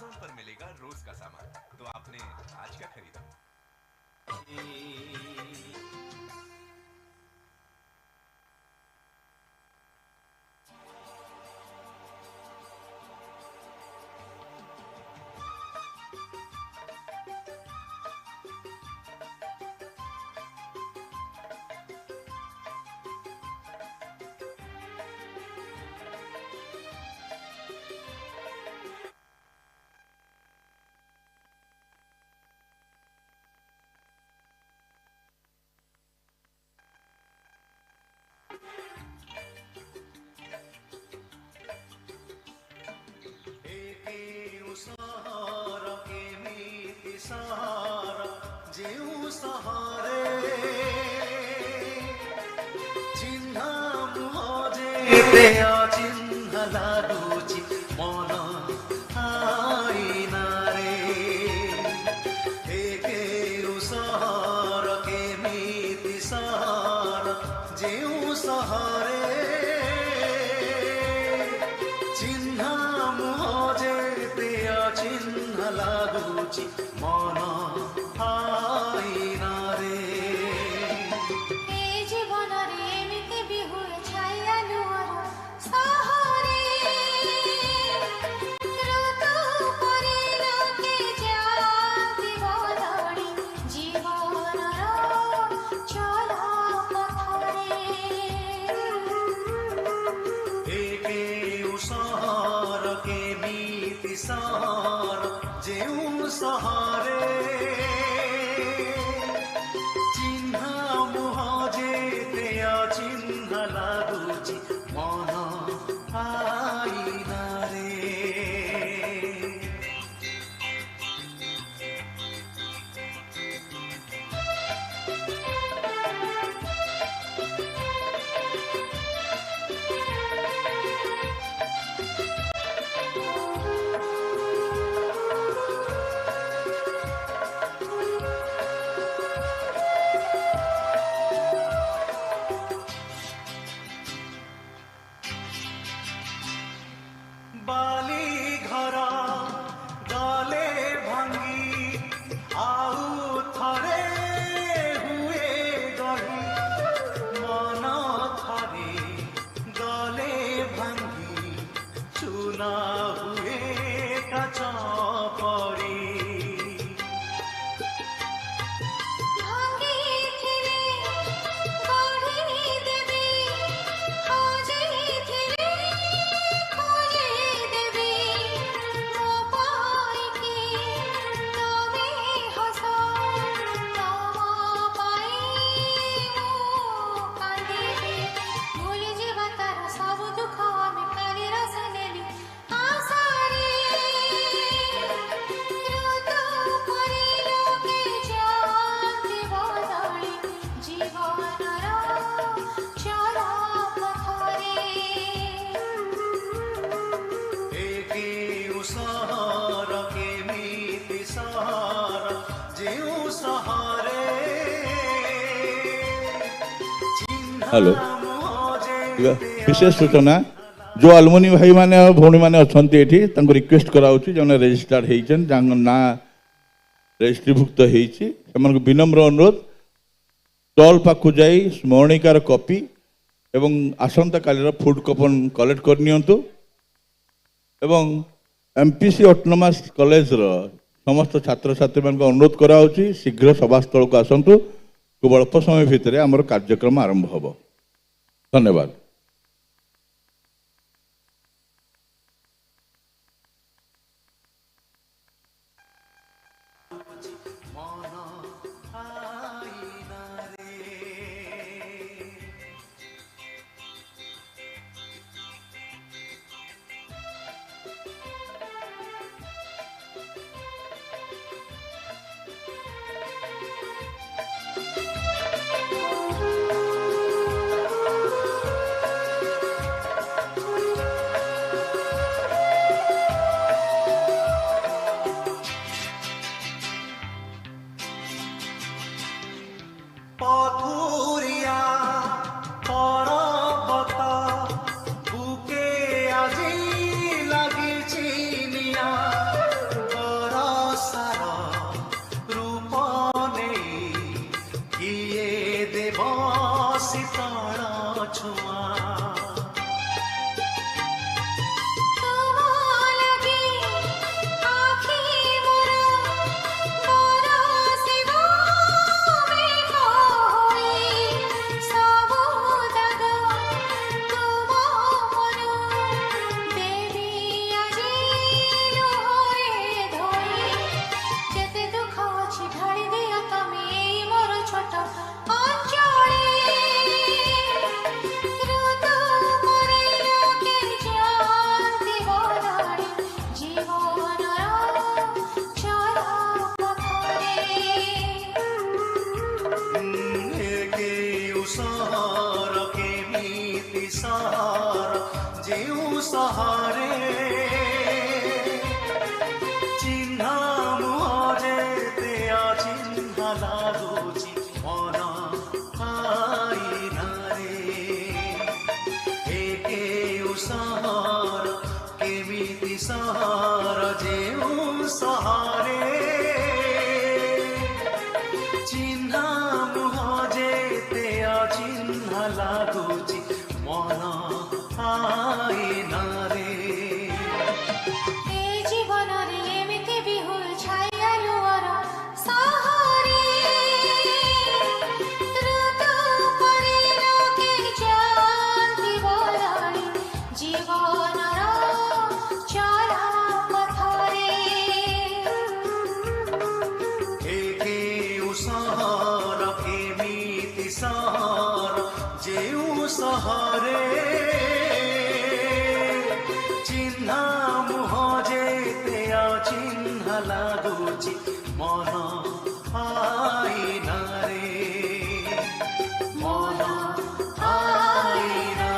Amazon पर मिलेगा रोज का सामान। तो आपने आज क्या खरीदा? हेलो विशेष सूचना जो अलुमिनी भाई माने भौणी माने अछंती एठी तांको रिक्वेस्ट कराउछि जने रजिस्टर्ड हेइछन जांग ना रजिस्ट्रीभुक्त हेइछि हमन विनम्र अनुरोध स्टॉल पाखु जाई स्मरणिकार कॉपी एवं आसंता कालीर फूड कूपन कलेक्ट कर नियंतु एवं एमपीसी ऑटोनोमस कॉलेज रो समस्त छात्र छात्री मान अनुरोध कराउछि शीघ्र सभास्थल को आसंतु केवल अल्प समय भितर आमर कार्यक्रम आरंभ हब। धन्यवाद। सहारे चिन्ह मुहरे तेया चिन्ह लागुची मन आईना रे एके सहर केमिति सहर जेउ सहारे चिन्ह मुहरे तेया चिन्ह लागुची मन आईना रे ए जीवन रे एमिति बिहुल छाइयालुअर सहारे ऋतु परि लोके जान्ति बलाणी जीवनर चला पथरे एके सहर केमिति सहर जेउ सहरे चिन्ह मुहरे तेया चिन्ह लागुची मन आईना रे मन आईना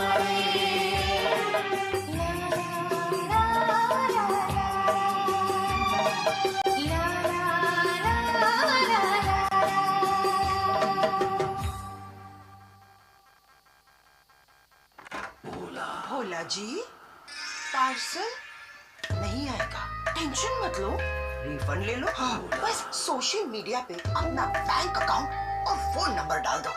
भोला जी पार्सल नहीं आएगा, टेंशन मत लो, रिफंड ले लो। हाँ, बस सोशल मीडिया पे अपना बैंक अकाउंट और फोन नंबर डाल दो।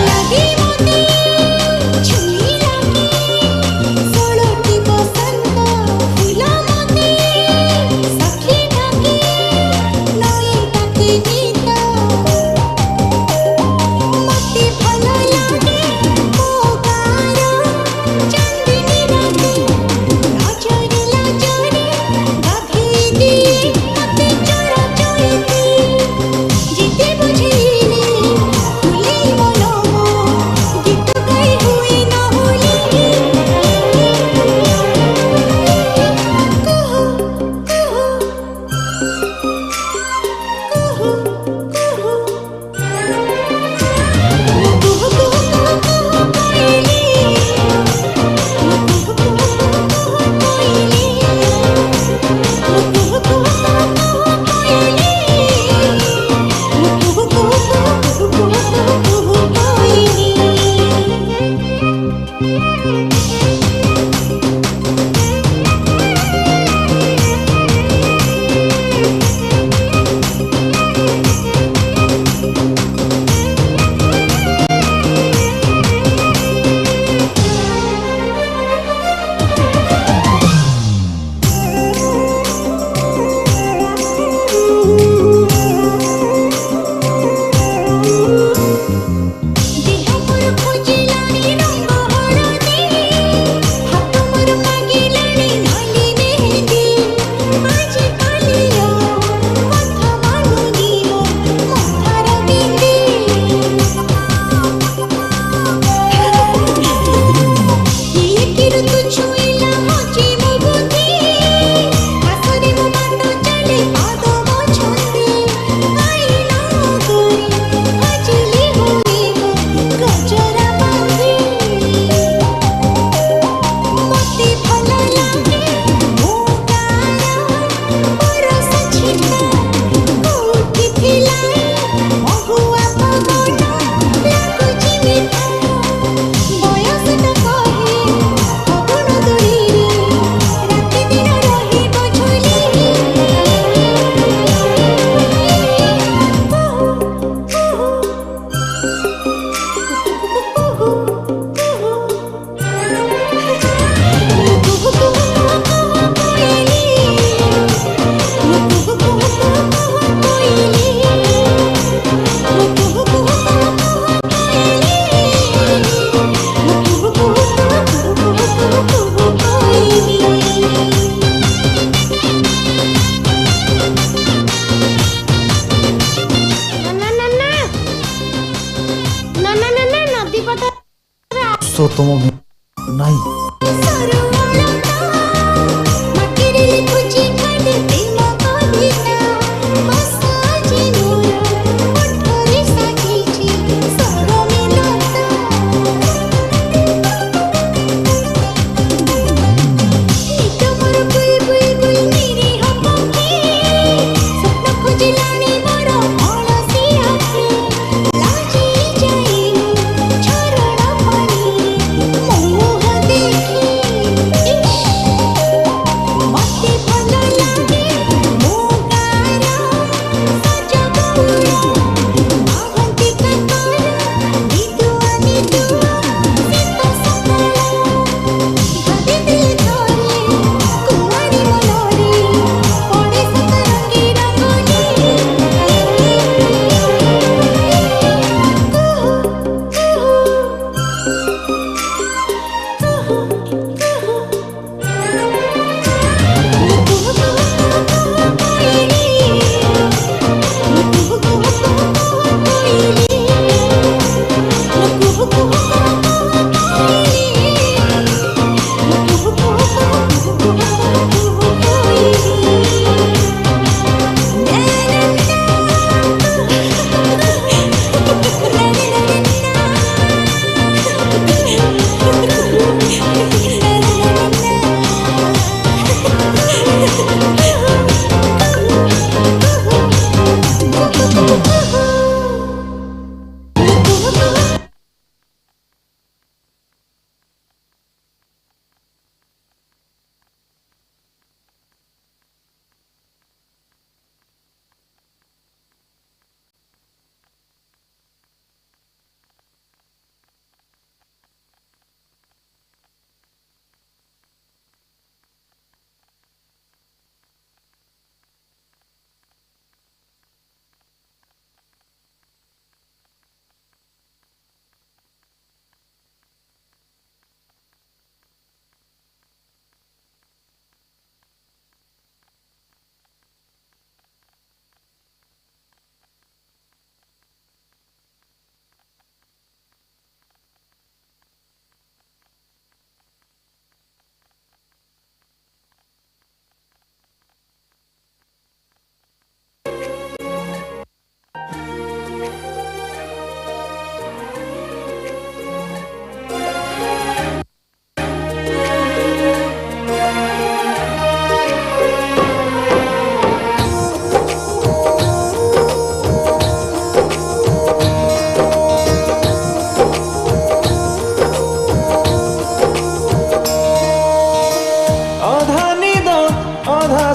लगी मोती पुरुषोत्तम नहीं।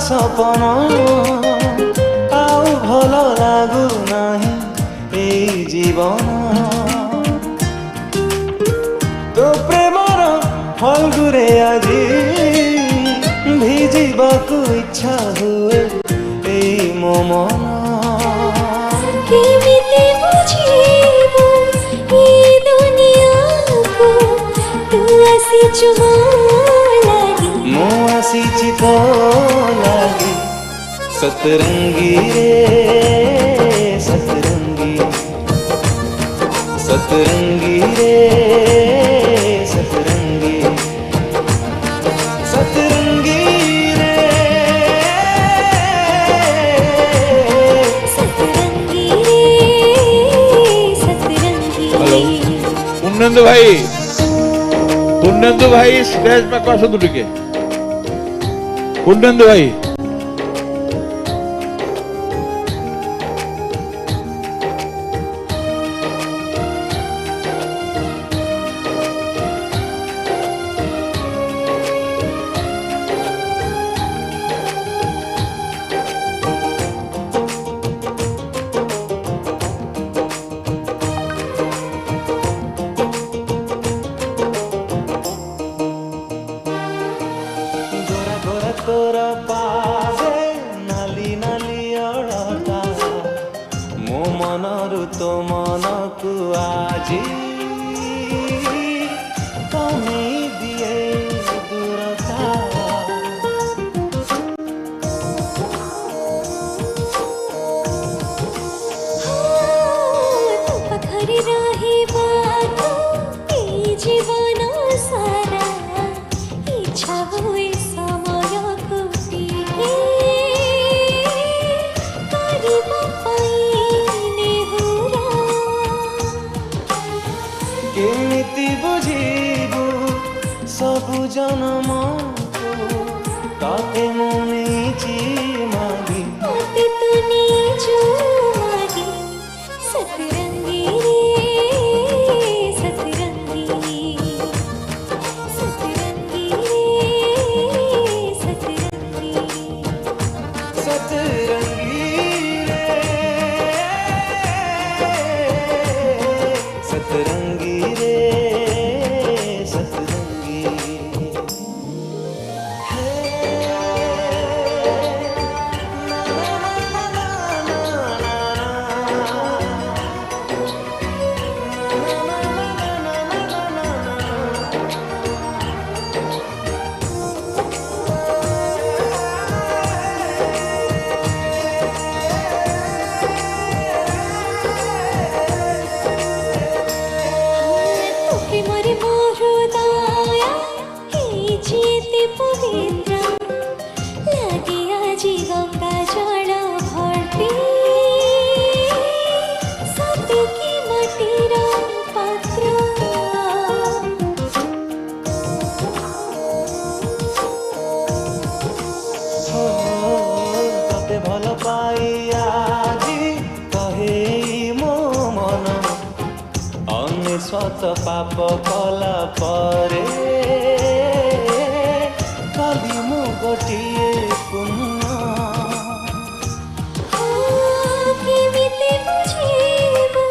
सपन आउ भल लागू नाही ए जीवन तो प्रेमर फलगुरे आजी भिजिबाकू इच्छा हुए ए मो मन केमिति बुझिबो ए दुनियाको तू आसिछु मो लागि मो आसिछि तो लागि सतरंगी रे सतरंगी सतरंगी रे सतरंगी सतरंगी रे सतरंगी सतरंगी। हेलो पुण्येंदु भाई स्टेज पे आसतु टिके पुण्येंदु भाई तोरा पावे नाली नाली अड़ता मो मनरु तो मनकु आजी कमी दिए दूरता तो पखरी रही बात ए जीवन जन्मको ताते मुनेची मागी आते तूने जो मांगी सतरंगी रे सतरंगी सतरंगी रे सतरंगी सतरंगी रे सतरंगी रे सतरंगी तोके मोरे मोरुदाया हे जीते पवित्र लागे आजी गंगा जल भर्ती सते की माटीर पात्र तते भल पाई आजी कहे मो मन अनेशत पाप कला परे काली मो गोटिए पुण्य केमिते बुझेबो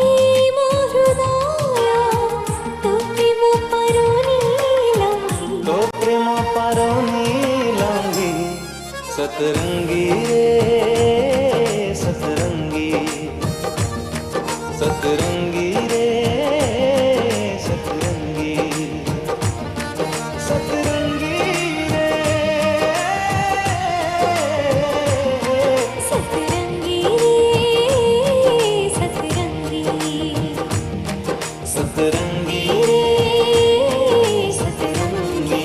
ए मो हृदय तो प्रेम परोनी लंघी तो प्रेम पारनी लंगी सतरंगी रे सतरंगी सतरंगी रे सतरंगी सतरंगी रे सतरंगी रे सतरंगी सतरंगी रे सतरंगी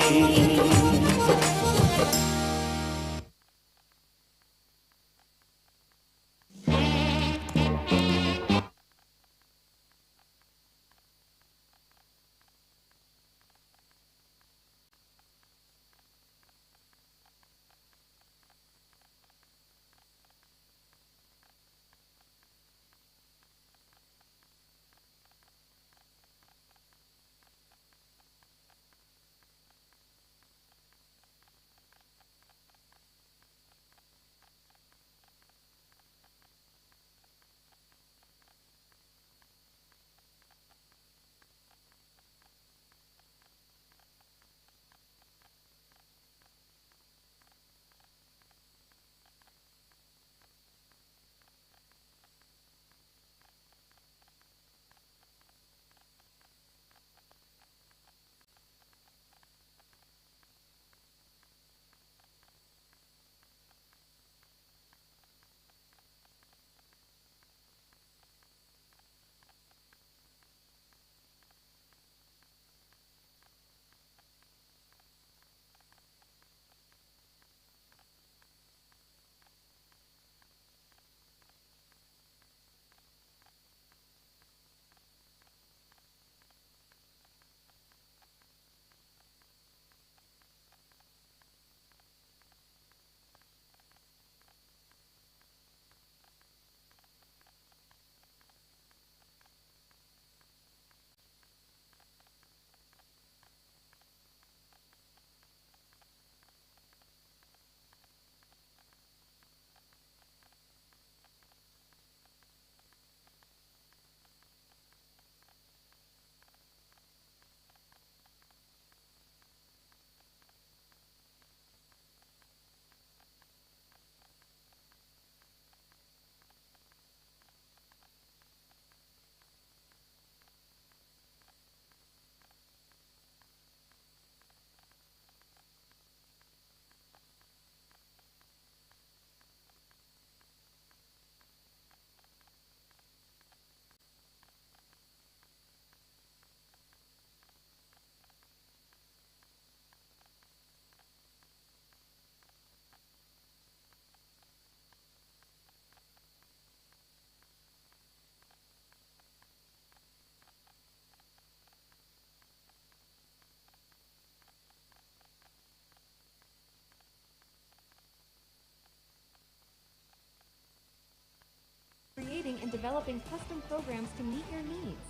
developing custom programs to meet your needs.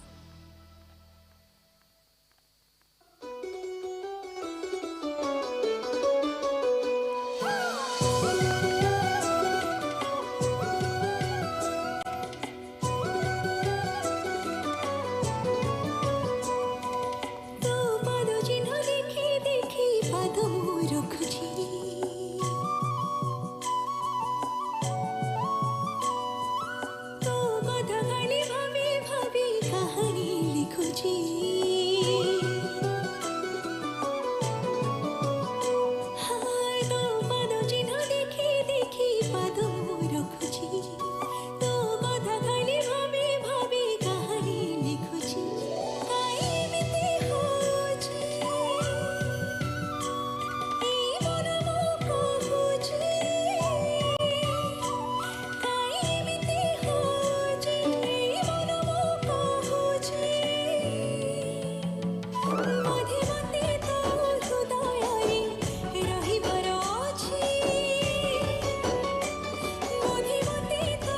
तो पादो चिन्ह देखी देखी पादो रखुची तो कथा खाली भाभी भाभी कहानी लिखुची हाँ तो पादो चिन्ह देखी देखी पादो रखुची तो कथा खाली भाभी भाभी कहानी लिखुची काइमिते होची ए मन मो कहुची काइमिते होची ए मन मो कहुची मधे मते तो हृदय रे रहिबर अछि मधे मते तो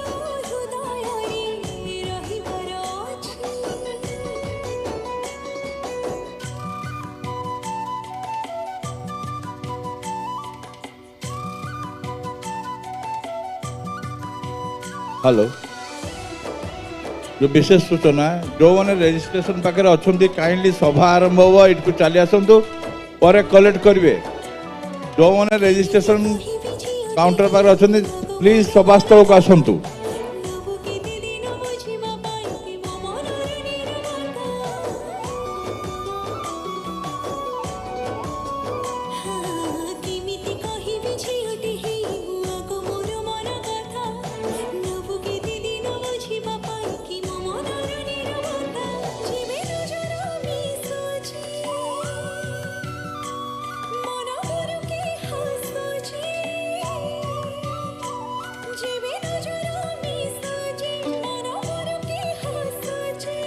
हृदय रे रहिबर अछि हेलो जो विशेष सूचना जो मैंने रजिस्ट्रेशन पाखे अच्छा काइंडली सभा आरंभ हम इट को चली आसतु पर कलेक्ट करेंगे जो मैंने रजिस्ट्रेशन काउंटर पाखे अच्छा प्लीज सभास्थल को आसतु नबु केते दिन बुझिबा पाई मो मनर निरवता हाँ केमिति कहिबि झियटे हेई बुआको मोर मन कथा नबु केते दिन बुझिबा पाई कि मो मनर निरवता जीवे नजर मिसुची मन मोरके हसुची जीवे नजर मिसुची मन मोरके हसुची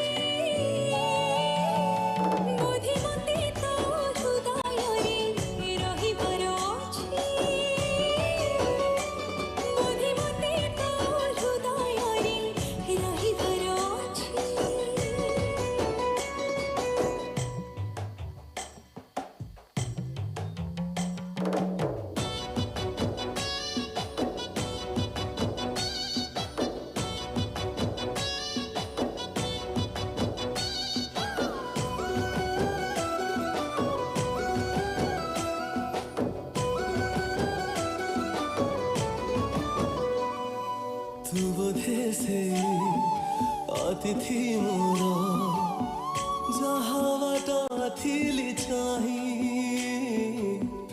बोधे मते तो हृदय रे रहिबर अछि बोधे मते तो हृदय रे रहिबर अछि तू बोधे से अतिथि मोर जहाँ बाटा थिली चाही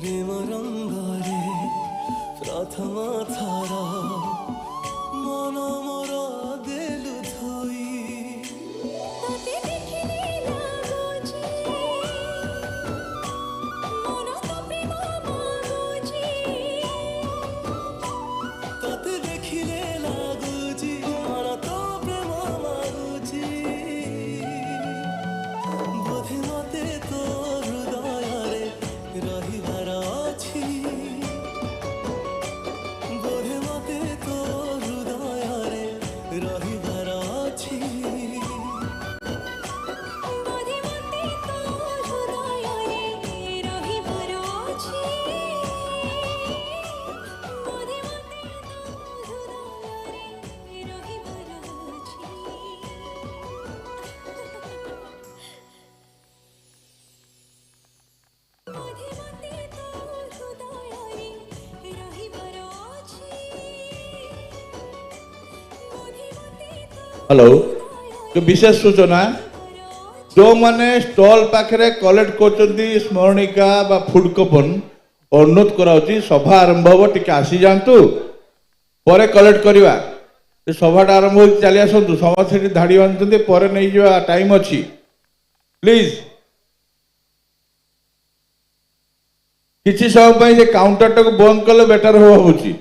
प्रेम रंगरे प्रथम थर मन मोर देलु धोई तते देखिले लागुची मन तो प्रेम मागुची तते देखिले लागुची मन तो प्रेम मागुची बोधे मते तो हृदय रे रहिबार अछि बोधे मते तो हृदय रे रहिबार अछि बोधे मते तो हृदय रे रहिबर अछि बोधे मते तो हृदय रे रहिबर अछि बोधे मते तो हृदय रे रहिबर अछि बोधे मते तो हेलो जो विशेष सूचना जो मैंने स्टॉल पाखे कलेक्ट कर स्मरणिका बा फूड कूपन अनुरोध कराऊँ सभा आरंभ हम टी आसी जातु पर कलेक्ट करवा सभाटा आरंभ हो चली आसतु समस्त धाड़ी बांधुंट पर नहीं जा टाइम अच्छी प्लीज किसी समय से काउंटर टाक बंद कले बेटर हो भावुची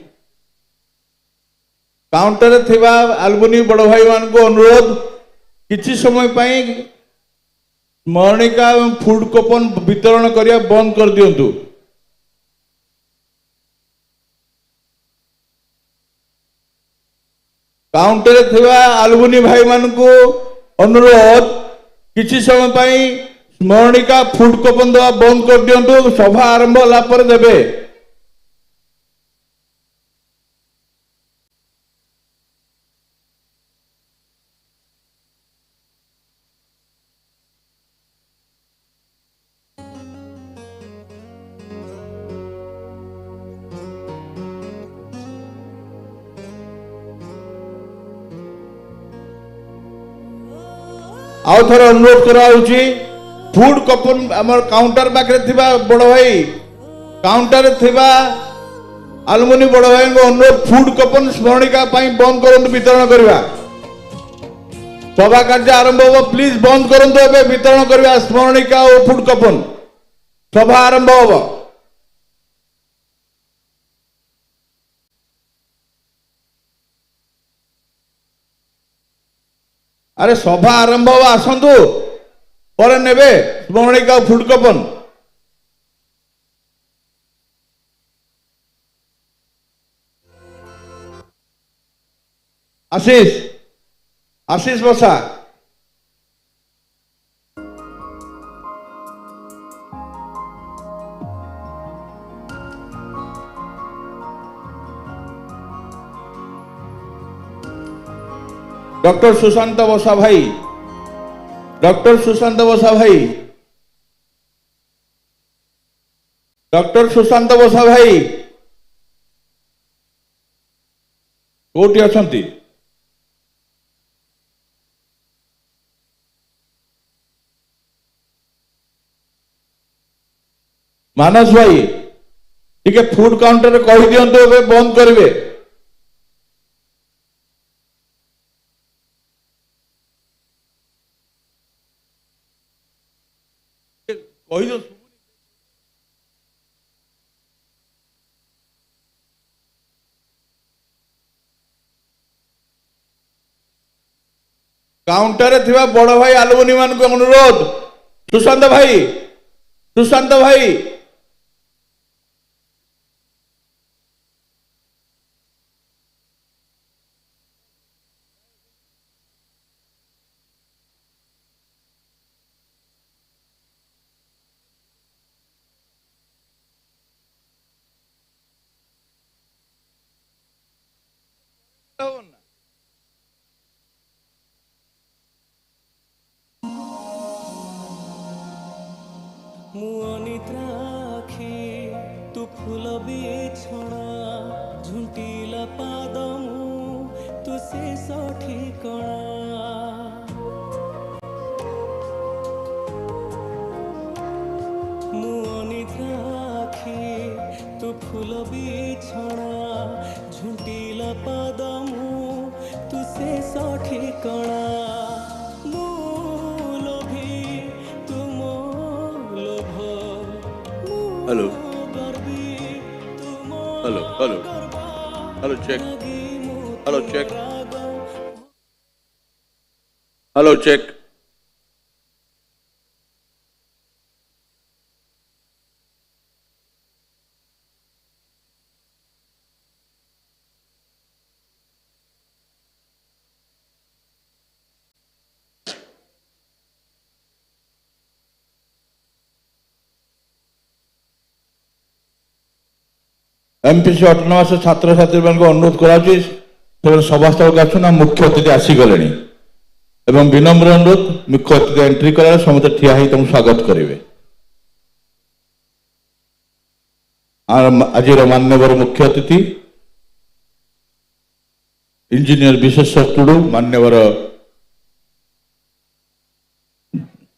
काउंटर थिबा आलमुनि बड़ भाई मान को अनुरोध किसी समय स्मरणिका एवं फूड कूपन वितरण करने बंद कर दिंतु काउंटर थिबा आलुमिनी भाई मानकु अनुरोध किछि समय पई स्मरणिका फूड कूपन दवा बंद कर दियंतु सभा आरंभ होला पर देबे। आउ थोड़ा अनुरोध करा फूड कूपन आम काउंटर पाखे थिबा बड़ भाई काउंटर थिबा आलुमिनी बड़ भाई अनुरोध फूड कूपन स्मरणिका बंद करंतु वितरण करवा। सभा कार्य आरंभ हो प्लीज बंद करंतु एबे वितरण करवा स्मरणिका और फूड कूपन सभा आरंभ हो। अरे सभा आरंभ हो आसंतु पर नेबे स्मरणिका फूड कूपन। आशीष आशीष बसा डॉक्टर सुशांत बसा भाई डॉक्टर सुशांत बसा भाई डॉक्टर सुशांत बसा भाई कोठी अछंती मानस भाई टिके फूड काउंटर कहि दियंतु एबे बंद करिवे। कहि दो काउंटर थिबा बड़ भाई आलुमिनी मान को अनुरोध सुशांत भाई मुनिद्राखी तू फूल बिछଣା झुंटीला पादमु तू शेष ठिकଣା मुनिद्राखी तू फूल बिछଣା झुंटीला पादमु तू शेष ठिकଣା hello hello hello hello check hello check hello check M.P.C autonomous छात्र छात्री मान अनुरोध कर सभास्थल का मुख्य अतिथि आसीगले एवं विनम्र अनुरोध मुख्य अतिथि एंट्री कर समस्त ठिया ही तुम स्वागत करेंगे। आज मान्यवर मुख्य अतिथि इंजीनियर विशेषर टुडू मान्यवर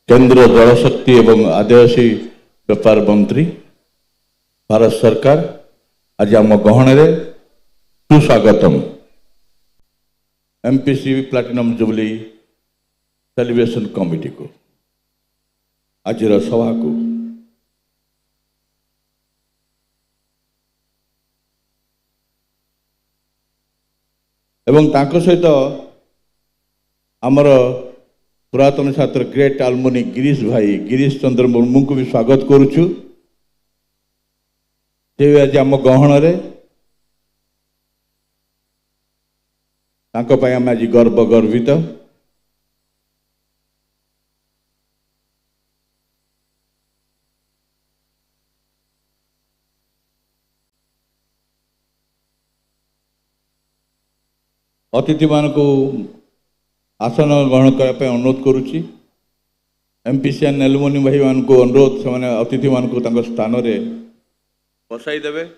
केंद्र जलशक्ति एवं आदिवासी व्यापार मंत्री भारत सरकार आज आम गहणे सुस्वागतम M.P.C platinum jubilee celebration committee को आज सभा को एवं तांको सहित आमर पुरातन छात्र ग्रेट आलमुनी गिरीश भाई गिरीश चंद्र मुर्मू को भी स्वागत करुचु। आज आम गहण तांको पाई आम आज गर्वित। अतिथि मान को आसन ग्रहण करने अनुरोध करुच्ची। M.P.C एलुमनी भाई मान को अनुरोध से अतिथि मान को स्थान रे बसाई देवे।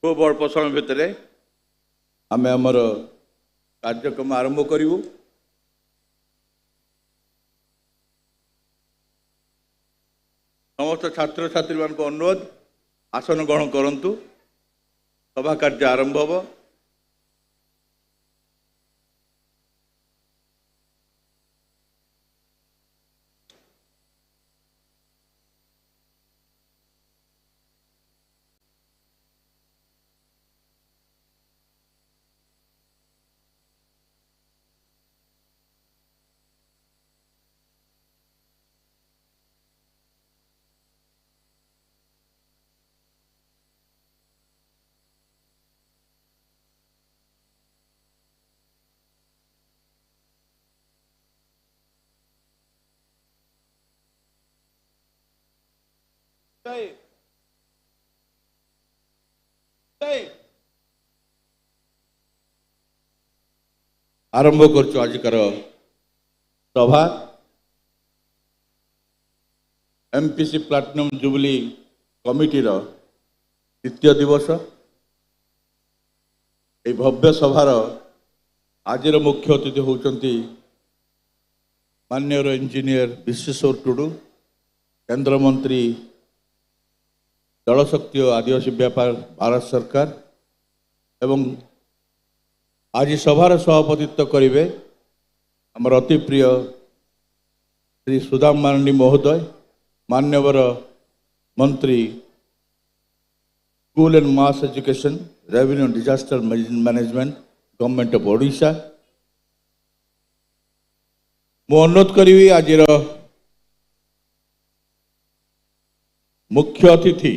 खूब अल्प समय भितर आम आमर कार्यक्रम आरंभ करूँ। समस्त छात्र छात्री मान को अनुरोध आसन ग्रहण करंतु। सभा कार्य आरंभ हो। आरंभ कर आजिकार सभा M.P.C प्लाटिनम जुबली कमिटी द्वितीय दिवस। ये भव्य सभार आज मुख्य अतिथि होती माननीय इंजीनियर विश्वेश्वर टुडू, केंद्र मंत्री जलशक्ति और आदिवासी व्यापार भारत सरकार एवं आज सभार सभापतित्व करेंगे आमर अति प्रिय श्री सुदाम माननी महोदय, मान्यवर मंत्री school and mass education revenue disaster management government of Odisha. मु अनुरोध करी आज मुख्य अतिथि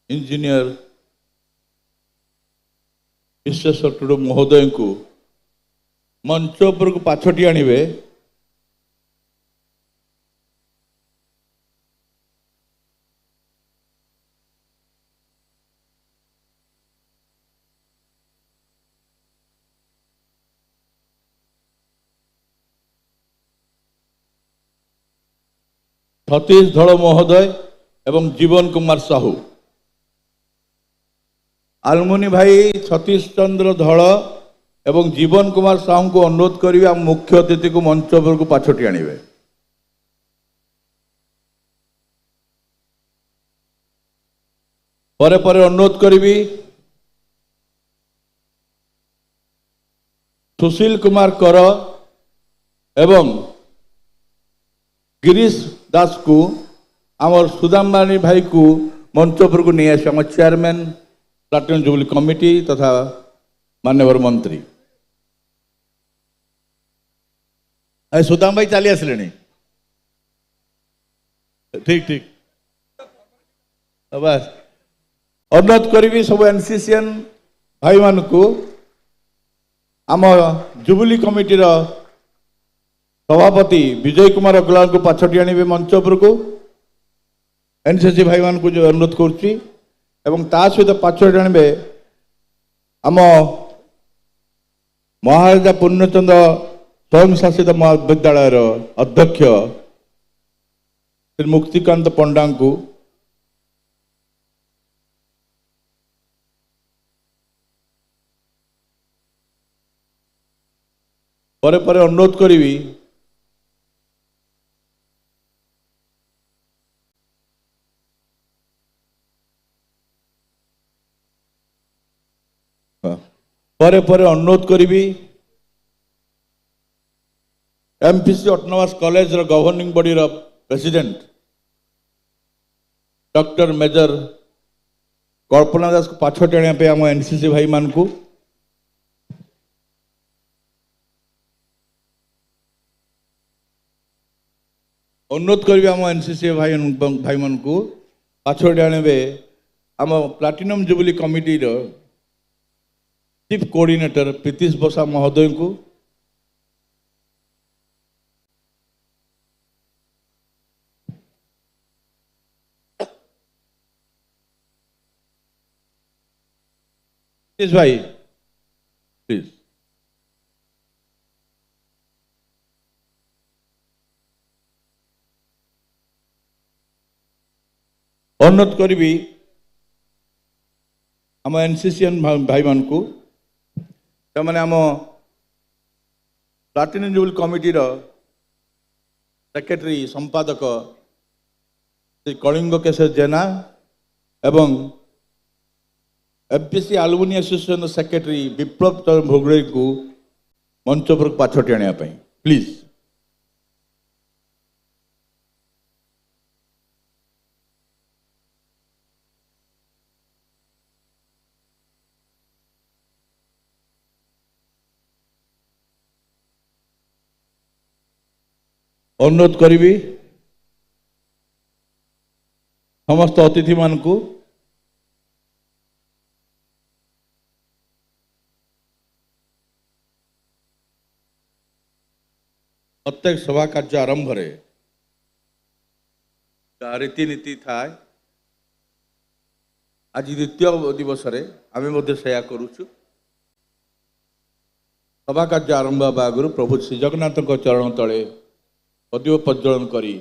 इंजीनियर विश्वेश्वर टुडू महोदय को मंच उपर को पाछटी आणवे। सतीश धड़ महोदय एवं जीवन कुमार साहू। आलमुनी भाई सतीश चंद्र धड़ एवं जीवन कुमार साहू को अनुरोध करी मुख्य अतिथि को मंच उपर को पाछटी आणवे। परे परे अनुरोध करी सुशील कुमार कर एवं गिरीश दास को आमर सुदाम बानी भाई को मंच उपर को नहीं आम चेयरमैन प्लाटिनम जुबली कमिटी तथा मान्यवर मंत्री। सुदाम भाई चली आसिले। ठीक ठीक बस अनुरोध करी सब एनसीसीएन भाई मान को आम जुबली कमिटीर सभापति विजय कुमार अग्रवाल को पाछटी आणवे मंच उपर को। एनसीसी भाई मान को जो अनुरोध करुच्ची एवं ता सहित पाछटी आणवे आम महाराजा पूर्णचंद्र स्वयं शासित महाविद्यालय अध्यक्ष श्री मुक्तिकांत पंडा को ପରେ ପରେ ଅନୁରୋଧ କରିବି ପରେ ପରେ ଅନୁରୋଧ କରିବି M.P.C ଅଟୋନମସ୍ କଲେଜର ଗଭର୍ଣ୍ଣିଂ ବଡିର ପ୍ରେସିଡେଣ୍ଟ डॉक्टर मेजर कल्पना दास को पाछट आने पे आम एनसीसी भाई मान को अनुरोध करी आम एनसीसी भाई मान को पाछट आने आम platinum jubilee committee chief coordinator Pritish बसा महोदय को प्लीज भाई प्लीज अनुरोध करी आम एनसीसीएन भाई मान को मैंने आम प्लाटिनम जुबली कमिटी सेक्रेटरी संपादक श्री कलिंग केशर जेना एवं M.P.C आलुमिनी एसोसिएशन सेक्रेटरी विप्लव चंद्र भोगड़े को मंच पर पाछट आने प्लीज अनुरोध करी समस्त अतिथि मान को प्रत्येक सभा कार्य आरंभ रीतिनीति थाए आज द्वितीय दिवस आम से करुचु सभा कार्य आरंभ होगा आगु प्रभु श्री जगन्नाथ चरण तले प्रदीप प्रज्वलन करी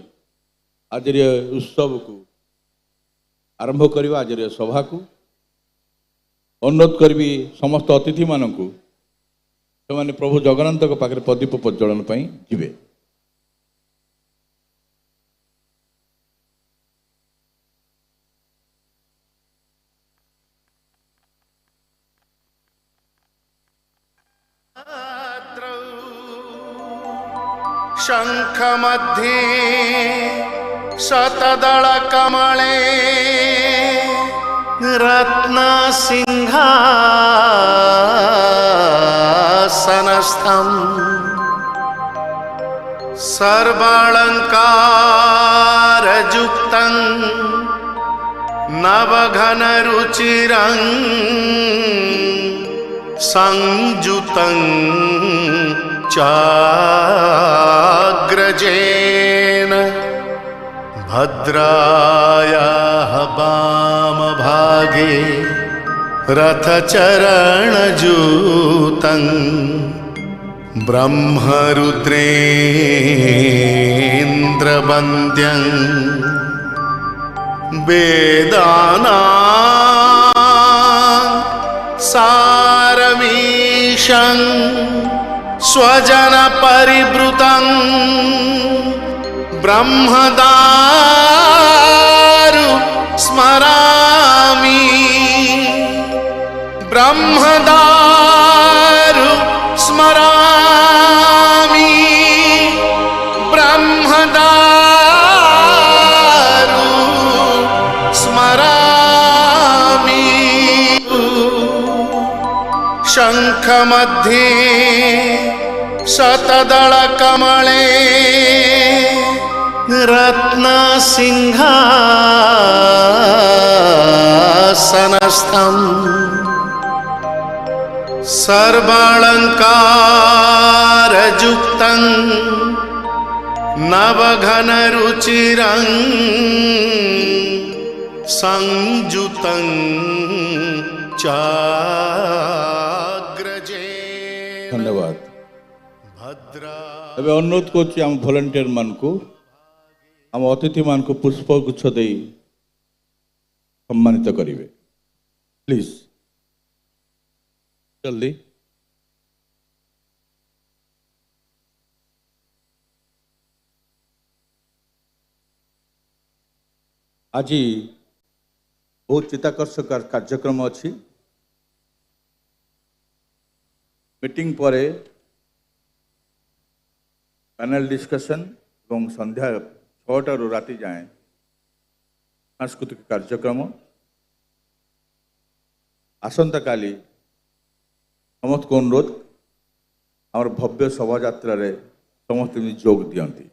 आज उत्सव को आरंभ करवा आज सभा को अनुरोध करी समस्त अतिथि मान को से प्रभु जगन्नाथ पाखे प्रदीप प्रज्वलन जीवे शंख मध्ये शतदल कमले रत्न सिंहासनस्थं सर्वालंकारयुक्तं नवघन रुचिरं संयुतं चाग्रजेन भद्रायाः वामभागे रथचरणजूतं ब्रह्मरुद्रेन्द्रवन्द्यं वेदानां सारमीशं स्वजन परिवृतं ब्रह्मदारु स्मरामि ब्रह्मदारु स्मरामि ब्रह्मदारु स्मरामि शंख मध्ये शतदल कमले रत्न सिंहासनस्थं सर्वालंकारयुक्तं नवघन रुचिरं संयुतं चाग्रजेन। धन्यवाद। एबे अनुरोध करछि आम वॉलंटियर मान को आम अतिथि मान को पुष्पगुच्छ दे सम्मानित करिवे प्लीज जल्दी। आज बहुत चित्ताकर्षक कार्यक्रम अच्छी मीटिंग पर पैनल डिस्कशन और संध्या 6टा ରୁ राति जाए सांस्कृतिक कार्यक्रम आसंता काली समस्त को अनुरोध आम भव्य शोभा यात्रा समस्त जोग दियंती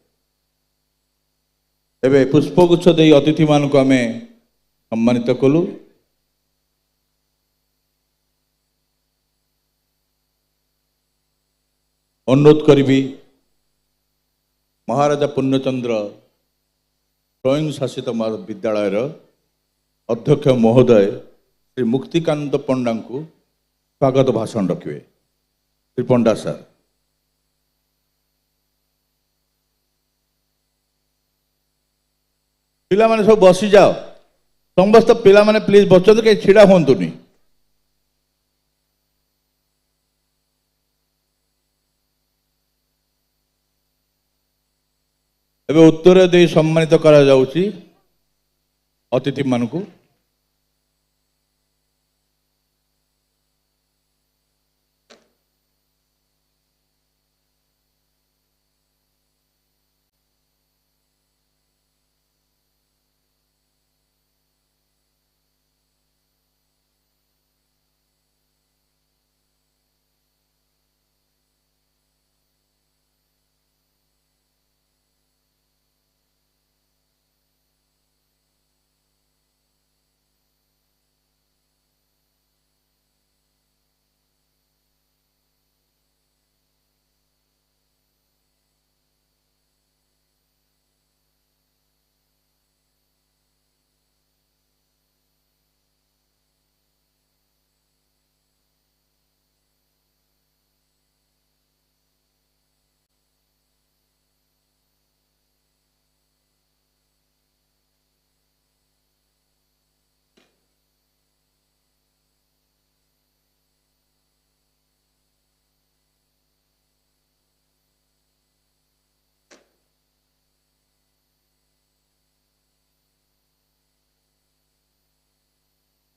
एवं पुष्पगुच्छ दे अतिथि मान को आम सम्मानित कलु अनुरोध करी महाराजा पूर्णचंद्र स्वयं शासित विद्यालय अध्यक्ष महोदय श्री मुक्तिकांत पंडा को स्वागत भाषण रखिए। श्री पंडा सर पिला माने सब बसी जाओ समस्त पिला माने प्लीज बचत के छिड़ा होंतुनी एबे उत्तर दे सम्मानित करा जाउची अतिथि मान को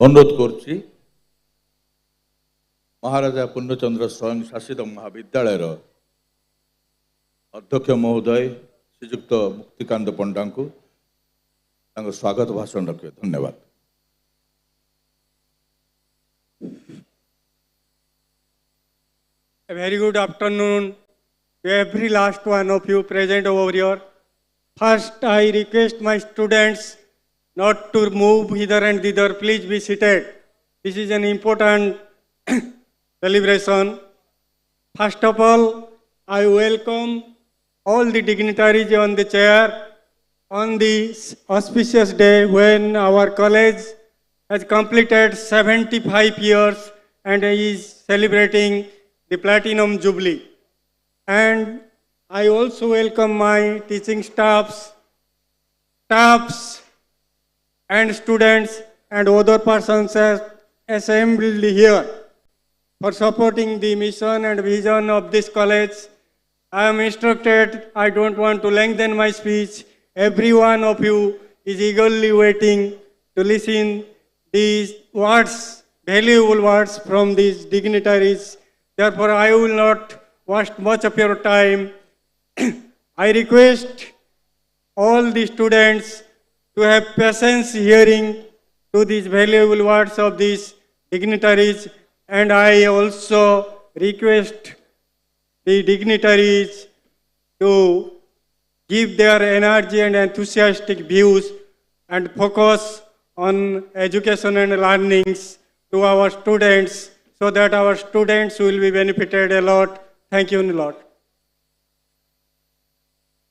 अनुरोध करुच्ची महाराजा पूर्णचंद्र स्वयं शासित महाविद्यालय अध्यक्ष महोदय श्रीजुक्त मुक्तिकांत पंडा को स्वागत भाषण रखिए। धन्यवाद। A very good afternoon to every last one of you present over here. First, I request my students not to move hither and thither. Please be seated. This is an important celebration. First of all, I welcome all the dignitaries on the chair on this auspicious day when our college has completed 75 years and is celebrating the Platinum Jubilee. And I also welcome my teaching staffs and students and other persons assembled here for supporting the mission and vision of this college. I am instructed, I don't want to lengthen my speech. Every one of you is eagerly waiting to listen these words, valuable words from these dignitaries. Therefore, I will not waste much of your time. I request all the students to have patience hearing to these valuable words of these dignitaries, and I also request the dignitaries to give their energy and enthusiastic views and focus on education and learnings to our students so that our students will be benefited a lot. Thank you a lot.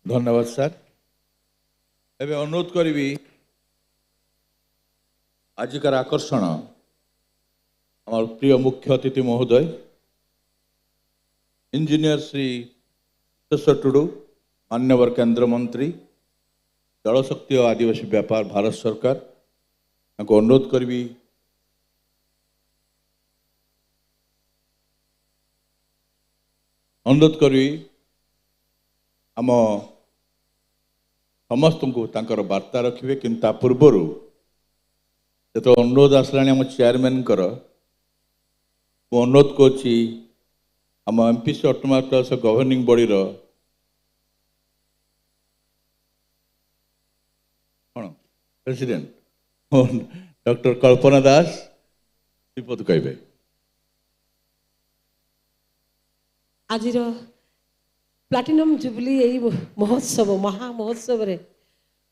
धन्यवाद sir. एबे अनुरोध करी आजिकार आकर्षण आम प्रिय मुख्य अतिथि महोदय इंजीनियर श्री टुडू मान्यवर केंद्र मंत्री जलशक्ति और आदिवासी व्यापार भारत सरकार अनुरोध करी आम समस्त को तांकर वार्ता रखिए कि पूर्वर जो अनुरोध आसला आम चेयरमैन अनुरोध करुच्ची आम M.P.C ऑटोनोमस गवर्निंग बॉडी कौन प्रेसिडेंट डॉक्टर कल्पना दास विपद कहे आज प्लाटिनम जुबली यही महोत्सव महामहोत्सव रे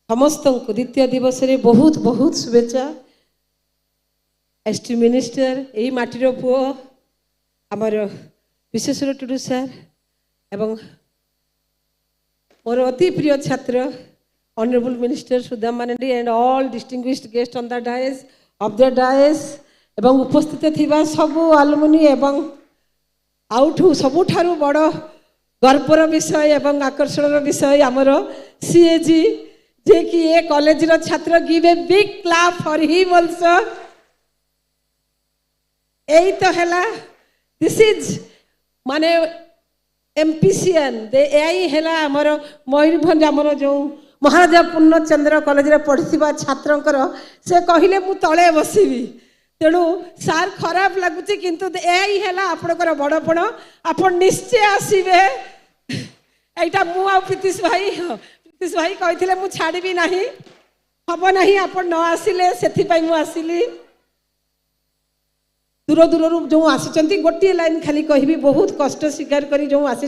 समस्त को द्वितीय दिवस रे बहुत बहुत शुभेच्छा। एसटी मिनिस्टर यही माटीर पुओ आमर विश्वेश्वर टुडू सर एवं मोर अति प्रिय छात्र honourable minister Sudam Marandi and all distinguished guest on the dais of the dais एवं उपस्थित थिबा सबु आलुमिनी एवं आउठू सबुठारु बड़ गर्वर विषय एवं आकर्षण विषय आमर सीएजी जे कि ए कॉलेज रो छात्र give a big clap for him also. एई तो हैला दिस इज माने M.P.C दे एई हैला आमर मयूरभंज आमर जो महाराजा पूर्णचंद्र कॉलेज रे पढ़िथिबा छात्रंकर से कहिले मु तळे बसिबी तेणु सार खराब लगुच किंतु यही है आपणकर बड़पण आपण निश्चय आसबे एटा मु आ प्रीतिश भाई कही मु छाड़बी ना हम ना आप न आसिले से मु आसिली दूर दूर जो आसी गोटे लाइन खाली कहि बहुत कष्ट स्वीकार कर जो आसी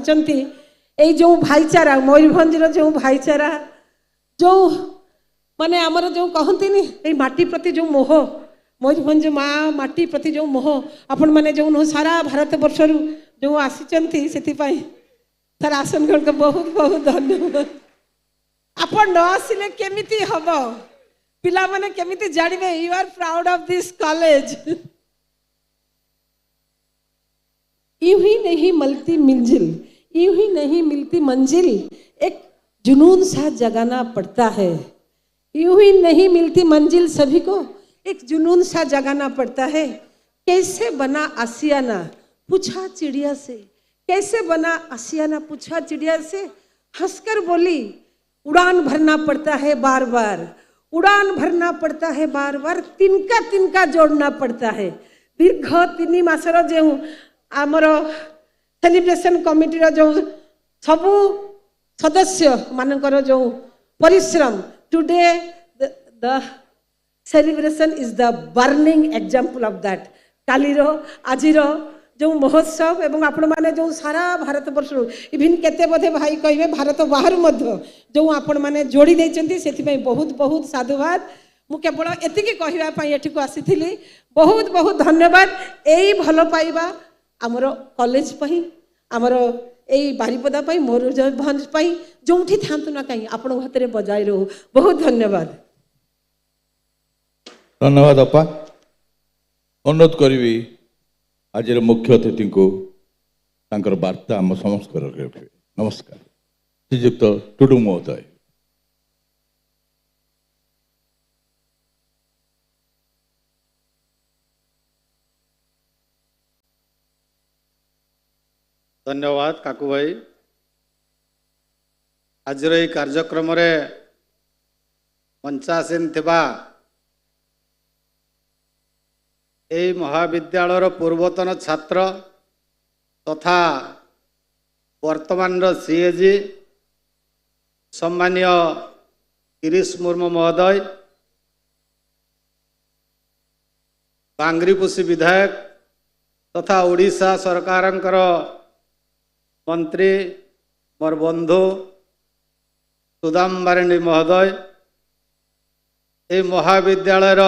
जो भाईचारा मयूरभंज जो भाईचारा जो माने आमर जो कहती माटी प्रति जो मोह मयूरभंज माँ माटी प्रति जो मोह आपण मैंने जो सारा भारत वर्ष जो आसी से सर आसनगण को बहुत बहुत धन्यवाद। आपण न आसिले केमिति हम पिला माने केमिति जानिबे you are proud of this college. यूं ही नहीं मिलती मंजिल यूं ही नहीं मिलती मंजिल एक जुनून सा जगाना पड़ता है। यूं ही नहीं मिलती मंजिल सभी को एक जुनून सा जगाना पड़ता है। कैसे बना आसियाना पूछा चिड़िया से कैसे बना आसियाना पूछा चिड़िया से हंसकर बोली उड़ान भरना पड़ता है बार बार उड़ान भरना पड़ता है बार बार तिनका तिनका जोड़ना पड़ता है। दीर्घ 3 मासर जो आमर सेलिब्रेशन कमिटी जो सबू सदस्य मानकर जो परिश्रम today the celebration is the burning example of that कालीर आजिर जो महोत्सव एवं आपण माने जो सारा भारत वर्ष इभिन केते बोधे भाई कहे भारत बाहर जो आपण माने जोड़ी देइचंती सेति बहुत बहुत साधुवाद। मु केवल एतिकी कहबा पई एठी को आसीथिली बहुत बहुत धन्यवाद। एई भलो पाइबा हमर कॉलेज पई हमर एई बारिपदा पई मयूरभंज पई जोठी थांतु ना कहीं आपण हाथ बजाय रहू। बहुत धन्यवाद। धन्यवाद अपा। अनुरोध करी आज मुख्य अतिथि को तांकर वार्ता आम समस्त रखे। नमस्कार श्रीयुक्त टुडू महोदय। धन्यवाद काकू भाई। आज ये कार्यक्रम रे मंचासीन थिबा ए महाविद्यालय पूर्वतन छात्र तथा वर्तमान सीएजी सम्मानीय गिरीश मुर्मू महोदय बांग्रीपुसी विधायक तथा ओडिशा सरकारंकर मंत्री मोर बंधु सुदाम मारंडी महोदय ए महाविद्यालय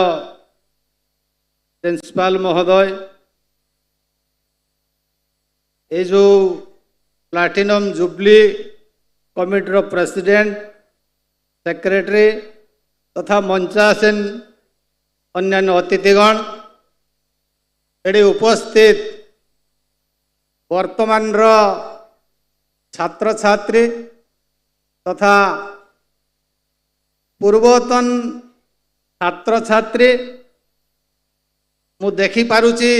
प्रिंसिपाल महोदय ये जो platinum jubilee committee president secretary तथा मंचासीन अन्यान्य अतिथिगण एडी उपस्थित वर्तमान छात्र छात्री तथा पूर्वतन छात्र छात्री मु देखी पारुची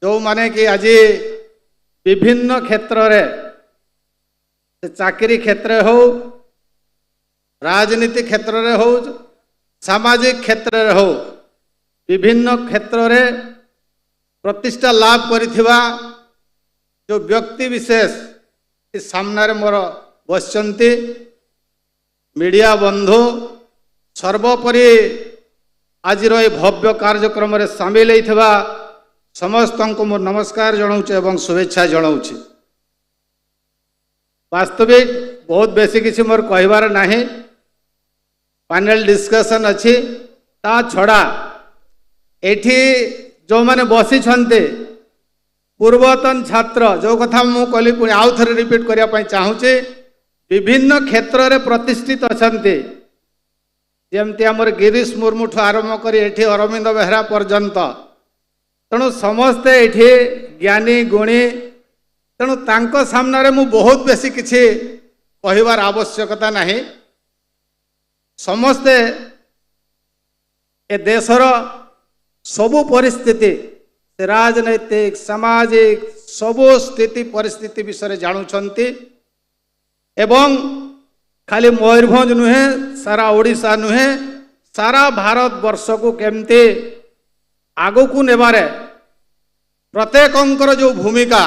जो माने कि आज विभिन्न क्षेत्र रे चाकरी क्षेत्र हो राजनीति क्षेत्र रे हो सामाजिक क्षेत्र रे हो विभिन्न क्षेत्र रे प्रतिष्ठा लाभ करिथिबा जो व्यक्ति विशेष इस सामने मोर बसचंती मीडिया बंधु सर्वोपरि आज ये भव्य कार्यक्रम रे शामिल होइथिबा समस्त को मोर नमस्कार जनाऊँ एवं शुभेच्छा जनाऊँ। वास्तविक बहुत बेसी किसी मोर कहबार नहीं पैनल डिस्कशन अच्छी ता छड़ा एठी जो माने बसी छन्ते पूर्वतन छात्र जो कथा मु कहली पुणी आउ थरे रिपीट करिया पई चाहूचे विभिन्न क्षेत्र रे प्रतिष्ठित अछन्ते जेमती हमर गिरीश मुर्मू ठु आरंभ करी एठी अरविंद बेहरा पर्यंत तेणु समस्ते एठी ज्ञानी गुणी तेणु तांको सामने रे मु बहुत बेसी किछि कहिबार आवश्यकता नहीं। समस्ते ए देशर सबु परिस्थिति राजनैतिक सामाजिक सबु स्थिति परिस्थिति विषय जानुछंती एवं खाली मयूरभंज नुहे सारा ओडिशा नुहे सारा भारत वर्ष को केमती आगो को नेबारे प्रत्येकंकर जो भूमिका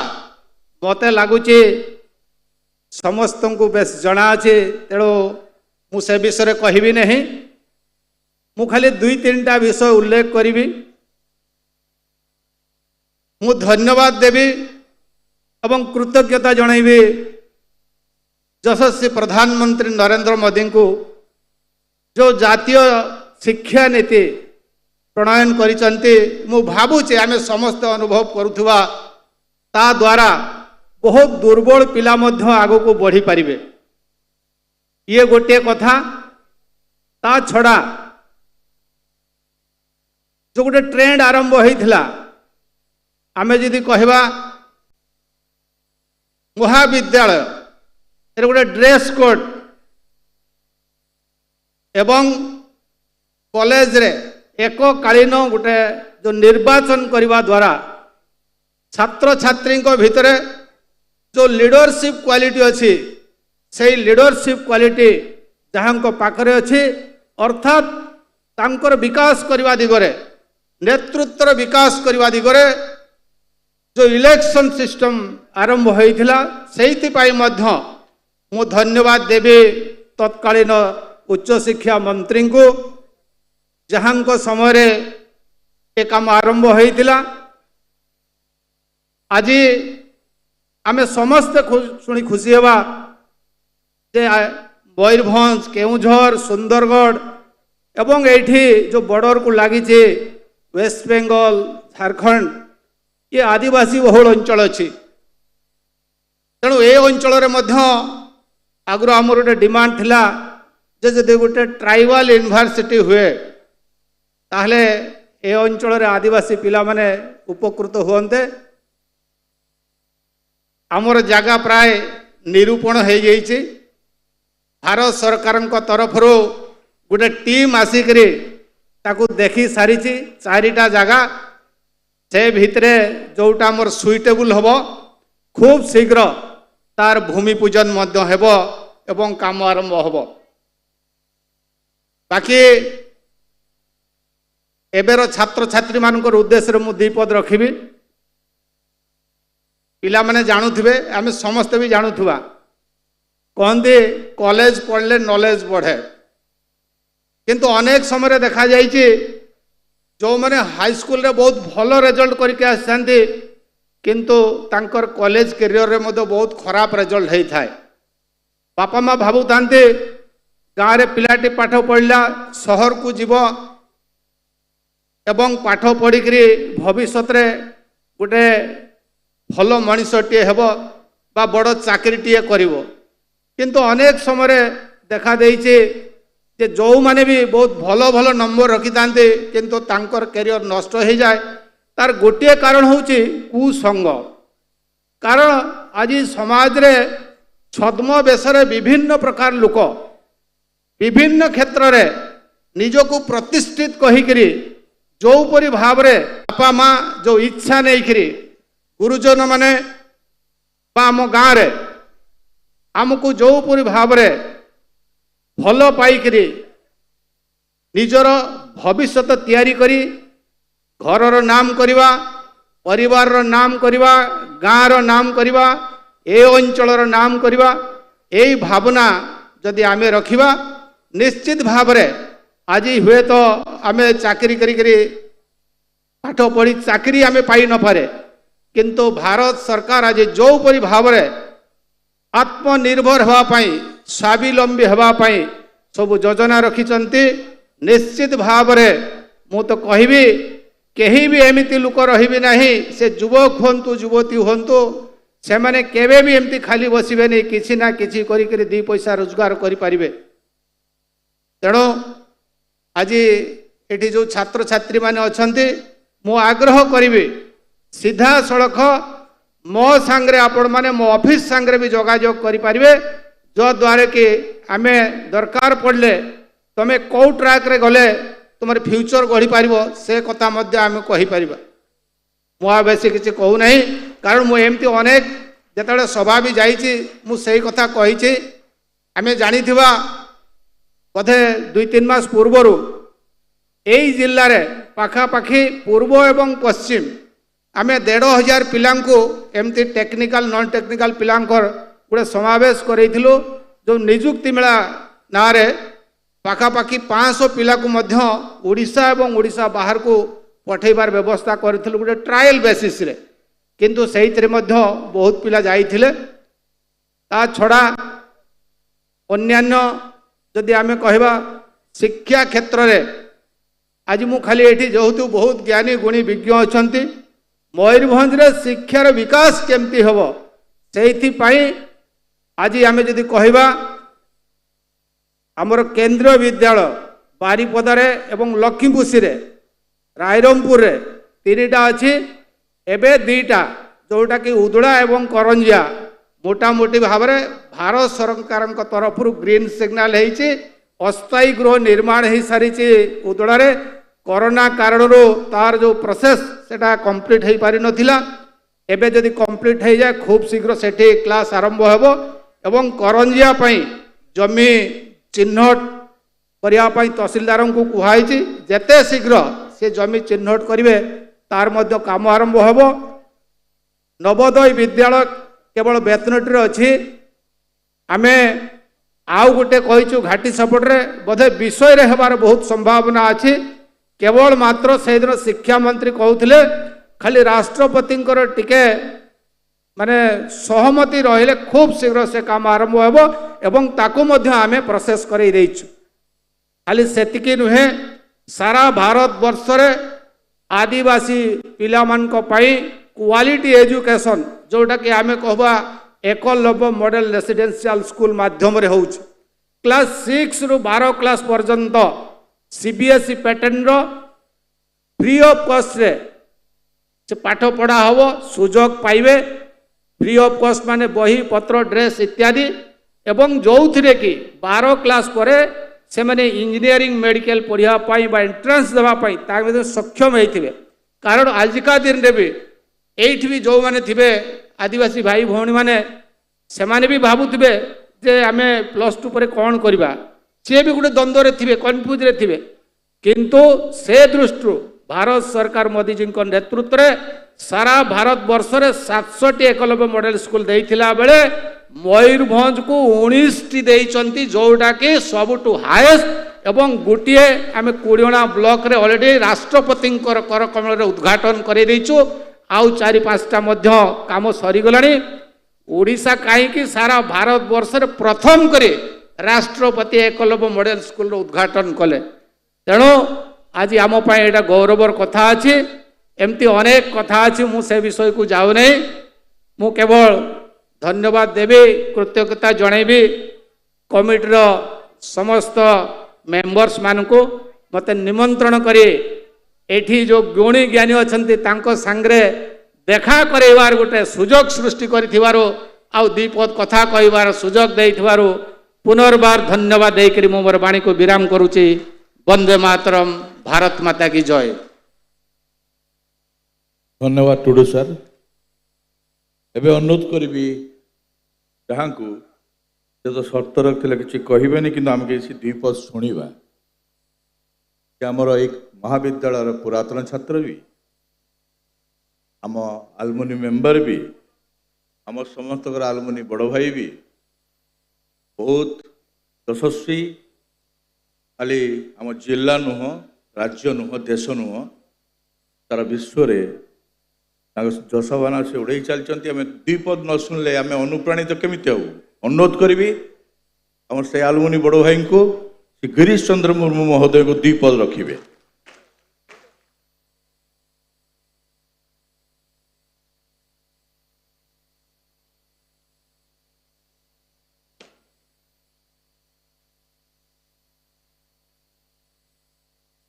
मते लागुची समस्त को बेस जना अछि तेणु मु से विषय कहबी नहीं मु खाली दुई तीनटा विषय उल्लेख करी मु धन्यवाद देवी एवं कृतज्ञता जनइबी यशस्वी प्रधानमंत्री नरेंद्र मोदी को जो जातीय शिक्षा नीति प्रणयन करिसंती मु भावुचे आमे समस्त अनुभव करुथुवा ता द्वारा बहुत दुर्बल पिला मध्य आगो को बढ़ी पारिबे ये गोटे कथा। ता छड़ा जो गोटे ट्रेंड आरंभ होइथिला आमे यदि कहबा महाविद्यालय ए गोटे ड्रेस कोड एवं कॉलेज रे एककालीन गोटे जो निर्वाचन करने द्वारा छात्र छात्री भितर जो लीडरशिप क्वालिटी अच्छी से लीडरशिप क्वालिटी जहाँ पाखरे अच्छी अर्थात तांकर विकास करने दिगरे नेतृत्व विकास करने दिगरे जो इलेक्शन सिस्टम आरंभ होइथिला सेइथिपाई मध्य मु धन्यवाद देवी तत्कालीन उच्च शिक्षा मंत्री को जहाँ को समय ए काम आरंभ होइथिला। आज आमे समस्त शुणी खुशी हेबा जे मयूरभंज केउझर सुंदरगढ़ एवं एठी जो बॉर्डर को लगी वेस्ट बेंगल झारखंड ये आदिवासी बहुल अंचल अच्छी तेणु ए अंचल आगु आमर गोटे डिमांड थिला जे जदि गोटे ट्राइबल यूनिवर्सिटी हुए ताहले ए अंचल रे आदिवासी पिला माने उपकृत हुअन्ते। आमर जगह प्राय निरूपण हो जाइए भारत सरकार तरफ गोटे टीम आसिकरी ताकू देखी सारी चारिटा जगह से भितरे जोटा मोर सुइटेबल हम खूब शीघ्र तार भूमि पूजन मध्य हेब एवं काम आरंभ हब। बाकी एबेर छात्र छात्री मानकर उद्देश्य मु दीपद रखिबी पिला माने जानुथिबे आमे समस्त भी जानुथुबा कहते कॉलेज पढ़ले नॉलेज बढ़े किंतु अनेक समय देखा जाइए जो मैंने हाई स्कूल रे बहुत भल रिजल्ट करके आसते किंतु तांकर कॉलेज कैरियर रे मध्य बहुत खराब रिजल्ट होता है। बापा माँ भावु था गाँव रे पिलाटी पाठ पढ़ला सहर को जीव एवं पाठ पढ़िकी भविष्य गोटे भल मनीषटे हेब बा बड़ चाकरीटे करिवो किंतु अनेक समय देखा देइछे जे जो माने भी बहुत भल भल नंबर रखी था किंतु तांकर कैरियर नष्ट हो जाए तार गोटे कारण होची कुसंग। कारण आज समाज रे छद्म बेसरे विभिन्न प्रकार लोक विभिन्न क्षेत्र रे निजको प्रतिष्ठित कहिकरी जो परी भाव रे बापा माँ जो इच्छा नहीं करी गुरुजन माने आम गाँव रे आमको जो परी भाव रे भल पाइकरी निजर भविष्यत तैयारी करी घरर नाम करिवा परिवार नाम करिवा गाँर नाम करिवा ए अंचलर नाम करिवा यही भावना जदि आमे रखिबा निश्चित भाव रे आज हुए तो आमे चाकरी करी पाठ पढ़ी चाकरी आमे पाई न पारे किंतु भारत सरकार आज जो परि भाव रे आत्मनिर्भर हवा पाई स्वावलंबी हवा पाई सब योजना रखिचंती निश्चित भाव रे मु तो कहिबी केही भी एमिति लोक रहिबे नाही से युवक होंतु युवती होंतु से माने केबे भी एमती खाली बसिबे नहीं किछि ना किछि करी करी दी पैसा रोजगार करि परिबे तेणु आज एठी जो छात्र छात्री माने अछंती मु आग्रह करिबे सीधा सड़क मो सांगरे आपण माने मो ऑफिस सांगरे भी जोगाजोग करि परिबे जो द्वारा कि आमे दरकार पड़ले तमे कौ ट्रैक रे गले तुम फ्यूचर गढ़ी पार से कथा मध्य आम कहीपर मुझे बेसी किसी कहू ना कारण मुझे एमती अनेक जिते सभा भी जाइए मुझे कथा कही आम जानी बोधे 2-3 मास पूर्वर यही जिले में पाखापाखि पूर्व एवं पश्चिम आम 1,500 पिला एमती टेक्निकल नॉन टेक्निकल पिलांकर गोटे समावेश करूँ जो निजुक्ति मेला ना पाखापाखि 500 पिला को मध्य ओडिशा एवं ओडिशा बाहर को पठेबार व्यवस्था करूँ गोटे ट्रायल बेसिस रे किंतु से बहुत पिला जाइथिले ता छड़ा अन्यान्य जदि आमे कहबा शिक्षा क्षेत्र रे आज मु खाली एठी जेहेतु बहुत ज्ञानी गुणी विज्ञ अछंती मयूरभंज रे शिक्षार विकास केमती हबो सेहिथि पई आज आमे जदि कहबा आमर केंद्रीय विद्यालय बारिपदारे एवं लक्ष्मीपुसी रे रायरमपुर रे 3टा अच्छी एबे 2टा जोटा कि उदुड़ा एवं करंजिया मोटामोटी भाव में भारत सरकार तरफ ग्रीन सिग्नाल होती अस्थायी गृह निर्माण हो सारी उदुड़ा रे कोरोना कारण तार जो प्रोसेस सेटा कंप्लीट हो पारि नथिला एबे जदि कंप्लीट हो जाए खूब शीघ्र सेठी क्लास आरंभ होबो एवं करंजिया पई जमी चिन्हट करने तहसीलदार को कहुई जेते शीघ्र से जमी चिन्हट करेंगे तार मध्य काम आरंभ होब नवोदय विद्यालय केवल बेतनटी अच्छी आम आउ गोटे कहीचु घाटी सपटे बोधे विषय रे हबार बहुत संभावना अच्छी केवल मात्र से दिन शिक्षा मंत्री कहते खाली राष्ट्रपति टिके माने सहमति रहिले खूब शीघ्र से काम आरंभ होब एवं ताकू मध्य आमे प्रोसेस करै दैछु खाली सेतिकी नुहे सारा भारत वर्ष रे आदिवासी पिला मान को पाई क्वालिटी एजुकेशन जोटा कि आमे कहबा एकलव्य मॉडल रेसिडेंशियल स्कूल माध्यम रे होउछ क्लास 6 रु 12 क्लास पर्यंत सीबीएसई पैटर्न रो फ्री ऑफ कॉस्ट रे से पाठ पढ़ा हबो सुजोग पाइबे फ्री ऑफ कॉस्ट माने बही पत्र ड्रेस इत्यादि एवं जो थे कि 12 क्लास पर से माने इंजीनियरिंग मेडिकल पढ़ा एंट्रांस देवाई सक्षम होते कारण आजिका दिन में भी एठी भी जो माने थिबे आदिवासी भाई भौणी माने से माने भी भावुथिबे जे आमे +2 पर कौन करवा सी भी गोटे द्वंद्व रे थिबे कन्फ्यूज रे थिबे किंतु से दृष्टि भारत सरकार मोदी जी नेतृत्व में सारा भारत वर्ष में 700टी एकलव्य मॉडल स्कूल देइथिला बेले मयूरभंज को 19टी देइचंती जोटा कि सबुठु हाईएस्ट एवं गोटे आम कोड़ियोना ब्लॉक रे ऑलरेडी राष्ट्रपति कर कमल रे उद्घाटन करे देइछु आउ 4-5टा मध्य काम सरीगलानी ओडिशा कहीं सारा भारत वर्ष रे प्रथम करे राष्ट्रपति एकलव्य मॉडल स्कूल रो उद्घाटन कले तेणु आज आम एटा गौरवर कथा अच्छी एमती अनेक कथा अच्छी मुझे विषय को जाऊ नहीं मु केवल धन्यवाद देवी कृतज्ञता जनइबी कमिटीर समस्त मेंबर्स मानू मत निमंत्रण करी एठी जो गुणी ज्ञानी अच्छा सांगरे देखा करार गोटे सुजोग सृष्टि करिथिबारो आउ दीपद कथा कहबार सुजोग देइथिबारो पुनर्बार धन्यवाद देकरी मो मोर वाणी को विराम करुची। वंदे मातरम। भारत माता की जय। धन्यवाद टुडू सर। एबे अनुरोध करी जहाँ को से तो सर्त रखते कि कहबेनि कि आम किसी दुई पद शुणा कि आमर एक महाविद्यालय पुरातन छात्र भी आम आलमुनि मेंबर भी आम समस्त आलमुनि बड़ भाई भी बहुत यशस्वी खाली आम जिला नुह राज्य नुह देश नुह सारा विश्व जशबाना से उड़े चलती आम दुई पद न शुणिले आम अनुप्राणित केमी हूँ अनुरोध करी आम से आलमुनि बड़ भाई को श्री गिरीश चंद्र मुर्मू महोदय को दुई पद रखिए।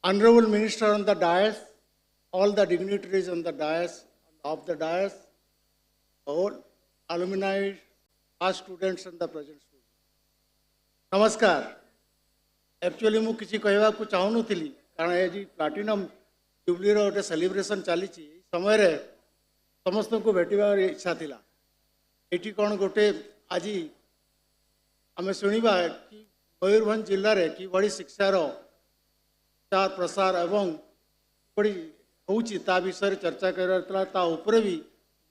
Honorable Minister on the dais, all the dignitaries on the dais, of the dais, all alumni, past students and the present students. नमस्कार। एक्चुअली मु किसी कहवा को चाहूँ थी कारण ये प्लाटिनम जुबली गोटे सेलिब्रेशन चली समय रे समस्त को भेटार इच्छा थिला एटी कौन गोटे आज आम शुणा कि मयूरभंज जिले में कि बड़ी शिक्षार प्रचार प्रसार एवं बड़ी होची ता विषय चर्चा कर भी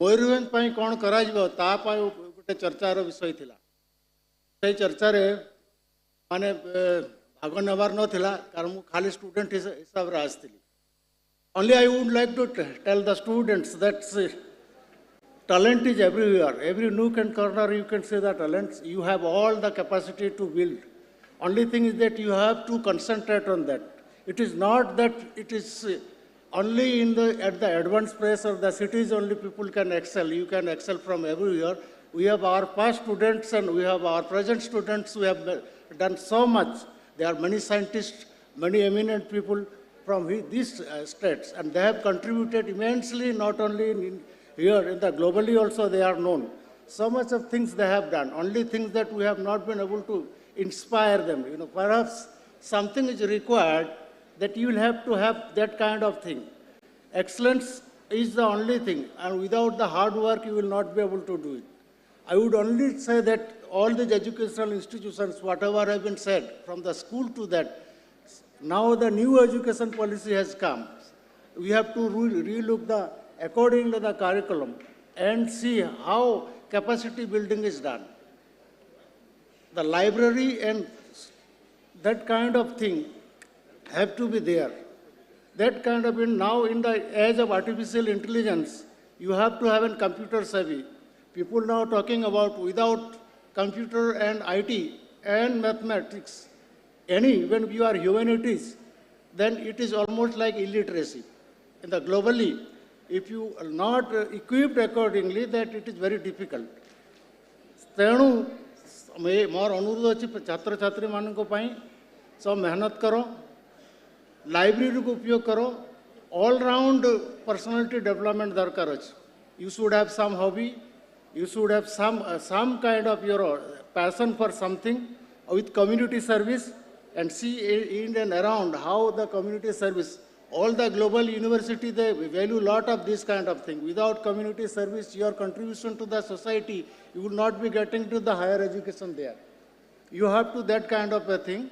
मयूरभंज कौन करा गोटे चर्चार विषय थिला से चर्चा माने भाग नबार नाला कारण मु खाली स्टूडेंट हिसाब से आसती only I would like to tell the students that talent is everywhere, every nook and corner you can see the talents, you have all the capacity to build. Only thing is that you have to concentrate on that. It is not that it is only at the advanced place of the cities only people can excel. You can excel from everywhere. We have our past students and we have our present students who have done so much. There are many scientists, many eminent people from these states, and they have contributed immensely, not only here in the globally also they are known. So much of things they have done. Only things that we have not been able to inspire them. Perhaps something is required that you will have to have that kind of thing. Excellence is the only thing, and without the hard work you will not be able to do it. I would only say that all these educational institutions, whatever have been said, from the school to that, now the new education policy has come. We have to relook according to the curriculum and see how capacity building is done. The library and that kind of thing have to be there. That kind of now in the age of artificial intelligence, you have to have a computer savvy. People now talking about without computer and IT and mathematics, when you are humanities, then it is almost like illiteracy. In the globally, if you are not equipped accordingly, that it is very difficult. तेणु मोर अनुरोध अच्छी छात्र छात्री मान सब मेहनत करो, library को उपयोग करो, ऑल राउंड पर्सनालिटी डेवलपमेंट दरकार अच्छे. You should have some hobby, you should have some kind of your passion for something with community service, and see in and around how the community service. All the global university, they value a lot of this kind of thing. Without community service, your contribution to the society, you will not be getting to the higher education there. You have to that kind of a thing.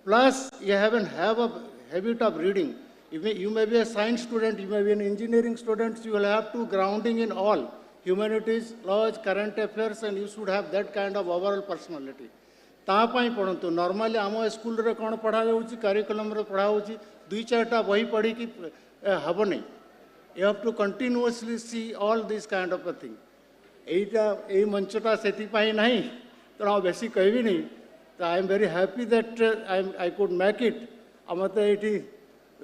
Plus, you have a habit of reading. You may be a science student, you may be an engineering student, you will have to grounding in all. Humanities, laws, current affairs, and you should have that kind of overall personality. तापाई पढ़तु normally आम school रे कौन पढ़ा जाऊँगी curriculum रे पढ़ा होची दुई चारटा बही पढ़ी कि हम नहीं. You have to continuously see all this kind of a thing. यही मंचटा से नहीं तो बेसी कहबी नहीं. तो I am very happy that I could make it. मत ये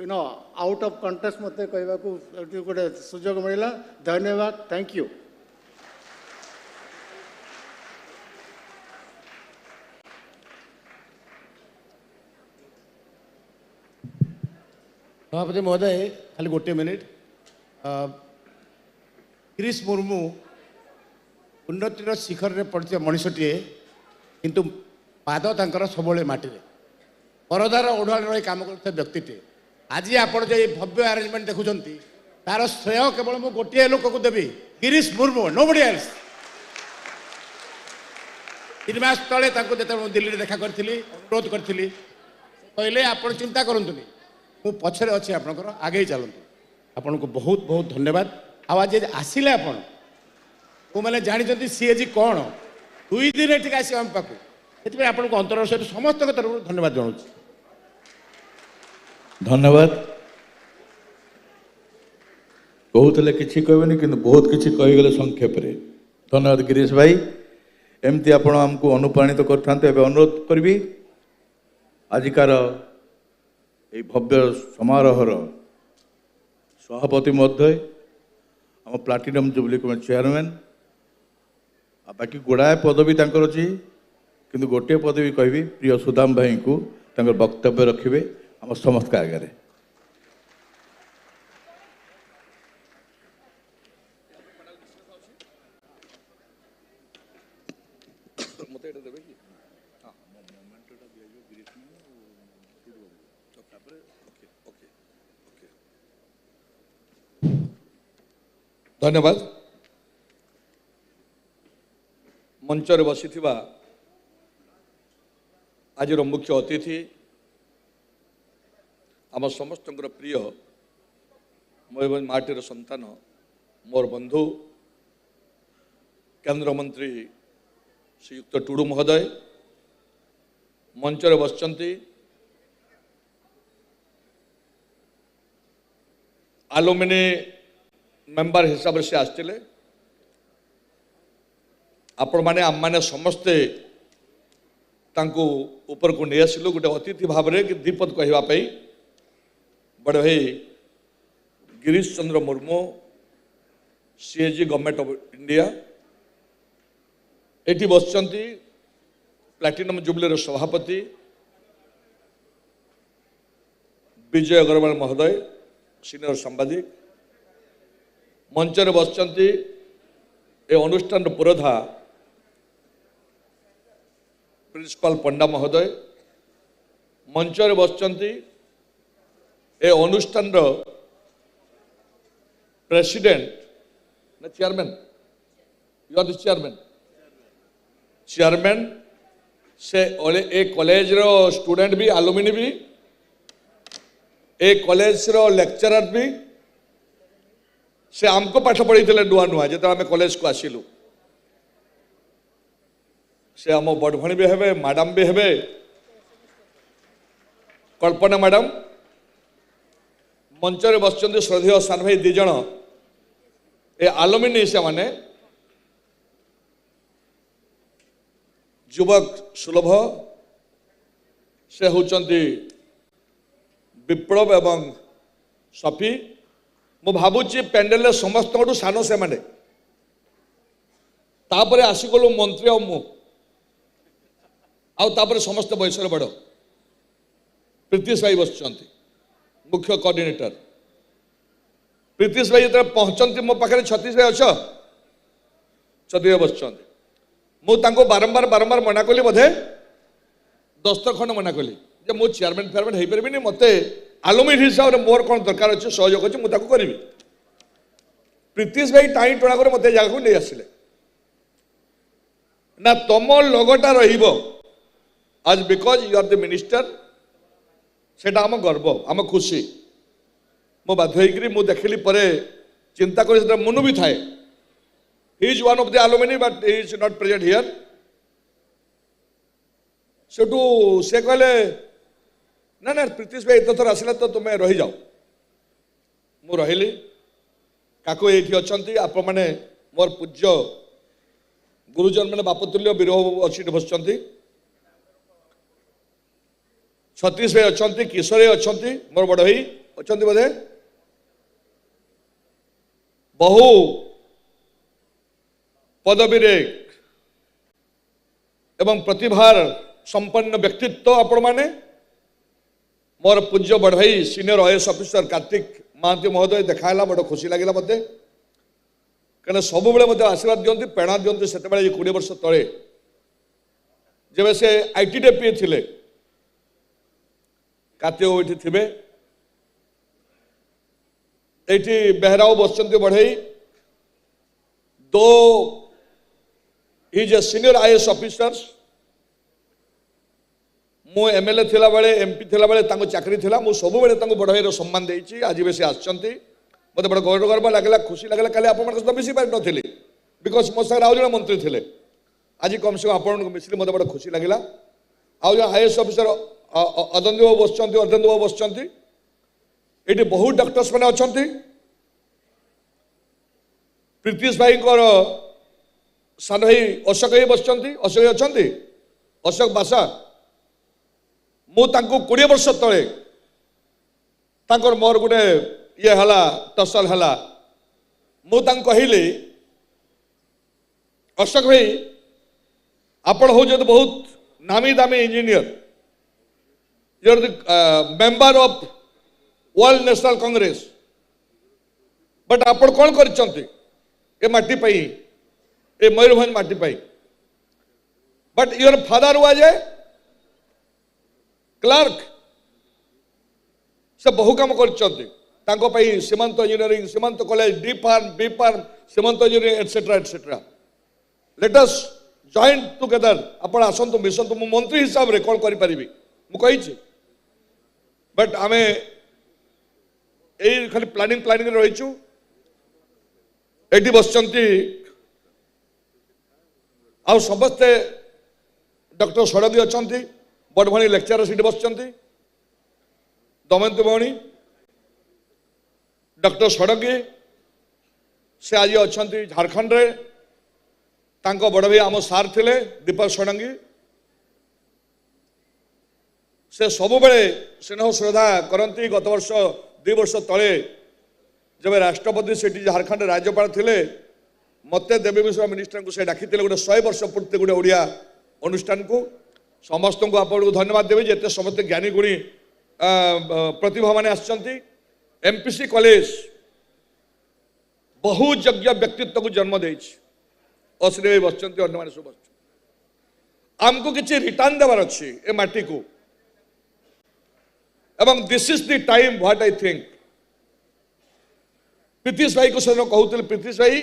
आउट ऑफ कंटेस्ट मत कहवा गोटे सुजोग मिला. धन्यवाद. Thank you. सभापति महोदय खाली गोटे मिनिट. गिरीश मुर्मू उन्नतिर शिखर रे पड़े मनीषटीए किंतु पाद तांकर सबले माटी परदार ओढ़ाल रही काम करते व्यक्तिटे. आज आप भव्य आरेंजमेंट देखुं तार श्रेय केवल मु गोटे लोक को देवी गिरीश मुर्मू. Nobody else. 3 मास तले दिल्ली देखा करी अनुरोध करी कहले आप चिंता करूँ मु पछरे अच्छे आपंकर आगे चलतु आपन को बहुत बहुत धन्यवाद। आज आसिले आपण को मैंने जानते सी आज कौन 2 दिन ठीक आस आम पाक से आपको अंतर सहित समस्त तरफ धन्यवाद जनाऊँ। धन्यवाद। कहते किसी कहबेनि कि बहुत किसी कहीगले संक्षेप रे। धन्यवाद गिरीश भाई। एमती आपण आमको अनुप्राणित करते अनुरोध करी आजिकार ये भव्य समारोहर सभापति महोदय आम प्लाटिनम जुबली कमिटी चेयरमैन बाकी गुड़ाए पदवी तांकर अच्छी किंतु गोटे पदवी कहबी प्रिय सुदाम भाई को तांकर वक्तव्य रखिए आम समस्त आगे। धन्यवाद। मंचर बसी आज मुख्य अतिथि आम समस्त प्रिय मयूरभंज माटीर संतान मोर बंधु केंद्र मंत्री श्रीयुक्त टुडू महोदय मंचर बसचंती आलुमिनी मेंबर हिसाब से आसते आपण मैंने आम मैंने समस्ते तांको ऊपर को नहीं आसिलु गोटे अतिथि भाव में कि दीपद कहवाई बड़ भाई Girish Chandra Murmu CAG government of India एटी बसचंती प्लैटिनम जुबली सभापति विजय अग्रवाल महोदय सीनियर सांबादिक मंचर बसचंती ए अनुष्ठान पुरोधा प्रिंसिपाल पंडा महोदय मंचर बसचंती ए अनुष्ठान प्रेसिडेंट ना chairman you are the chairman से ए कॉलेज रो स्टूडेंट भी आलुमिनी भी ए कॉलेज रो लेक्चरर भी से आमको पाठ पढ़ी थे नुआ नुआ जो आम कॉलेज को आसिलु से आम बड़ भाई भी हे मैडम भी हे कल्पना मैडम मंचर बसचंदी श्रद्धेय सान भाई दिज ए आलुमिनी से माने युवक सुलभ से होचंती विप्लव एवं सफी मु भावुची पेंडेल समस्त सान से माने तापर आसीगलु मंत्री आ मु आपर समस्त बयस बड़ प्रीतिश भाई बसचंती मुख्य कोऑर्डिनेटर प्रीतिश भाई जो पहुंचती मो पाखे छतीश भाई अच्छ छतीश भाई बसचंती मुझे बारंबार बारंबार मना कली बोधे 10 खंड मना कली जे मु चेयरमैन फेयरमैन हो पारि मत आलुमिनी हिसाब से मोर कौन दरकार अच्छे सहयोग अच्छे मुझे करी प्रीतिश भाई टाई टणा कर मत जगह नहीं आसिले ना तुम लोगोटा रहिबो आज because you are the minister सेटा आम गर्व आम खुशी मो बाध्य होकर देखली परे चिंता कर मन भी थाए he is one of the alumni but he is not present here Sethu से कहले ना ना प्रीतिश भाई एत थर आसला तो तुम्हें रही जाओ मु रही काकू ये अच्छा आप मैंने मोर पूज्य गुरुजन मैंने बापतुल्य वीर अच्छी बसचंती छतीश भाई अच्छा किशोर अच्छा मोर बड़ भाई अच्छा बोधे बहु पदवी एवं प्रतिभार संपन्न व्यक्तित्व आपण माने मोर पूज्य बड़ भाई senior IAS officer Kartik Mahanty महोदय देखाला बड़ खुशी लगे मत कहीं सब मत आशीर्वाद दिखती प्रेरणा दिखती से 20 वर्ष तले जब से आईटीडीपी थे कार्तिक थे ये बेहराव बसचंती बढ़ई 2 he is a senior IAS officer. मो एमएलए थिला बेले एमपी थिला बेले तांको चाकरी थिला मो सब बेले तांको बड़ भाईर सम्मान देइछि आज बेसी आछंती मते बड़ गर्व लागला खुशी लागला काले आपण मन तो मिसी पार नथिले बिकॉज मो संग आउ जण मंत्री थिले आज कम से कम आपण को मिसली मते बड़ खुशी लागला आउ जण आईएएस ऑफिसर अदंदेव बसचंती एटी बहुत डॉक्टर्स माने अछंती प्रीतिश भाई को सान भाई अशोक भाई बसचंती अशोक अछंती अशोक बासा मु तांको 20 वर्ष तले तांकर मोर गुटे ये हला टसल हला मु तांको कहिले अशोक भाई आपण हो जद बहुत नामी दामी engineer you are the member of world national congress but आपण कोन करचंती ए माटी पई ए मयूरभंज माटी पई but your father was a clerk से बहु काम कर Seemanta engineering Seemanta college D pharm B pharm Seemanta engineering etcetera let us join together आपण आसंतु मिसंतु मु मंत्री हिसाब रे कोन करि परिबी मु कहिछि बट आमे ए खाली प्लानिंग रे रहिछु एटी बसचंती आ समस्ते डॉक्टर षडंगी अछंती बड़ भाई लेक्चर सीट बसचंती दमयंती भौणी डॉक्टर षडंगी से आज अच्छा झारखंड रे तांको बड़ भाई आम सार थिले दीपक षडंगी से सब बेले स्नेह श्रद्धा करती गत वर्ष 2 वर्ष तले जब राष्ट्रपति से झारखंड राज्यपाल थिले मते देवी मिश्र मिनिस्टर को से डाकी गोटे 100 वर्ष पूर्ति गोटे ओडिया अनुष्ठान को समस्त को आपको धन्यवाद देवी जिते समस्त ज्ञानी गुणी प्रतिभा माने आछंती M.P.C कॉलेज बहुयोग्य व्यक्तित्व को जन्म देछि अश्री बसचंती अन्य माने सब आमको किछि रिटर्न देवार अछि ए माटी को एवं this is the time what I think Pritish भाई को सर कहूतिल प्रीतिश भाई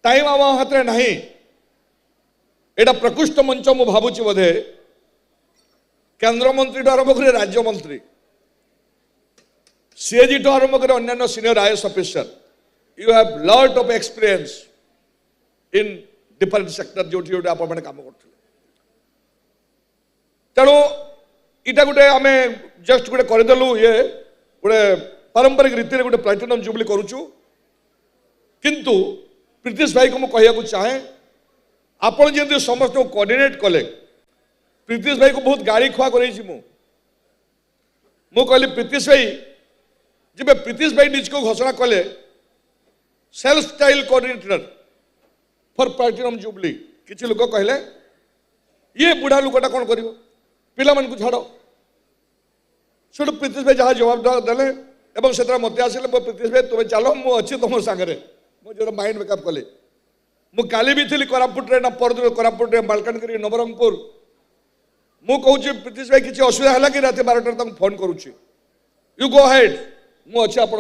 टाइम आम हाथ में नहीं एटा प्रकृष्ट मंच मु भावुची बोधे केंद्र मंत्री आरंभ कर राज्य मंत्री सीएजी आरंभ कर अन्य senior IAS officer you have lot of experience in different sector जो आप काम करते तेणु इटा गोटे आम जस्ट गोटे करदेलु ये गोटे पारंपरिक रीति गोटे प्लाटिनम जुबली करुचु किंतु प्रीतिश भाई को मुझे कहना चाहे आपण जमी समस्त को कोऑर्डिनेट कले प्रीतिश भाई को बहुत गाड़ी खुआ कर कहली प्रीतिश भाई जब प्रीतिश भाई निज को घोषणा कले self style coordinator for platinum jubilee किसी लोग कहले ये बुढ़ा लोकटा कौन कर पिला को छाड़ सेठू प्रीतिश भाई जहाँ जवाब देले से मत आसिले प्रीतिश भाई तुम्हें चलो मुझे तुम सागर मुझे माइंड मेकअप कले मु काली भी थी कोरापुट रे ना परदिन कोरापुट रे मालकानगिरी नवरंगपुर मु कहूँ प्रीतिश भाई किसी असुविधा है कि रात 12 फोन करुच्ची यू गो हेड मु अच्छे आप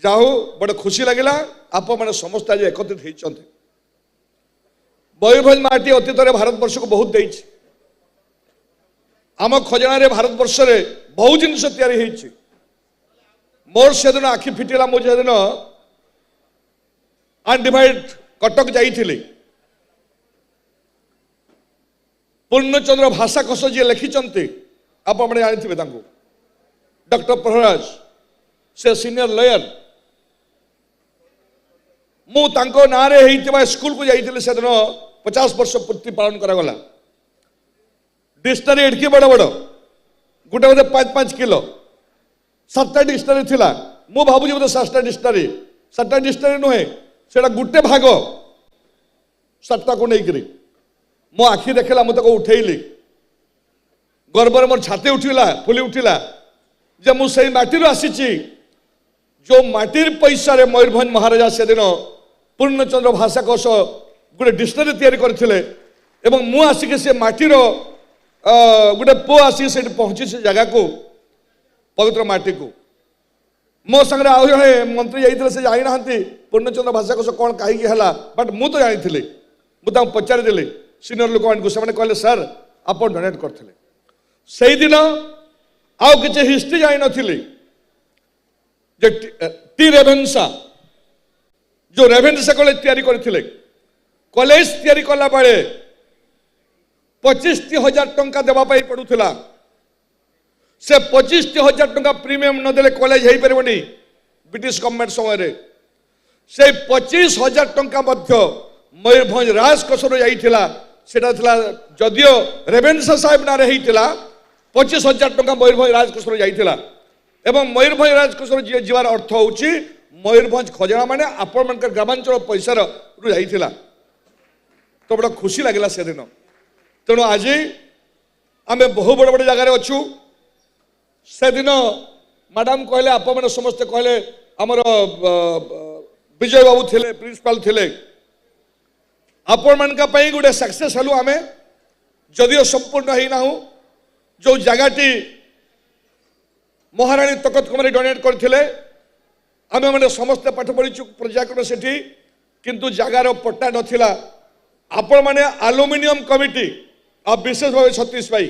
जाहू बड़े खुशी लगिला आप मैंने समस्त आज एकत्रित होती मयूरभंज माटी अतीत भारत वर्ष को बहुत देछि आम खजना रे भारत वर्ष रे बहुत जिनस तैयारी होइछि मोर से दिन आखि फिटिला मुझे दिन अनडिवाइड कटक जाइथिले पूर्णचंद्र भाषा कोश जी लिखिचंती आप मैंने जानिथिबे तांको डॉक्टर प्रहराज से सीनियर लॉयर मु तांको नारे हेइतिबा स्कूल को जाइथिले से दिन 50 वर्ष पूर्ति पालन करा गला डिक्शनरी एडकी बड़ बड़ गोटे बोधे 5-5 किलो 7टा डिक्शनरी थिला मु भाबुजी बोधे 7टा डिक्शनरी नुहे सेटा गुटे भाग 7टा को नहीं मो आखि देखला मुझे उठेली गर्वर मोर छाती उठिला फुली उठिला जे मु सही माटी आसी जो माटिर पैसा रे मयूरभंज महाराजा से दिन पूर्णचंद्र भाषा कोश गोटे डिक्शनरी तैयारी करथिले एवं मु आसिक से माटीर गोटे पु आसिक से पहुंची से जगह को पवित्र माटी को मो संगे आउ जड़े मंत्री जाइए से जाई नहांती पूर्णचंद्र भाषाकोश कौन कहीं है बट मु तो जानी मुझे पचारिदेली सीनियर लोक मानक से कहले सर आप डोनेट करते से दिन आउ कि हिस्ट्री जान नी टी रेभेन्सा जो रेभेन्सा कॉलेज तैयारी करथिले कॉलेज तैयारी कला बेले 25,000 टंका देवा पड़ूला से 25,000 टंका प्रीमियम नदेले कॉलेज हो पारबनी ब्रिटिश गवर्नमेंट समय से 25,000 टंका मयूरभंज राजकोषर जाइथिला सेटा थिला जदियो रेभेन्सा साहेब ना होता 25,000 टंका मयूरभंज राजकोषर जाइथिला एवं मयूरभंज राजकोषर जीवार अर्थ होची मयूरभंज खजाना माने आपण मन ग्रामांचल पैसा रु जाइथिला तो बड़ा खुशी लगिला से दिन तेणु आज आम बहु बड़ बड़ जगार अच्छु से दिन मैडम कहले आप मैंने समस्ते कहले आमर विजय बाबू थे प्रिंसिपाल थे आपण मान गोटे सक्सेस हलु आम जदियो संपूर्ण ही ना जो जगहटी महाराणी तकत कुमारी डोनेट करथिले आमे माने समस्त पाठ पढ़ी प्रजाक्रम सेठी किंतु जगार पट्टा नथिला आपण माने एल्युमिनियम कमिटी आ विशेष भाव छत्तीस भाई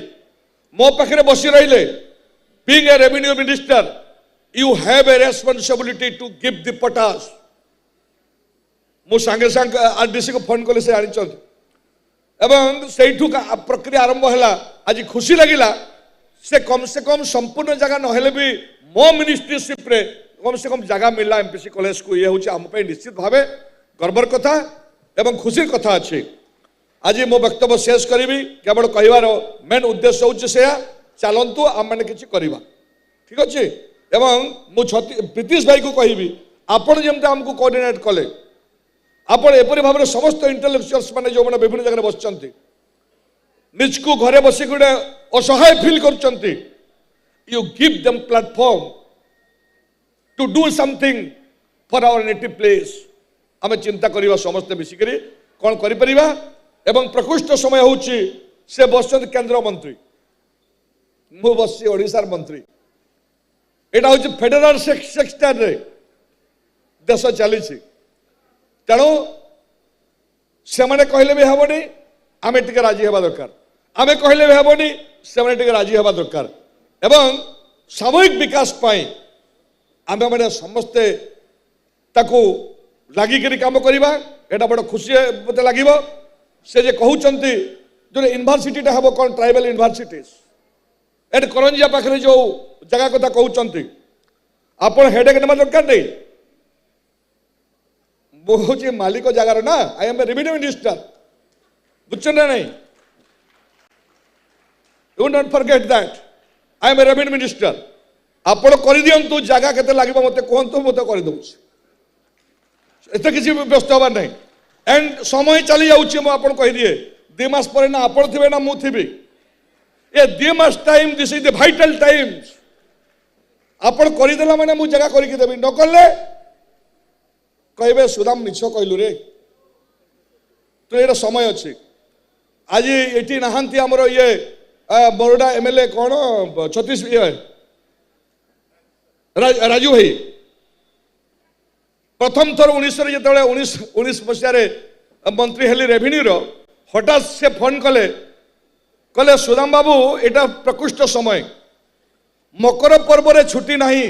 मो पाखे बसी रहिले being a revenue minister you have a responsibility to give the पटास मु संगे संग आरडीसी को फोन कले से आनी एवं सेठू प्रक्रिया आरंभ है आज खुशी लगिला से कम संपूर्ण जगह नहेले भी मो मिनिस्ट्रीशिप रे कम से कम जगह मिलला एमपीसी कॉलेज को ये हूँ आम निश्चित भाव गर्वर कथा एवं खुशी कथा अच्छी आज मो वक्तव्य शेष करी केवल कहबार मेन उद्देश्य हूँ से चलतु आम मैंने किसी करवा ठीक अच्छे एवं मुझे प्रीतिश भाई को कहबी आपण जमते आमको कोऑर्डिनेट कले आपण एपरी भाव समस्त इंटेलेक्चुअल्स माने जो मैंने विभिन्न जगह बसचंती निजको घरे बसी गोटे असहाय फील करचंती you give them platform to do something for our native place आम चिंता करवा समस्ते मिसिक कौन करिपरिबा एवं प्रकृष्ट समय होची से बसचंत केंद्र मंत्री मु बसी ओडिशार मंत्री एटा होची फेडरल सेक्टर रे देश चली तेणु से कहले भी हेबनी आमे टिके राजी हेबा दरकार आमे कहले भी हेबनी से टिके राजी हेबा दरकार एवं सामूहिक विकास पाई आमे माने समस्ते ताकू लागिकरी काम करवा एटा बड़ खुशी मते लागिबो से जे कहउचंती जो यूनिवर्सिटी हेबो कोन ट्राइबल यूनिवर्सिटीज एट करंजिया पाखरे जो जगह कथा कहउचंती आपण हेडेक नेबा दरकार नहीं बहुत मालिक जगार ना I am a revenue minister बुझे ना नहीं you not forget that I am a revenue minister आपण कर दियंतु जगह केते लागिबो मते कहंतु मते कर दउछ एते किसी व्यस्त होबार नहीं एंड समय चली जाउछि मो आपण कहि दिए 2 मास पर ना आपण थिबे ना मु थिबी ए 2 मास time this is the vital times आपण करि देला माने मु जगह करि के देबी न करले कहबे सुदाम मिछ कहलु रे तो ये समय अच्छे आज ये नहांती आमर ये बरोडा एमएलए कौन छत्तीस राजू भाई प्रथम थर 19 मसीह मंत्री हेली रेवेन्यू रो हठात से फोन कले कले सुदाम बाबू एटा प्रकृष्ट समय मकर पर्व रे छुट्टी नहीं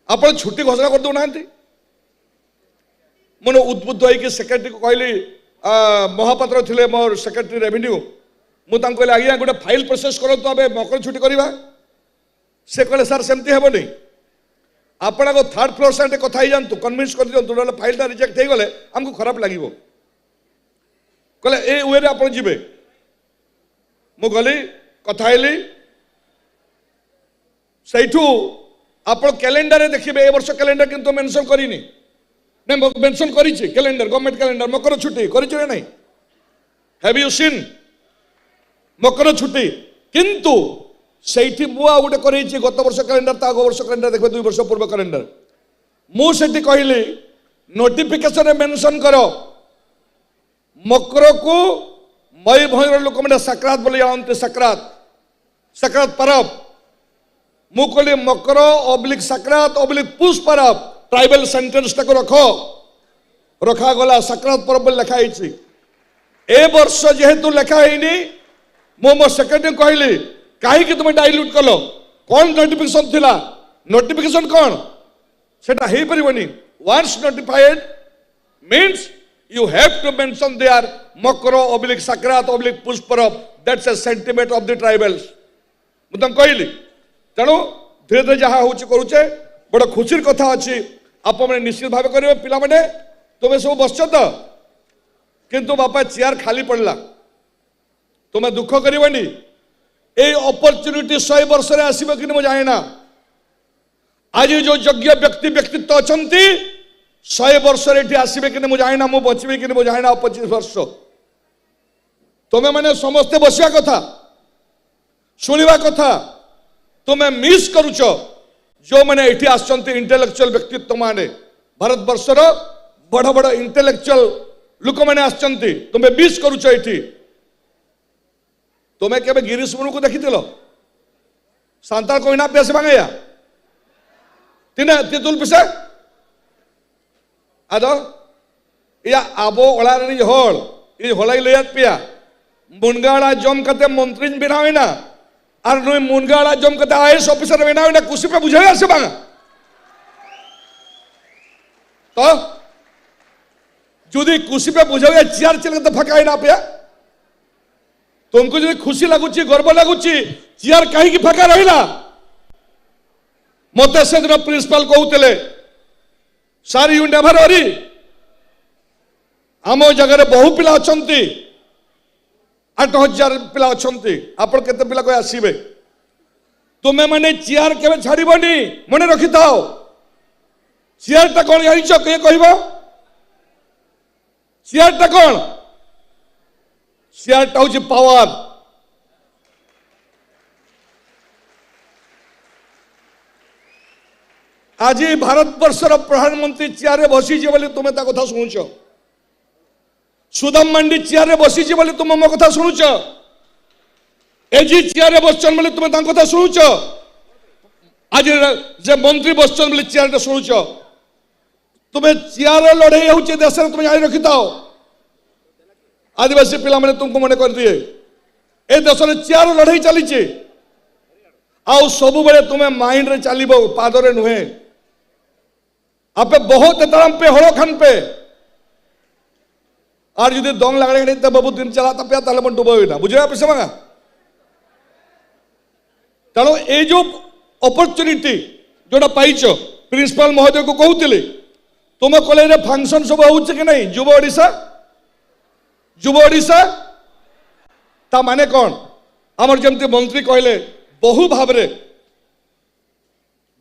आप छुट्टी घोषणा कर दूना मुझे उद्बुद्ध होगी सेक्रेटरी को कहली महापात्र थे मोर सेक्रेटरी रेवेन्यू मुझे कहली आज्ञा गोटे फाइल प्रोसेस करूँ आम मकर छुट्टी करवा से कहले सर सेमती हेबनी आपण थर्ड फ्लोर से कथा ही जातु कन्विन्स कर दिंतु ना फाइलटा रिजेक्ट हो गले आमको खराब लगे कहले ए वे आप जी मु गली कथा सहीठू आप कैलेंडर देखिए ए वर्ष कैलेंडर किंतु मेंशन करिनी नहीं मेंशन करिछि कैलेंडर गवर्नमेंट कैलेंडर मकर छुट्टी करिछि नहीं हैव यू सीन मकर छुट्टी किंतु सेठी मु आ गोटे करिछि गत वर्ष कैलेंडर ता गत वर्ष कैलेंडर देखबे 2 वर्ष पूर्व कैलेंडर मु सेठी कहली नोटिफिकेशन मेंशन करो मकर को मयूरभंज लोक मैंने सक्रात बोली जानते सक्रात परब मुकली मकर / सक्रात / पुष परब ट्राइबल सेंटेंस टाको रखो रखा गला संक्रांत पर्व लिखाई ए वर्ष जेहेतु लिखाईनी मो सेक्रेटरी कहली कहीं तुम डाइल्यूट कल कौन नोटिफिकेशन थिला नोटिफिकेशन कौन सेटा हे परिबनी once notified means you have to mention their makro oblique sakrat oblique pushparab that's a sentiment of the tribals मुतम कहली तेणु धीरे धीरे जहाँ हूँ करुचे बड़ खुशी कथा अच्छी आप निश्चित भाव करेंगे पिला माने तुम्हें सब बस तो किंतु बापा चेयर खाली पड़ला तुम्हें दुख करनी ये अपॉर्चुनिटी 100 वर्ष रे आसीबो कि मु जाने ना आज जो योग्य व्यक्तित्व अच्छा 100 वर्ष रे आसबे कि जाने ना मु बचबे कि जाने ना 25 वर्ष तुम्हें मैंने समस्ते बसवा कथा शुणा कथा तुम्हें मिस करुच जो मैंने ये आसचंती इंटेलेक्चुअल व्यक्तित्व माने भारत वर्षर बड़ बड़ इंटेलेक्चुअल लोक मैंने आसचंती तुम्हें मिस करुच ये तुम्हें केबे गिरीश मुर्मू को देखी सांताल कोईना पेश भांगया तीन तितुल पिसे आदो या आबो ओलारी होल ई होलाई लेयात पिया मुनगाड़ा जम कते मंत्री बिनाविना और नुई मुनगाड़ा जम कते आईएएस ऑफिसर बिनाविना कुसी पे बुझाया से बांगा तो जुदी कुसी पे बुझाया चेयर चल के फकाई ना पिया तुमको जो खुशी लगुची गर्व लगुची चेयर कहीं की फका रहिला मते से दिन प्रिंसिपल कहते सार यू नेवर वरी आम जगह बहु पिला अच्छा 8,000 पिला अच्छा आप केते पिला कोई आसीबे तुम्हें माने चेयर केबे छाड़बनी मने रखी थाओ चेयर टा कौन जानिछ के कहबो चेयर टा कौन चेयर टा होची पावर आज भारत वर्षर प्रधानमंत्री चेयर बसी बोली तुम्हें ता कथा शुणुच सुदाम मांडी चेयर बसी बोली तुम मो कथा शुणुच एजी चेयर बसचन बोली तुम्हें ता कथा शुणुच आज जे मंत्री बसचन बोली चेयर शुणुच तुम्हें चेयर लड़े होचे देश में तुम जानी रखी थाओ आदिवासी पिला मैंने तुमको मन कर दिए ए देश में चेयर लड़ाई चली आउ सब बेले तुम्हें माइंड रे चलो पाद रे नुहे आपे बहुत तरम पे हड़ो खान पे और यदि दंग लगे तो बाबू दिन चला पे ताले मन डूबो ना बुझे आप मांगा तेणु ये जो अपॉर्चुनिटी जोटा पाइच प्रिंसिपल महोदय को कहते तुम कॉलेज फंक्शन सब हो नहीं युवा ओडिशा ता माने कौन आमर जमती मंत्री कहले बहु भाव रे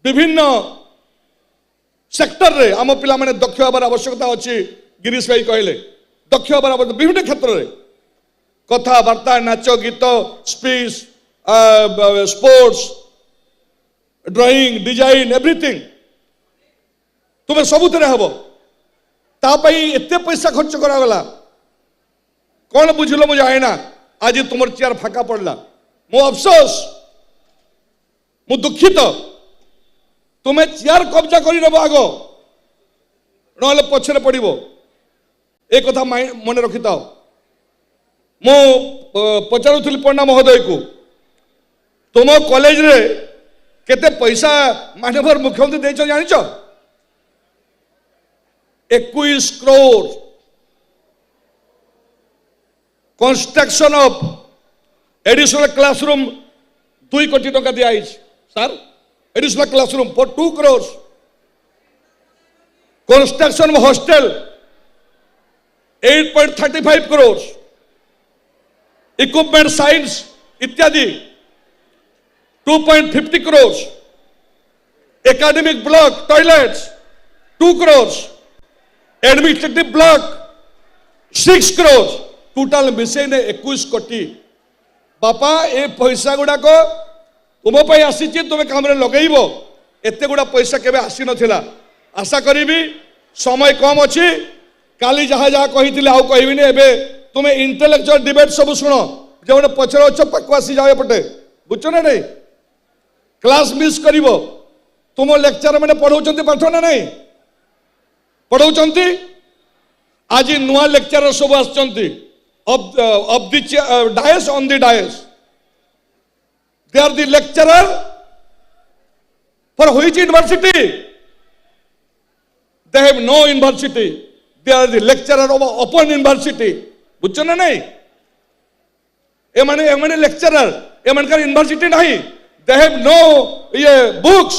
विभिन्न सेक्टर रे आम पिला माने दक्ष हबार आवश्यकता अच्छी गिरीश भाई कहले दक्ष हबार विभिन्न क्षेत्र रे कथा वार्ता नाच गीत speech sports drawing design everything तुम्हें सबुत हम तापाई एते पैसा खर्च करागला कौन बुझल मुझे जाए ना आज तुम चेयर फाका पड़ला मो अफसोस मु दुखित तुम्हें चेयर कब्जा कर आग ना पछरे पड़ो एक कथा मन रखी था मु पचारूली पंडा महोदय को तुम कॉलेज रे केते पैसा माननीय मुख्यमंत्री देछ जानिछ 21 crore construction of additional classroom 2 कोटी टका दिया sir additional classroom for 2 crore construction of hostel 8.35 crore equipment science इत्यादि 2.50 crore academic block toilets 2 crore administrative block 6 crore total मिसे 21 कोटी बापा ए पैसा गुड़ाक तुम आसी तुम काम लगेब एत गुड़ा पैसा केबे आसी नथिला आशा करी समय कम अच्छी काली जहाँ जहाँ कही आउ कहबिनी एबे तुम्हें इंटेलेक्चुअल डिबेट सब शुण जो पचर अच्छ पाक आसी जाओ पटे बुझ ना नहीं क्लास मिस कर तुम लेक्चर मैंने पढ़ाऊँ पाठ ना नहीं पढ़ाउछंती आज नुआ लेक्चरर सब आछंती of the dais on the dais. They are the lecturer for which university? They have no university. They are the lecturer of open university. बुझ्छ ना नहीं? एमाने lecturer, एमान का university नहीं. They have no books.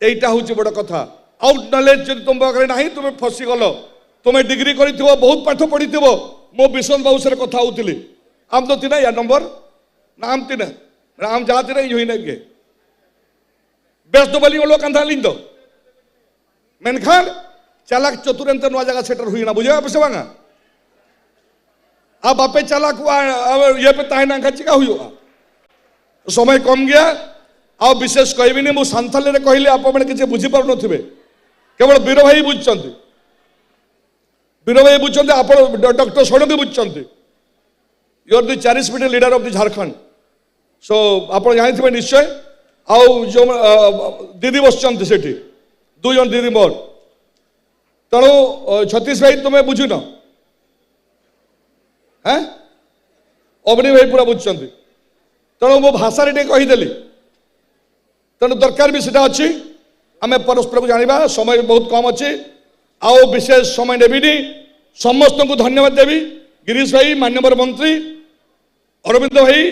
एटा होची बड़ कथा. आउट नॉलेज जदि तुम पाखरे नहीं तुम फसी गलो. तुम्हें डिग्री करिथिबो बहुत पाठ पढ़िथिबो. मो विश्वनाथ बाबू सर कथा होतिली. आम तो थिना या नंबर नाम तिना राम जाति रे योही नगे. बेस्ट बली लोक अंधा लिंदो. मेनखान चालाक चतुरंत नुआ जगह सेटर हुई ना बुझे आपसे वांगा. अब आपे चालाक ये पे ताहे ना खची का हुई. समय कम गया. आ विशेष कहबी नहीं मु सांथाले रे कहले आप माने किछ बुझी पार नथिबे. केवल वीर भाई बुझछंती. वीर भाई बुझछंती आप डॉक्टर सोडंगी बुझछंती. You are the charismatic leader of the Jharkhand. So आप जानिथिबे निश्चय. आउ जो दीदी बसछंती सेठी दु जन दीदी मोर. तेणु छत्तीस भाई तुम्हें बुझुन हैं अवनी भाई पूरा बुझछंती. तेणु मो भाषा रे कहीदेली. तेणु दरकार भी सीटा अच्छी. आम परस्पर को जाना. समय बहुत कम अच्छी. आओ विशेष समय नेबिनी. समस्त को धन्यवाद देवी. गिरीश भाई माननीय मंत्री अरविंद भाई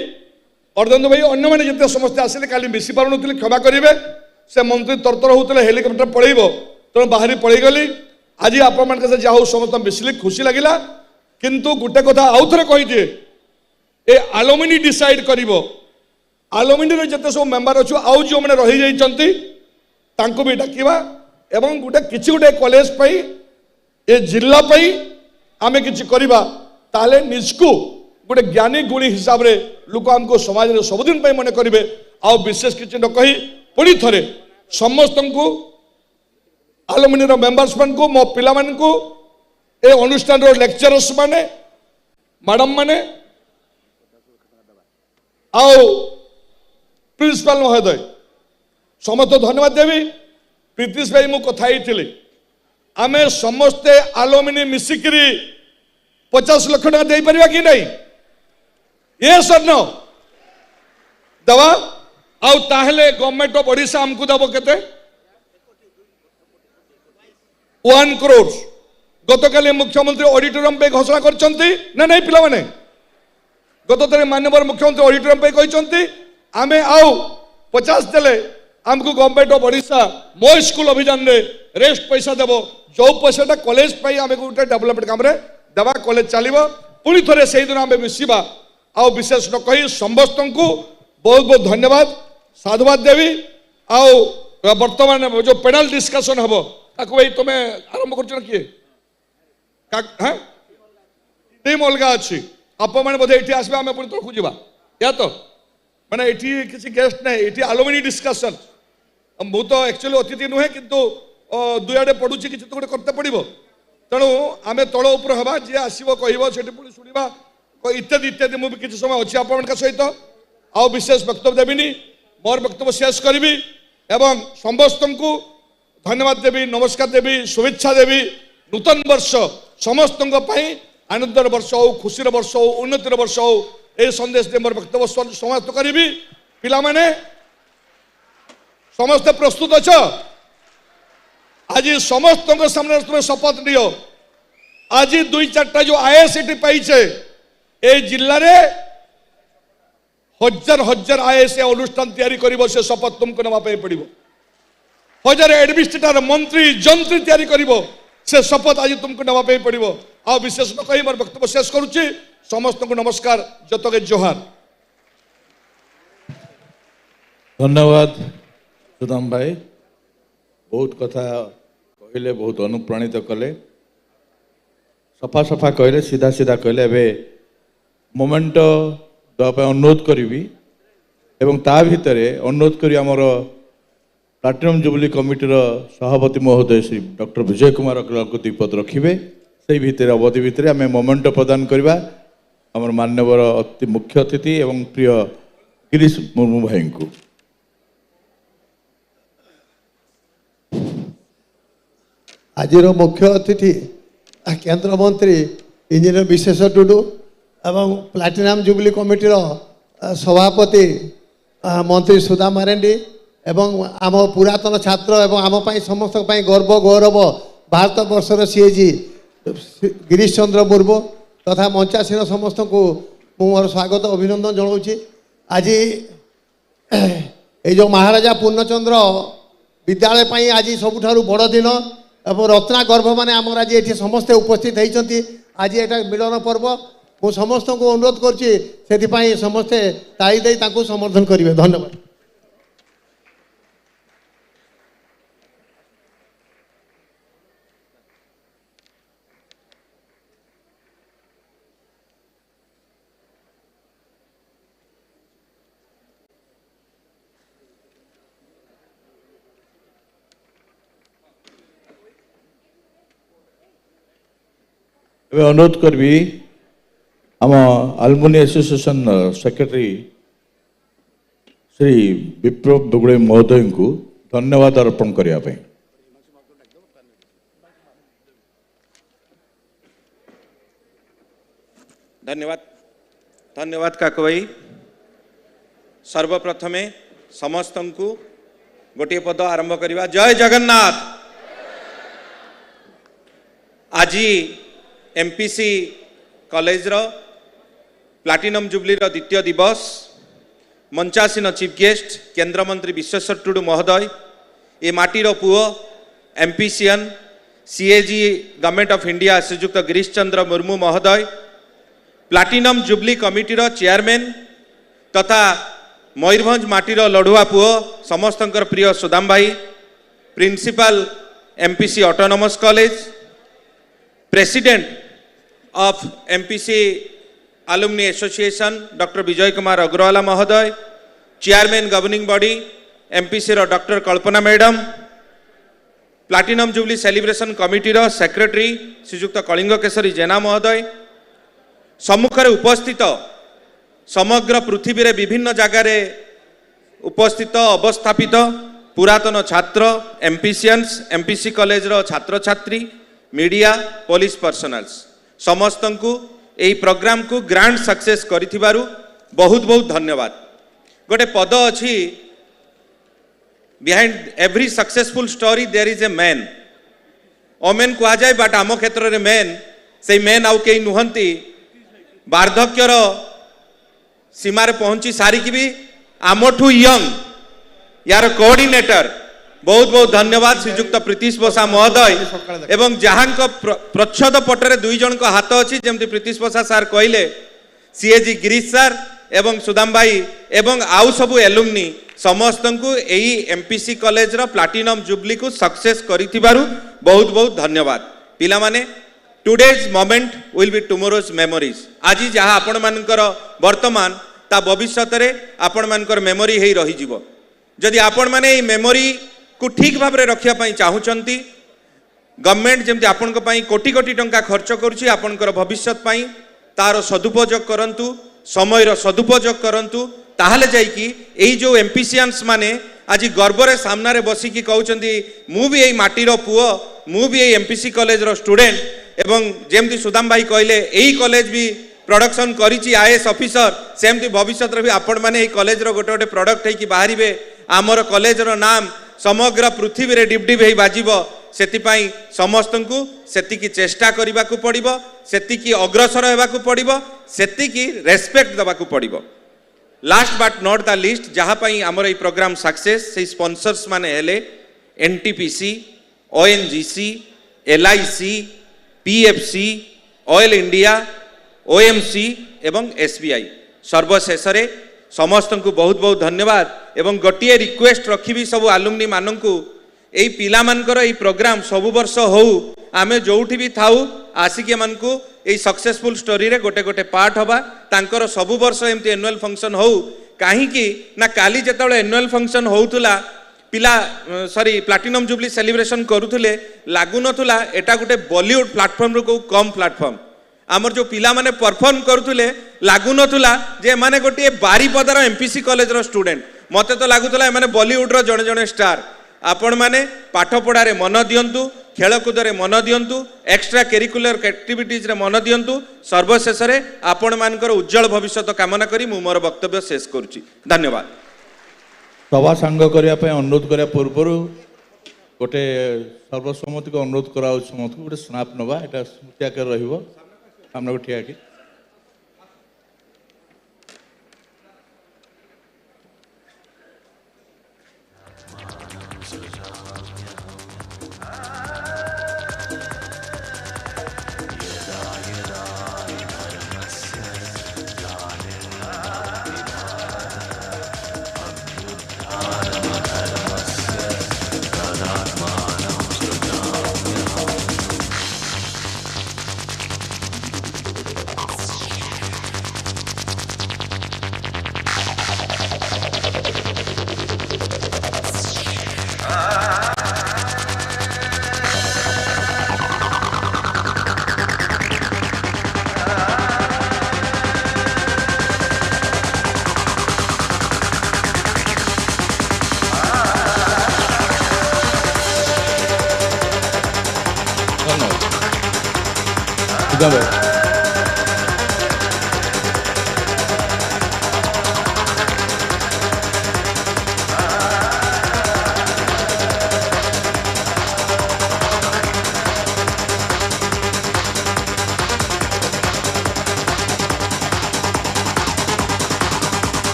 अर्धेंद भाई अन्य मैंने जिते समस्ते आसिले काली मिसी पार नी क्षमा करेंगे. से मंत्री तरतर होते हेलिकप्टर पड़ेब तेणु बाहरी पड़ेगली. आज आपण जाऊ समस्त मिसिली खुशी लगिला. किंतु गोटे कथा आउ थे कही ए आलुमिनी डिसाइड करिवो. आलुमिनी रे जते सब मेंबर अच्छु आउ जो मैंने रही जाइछंती तांको भी डाकिबा. एवं गोटे किछि गोटे कॉलेज पई ए जिल्ला पई आमे किछि करिबा ताले निजको गोटे ज्ञानी गुणी हिसाब रे लोक हमको समाज रे सबदिन पई मने करिवे. आ विशेष किछि न कही पुणी थरे समस्त को आलुमिनी रो मेंबर्स मान को मो पिला मान को ए अनुष्ठान रो लेक्चरर्स माने मैडम माने आओ प्रिंसिपल महोदय समस्त धन्यवाद देवी. प्रीतिश भाई मु कथा ही आमे समस्ते आलुमिनी मिसिकरी 50 लाख टका दे परिबा कि नहीं? ये सरनो दवा आउ ताहले गवर्नमेंट ऑफ ओडिशा हमको दबो केते 1 करोड़. गतकाली मुख्यमंत्री ऑडिटोरियम पे घोषणा करचंती ना नहीं पिला माने. गतथरे माननीय मुख्यमंत्री ऑडिटोरियम पे कहचंती आमे आउ 50 देले हमको गवर्नमेंट ऑफ ओडिशा मो स्कूल अभियान रे रेस्ट पैसा देबो. जो पैसाटा कॉलेज पई आमे गोटे डेवलपमेंट काम रे दवा कॉलेज चलिबो. पुणी थरे सेही दिन आमे मिसिबा. आउ विशेष न कही समस्त को बहुत बहुत धन्यवाद साधुवाद देवी. आउ वर्तमान जो पैनल डिस्कशन हबो ताको भाई तुम आरंभ कर किए टीम अलग अच्छी. आप मैंने बोधे ये आसबे आम पुणी तौक जावा या तो मैंने ये किसी गेस्ट ना ये आलुमिनी डिस्कशन. मु तो एक्चुअली अतिथि नुहे किंतु दुई आड़े पड़ुची किसी तो गोटे करते पड़ो. तेणु आम तल उपर हवा जी आसो कह पुणी शुणा इत्यादि इत्यादि मुझे किसी समय अच्छी आप सहित आउ विशेष वक्तव्य देविनी. मोर वक्तव्य शेष करी एवं समस्त को धन्यवाद देवी नमस्कार देवी शुभेच्छा देवी. नूतन वर्ष समस्त आनंदर वर्ष हो खुशीर वर्ष हो उन्नतिर वर्ष हो ये संदेश दे मोर वक्तव्य समाप्त करी. पिला माने समस्त प्रस्तुत अछ. आज समस्त सामने तुम शपथ नियो. आज 2-4टा जो आईएएस ये पाइचे ए जिल्ला रे हजार हजार आईएएस अनुष्ठान तैयारी करिवो. से शपथ तुमको नवा पे पड़िबो. हजार एडमिनिस्ट्रेटर मंत्री जंत्री तैयारी करिवो. से शपथ आज तुमको नवा पे पड़िबो. आ विशेष न कही मोर वक्तव्य शेष करुच्ची. समस्त को नमस्कार जतके जोहार. धन्यवाद सुदाम भाई. बहुत कथा कहले बहुत अनुप्राणित कले. सफा सफा कहले सीधा सीधा कहले. एबे मोमेंट दवाई अनुरोध करी एवं ता भितर अनुरोध करी आमर प्लाटिनम जुबली कमिटीर सभापति महोदय श्री डॉक्टर विजय कुमार अग्रवाल को दीपद रखिए. से भितर अवधि भितर आम मोमेंट प्रदान करवा आमर मान्यवर अति मुख्य अतिथि एवं प्रिय गिरीश मुर्मू भाई को. आज मुख्य अतिथि केंद्र मंत्री इंजीनियर विशेष टुडू एवं प्लाटिनम जुबली कमिटीर सभापति मंत्री सुधा मारेंडी एवं आम पुरातन छात्र एवं आम समस्त गर्व गौरव भारत वर्षर सीएजी गिरीश चंद्र मुर्मू तथा मंचासीन समस्त को मोर स्वागत अभिनंदन जनाऊँगी। आज जो महाराजा पूर्णचंद्र विद्यालय पर आज सबुठारु बड़ दिन एवं रत्ना गर्भ मैंने आमर आज ये समस्ते उपस्थित होती आज यहाँ मिलन पर्व मु समस्त को अनुरोध कर समस्ते ताली दे समर्थन करेंगे। धन्यवाद। अनुरोध करी आम आलुमिनी एसोसिएशन सेक्रेटरी श्री विप्लव दुगड़े महोदय को धन्यवाद अर्पण करने। धन्यवाद धन्यवाद काका भाई। सर्वप्रथमे समस्त को गोटे पद आरंभ करवा। जय जगन्नाथ। आज M.P.C कॉलेज रो प्लाटिनम जुबली रो द्वितीय दिवस मंचासीन चीफ गेस्ट केंद्र मंत्री विश्वेश्वर टुडू महोदय ए माटीर पुओ M.P.CN CAG government of India Srijukta Girish Chandra Murmu महोदय प्लाटिनम जुबली कमिटीर चेयरमैन तथा मयूरभंज माटीर लड़ुआ पुओ समस्तंकर प्रिय सुदाम भाई principal M.P.C autonomous college president of M.P.C alumni association doctor Vijay Kumar Agarwala महोदय चेयरमैन गवर्निंग बॉडी M.P.C रो doctor Kalpana madam platinum jubilee celebration committee रो सेक्रेटरी श्रीजुक्त कलिंग केशरी जेना महोदय सम्मुख उपस्थित समग्र पृथ्वी रे विभिन्न जगार उपस्थित अवस्थापित पुरातन छात्र M.P.Cians M.P.C कॉलेज रो छात्र छात्री मीडिया पुलिस पर्सनल्स समस्त को यही प्रोग्राम को ग्रांड सक्सेस करिथिबारु बहुत बहुत धन्यवाद। गोटे पद अच्छी behind every successful story there is a man woman कह जाए बट आम क्षेत्र में मैन से मैन आउ कई नुहंती वार्धक्यर सीमार पहुंची सारिकी भी आमठू यंग यार कोऑर्डिनेटर बहुत बहुत धन्यवाद श्रीजुक्त प्रीतिश बसा महोदय एवं जहां प्रच्छद पटरे दुई जन को हाथ अच्छी जमती प्रीतिश बसा सार कहले सीएजी गिरीश सार एवं सुदाम भाई एवं आउ सबु एलुमनी समस्त को यही M.P.C कॉलेज रो प्लाटिनम जुबली को सक्सेस करिथिबारु बहुत बहुत धन्यवाद। पिला माने today's moment will be tomorrow's memories. आज जहाँ आपण मानकर वर्तमान ता भविष्यत रे आपण मानकर मेमोरी हेई रही जीवो। जदि आपण माने ए मेमोरी को ठीक भाव में रखापी चाहूँगी गवर्नमेंट जमती आपण कोटी कोटी टंका खर्च करुच्ची आपणकर भविष्यत पाई तार सदुपयोग करंतु समयर सदुपयोग करंतु ताहले जाइकी एई जो M.P.Cians माने आज गर्वर सामना रे बसिकी कहउचंदी मु भी एई माटीर पुओ मु भी एई M.P.C कॉलेज रो स्टूडेंट एवं जेमती सुदाम भाई कहले एई कॉलेज भी प्रोडक्शन करिछि IAS ऑफिसर सेमती भविष्यत रे भी आपण माने एई कॉलेज रो गोटे गोटे प्रोडक्ट हेकी बाहरिबे आमर कॉलेज रो नाम समग्र पृथ्वी रे डिबडिब हे बाजिबो सेतिपाई समस्त को सेतिकी चेष्टा करने को पड़िबो सेतिकी अग्रसर हेबाकू पड़िबो सेतिकी रेस्पेक्ट देबाकू पड़िबो। Last but not the list जहाँ पाई आमर ए प्रोग्राम सक्सेस से स्पॉन्सर्स माने हेले NTPC ONGC LIC PFC oil India OMC एवं SBI सर्वशेष समस्त को बहुत बहुत धन्यवाद एवं गोटे रिक्वेस्ट रखी सब आलुमनी मानक यही पिला मानकर यही प्रोग्राम सबु वर्ष हो आमे जोठी भी थाऊ आसिक मानकू यही सक्सेसफुल स्टोरी रे गोटे गोटे पार्ट हवा तांकर सबु वर्ष एमती एनुअल फंक्शन हो कहीं ना काली जेतबेले एनुअल फंक्शन होउतुला पिला सॉरी प्लाटिनम जुबली सेलिब्रेशन करूथुले लागु नथुला एटा गोटे बॉलीवुड प्लेटफॉर्म रो को कम प्लेटफॉर्म आमर जो पिला माने परफॉर्म करूथुले लागु नथुला जे माने गोटे बारीपदार M.P.C कॉलेज रो स्टूडेंट मते तो लागुतला माने बॉलीवुड रो जणे जणे स्टार आपण माने पाठ पढ़ारे मन दियंतु खेलकूद रे मन दियंतु एक्स्ट्रा करिकुलर एक्टिविटीज रे मन दियंतु सर्वशेष रे आपण मानकर उज्जवल भविष्य कामना करी मु मोर वक्तव्य शेष करुच्ची धन्यवाद। सभा सांग करने अनुरोध करने पूर्व गोटे सर्वसम्मति को अनुरोध करा समस्त गोटे स्नाप नवा यहाँ स्मृति आकार रहा ठिया कि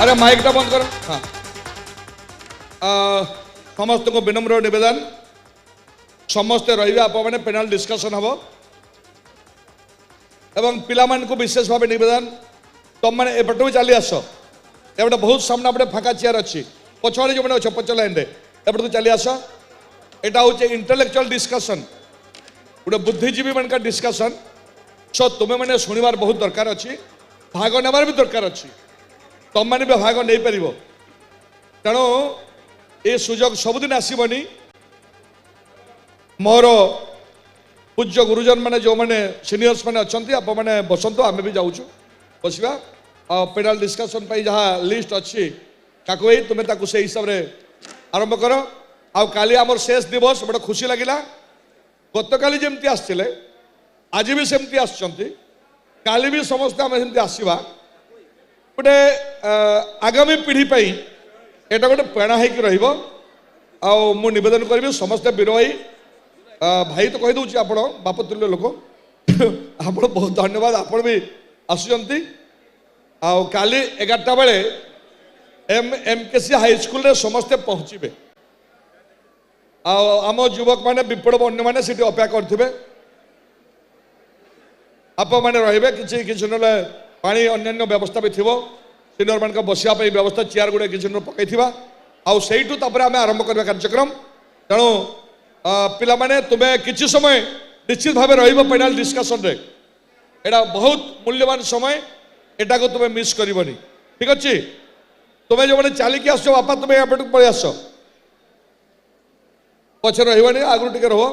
अरे माइक टा बंद करो। हाँ समस्त को विनम्र निवेदन समस्ते रही आप पैनल डिस्कशन हम एवं पिला को विशेष भाव निवेदन तुम मैंने एपटू भी चली आस एपटे बहुत सामना पटे फाँका चेयर अच्छी पछाड़े जो मैंने अच्छे पच लाइन एपटू चली आस यहाँ हूँ इंटेलेक्चुअल डिस्कशन गोटे बुद्धिजीवी मान डिस्कशन सो तुम्हें मैंने शुणवार बहुत दरकार अच्छी भाग नेबार भी दरकार अच्छी तुम मैंने भी भाग नहीं पार तेणु ये सुजोग सबुदिन आसबनी मोर पूज्य गुरुजन मैंने जो मैंने सीनियर्स मैंने अच्छा आप मैंने बसंतु आम भी जाऊँ बसवा पेनाल डिस्कसन जहाँ लिस्ट अच्छी काकुई तुम्हें ताकू से हिसाब से आरंभ कर आली आमर शेष दिवस बड़ा खुशी लगिला गत काली जमती आसते आज भी सेमती आसली भी समस्त आम सेमती आसवा गोटे आगामी पीढ़ी यहाँ गोटे प्रेरणा हो निवेदन करी समस्त वीर भाई भाई तो कहीदे आप बाप तुल्य लोक आप बहुत धन्यवाद आपण भी आसुँच काली 11टा बेले M.P.C हाई स्कूल रे समस्ते पहुँचे आम युवक मैंने विप्लव अन्य मैंने सीटी अपेक्षा करेंगे आप मैंने रे कि ना पानी अन्य व्यवस्था भी थी सीनियर मान बसापी व्यवस्था चेयर गुड़े किसी पकई आईठू आम आरंभ करवा कार्यक्रम तेणु पिला माने तुम्हें किसी समय निश्चित भाव रेनाल डिस्कसन रे एटा बहुत मूल्यवान समय एटा को तुम्हें मिस करनी ठीक अच्छे तुम्हें जो मैंने चलिकी आस बापा तुम्हें यहाँ पलि आस पचे रही आगु टे रह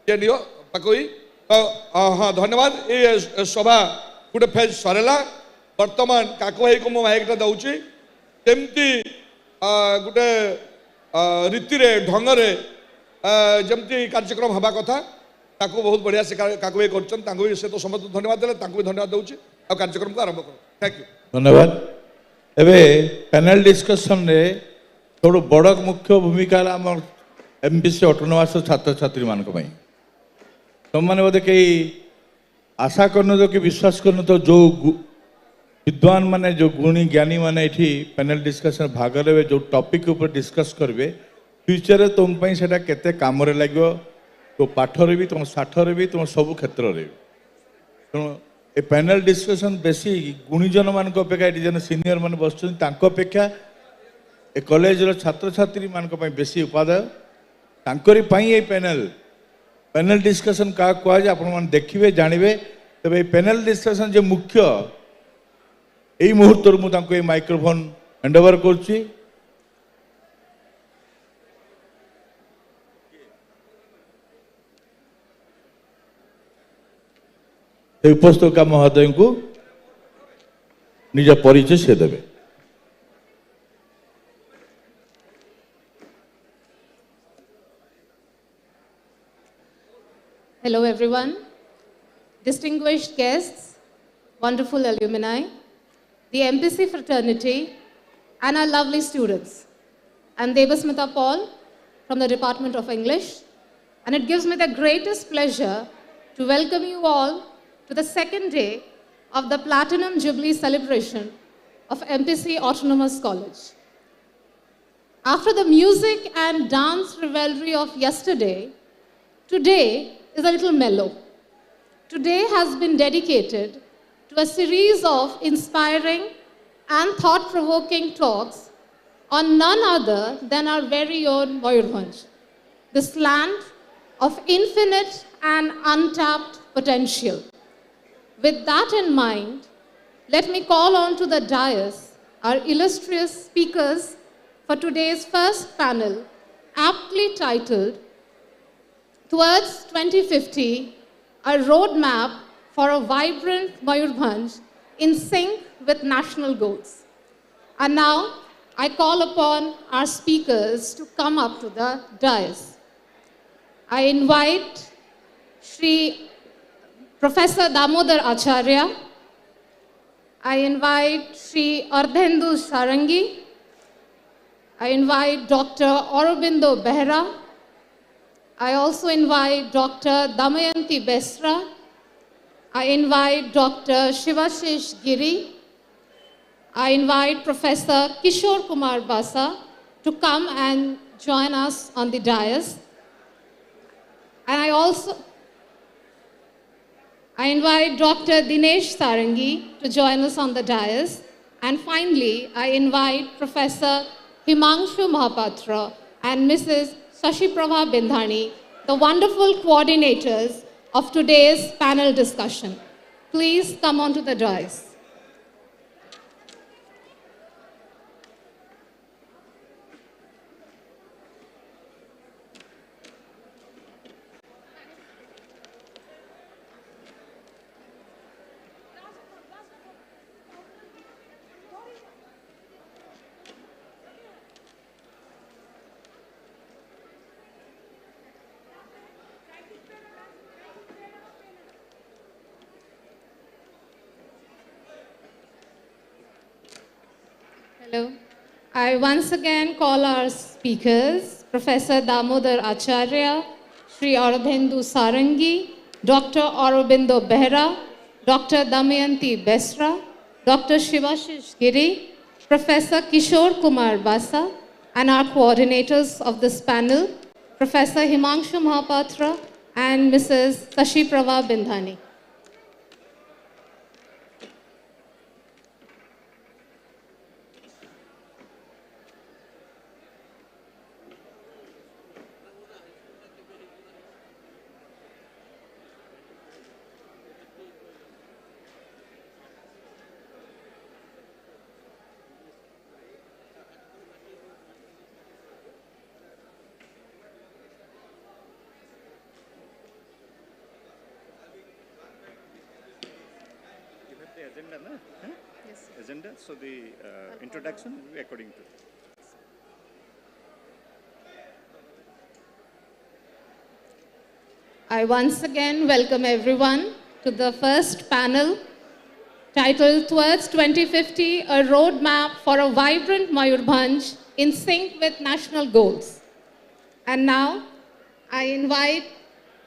ये नियो पाकोई हाँ धन्यवाद ये सभा गोटे फेज सरला बर्तमान काकू भाई को मो माइकटा दौची तेमती गोटे रीति ढंग से जमती कार्यक्रम हवा कथा ताकू बहुत बढ़िया से काकू भाई कर से तो समस्त धन्यवाद देले भी धन्यवाद दूसरी आ कार्यक्रम को आरंभ कर थैंक यू धन्यवाद एबे पैनल डिस्कशन रे थोड़ा बड़ मुख्य भूमिका आम M.P.C ऑटोनोमस छात्र छात्री मान तुम मैंने बोधे कई आशा करन तो कि विश्वास करन तो जो विद्वान माने जो गुणी ज्ञानी माने ये पैनल डिस्कशन भाग ले जो टॉपिक ऊपर डिस्कस करेंगे फ्यूचर तुम से केते काम लगे तो पाठर भी तुम साठर भी तुम सब क्षेत्र में तेणु ए पैनल डिस्कशन बेसी गुणीजन मान अपेक्षा ये सीनियर मान बस अपेक्षा ए कॉलेज छात्र छात्री मान बेसी उपादाय तांकरी ये पैनल डिस्कशन क्या कहुए आप देखिए जानवे तबे पैनल डिस्कशन जो मुख्य यही मुहूर्त मुझे माइक्रोफोन हैंडओवर करुच्ची ସେ ଉପସ୍ଥାପିକା ମହୋଦୟଙ୍କୁ ନିଜ ପରିଚୟ ସେ ଦେବେ। Hello everyone, distinguished guests, wonderful alumni, the M.P.C fraternity, and our lovely students. I'm Devasmita Paul from the Department of English, and it gives me the greatest pleasure to welcome you all to the second day of the Platinum Jubilee celebration of M.P.C Autonomous College. After the music and dance revelry of yesterday, today is a little mellow. Today has been dedicated to a series of inspiring and thought-provoking talks on none other than our very own Mayurbhanj, this land of infinite and untapped potential. With that in mind, let me call on to the dais our illustrious speakers for today's first panel, aptly titled Towards 2050, a roadmap for a vibrant Mayurbhanj in sync with national goals. And now, I call upon our speakers to come up to the dais. I invite Shri Professor Damodar Acharya. I invite Shri Ardhendu Sarangi. I invite Dr. Aurobindo Behra. I also invite Dr. Damayanti Besra. I invite Dr. Shivashish Giri. I invite Professor Kishore Kumar Basa to come and join us on the dais. And I invite Dr. Dinesh Sarangi to join us on the dais. And finally, I invite Professor Himanshu Mahapatra and Mrs. Sashi Prabha Bindhani, the wonderful coordinators of today's panel discussion. Please come onto the dais. Hello. I once again call our speakers, Professor Damodar Acharya, Shri Ardhendu Sarangi, Dr. Aurobindo Behra, Dr. Damayanti Besra, Dr. Shivashish Giri, Professor Kishore Kumar Basa, and our coordinators of this panel, Professor Himanshu Mahapatra and Mrs. Sashi Prabha Bindhani. Agenda, na? Huh? Yes. Agenda. So the introduction will be according to. I once again welcome everyone to the first panel titled Towards 2050, a roadmap for a vibrant Mayurbhanj in sync with national goals. And now I invite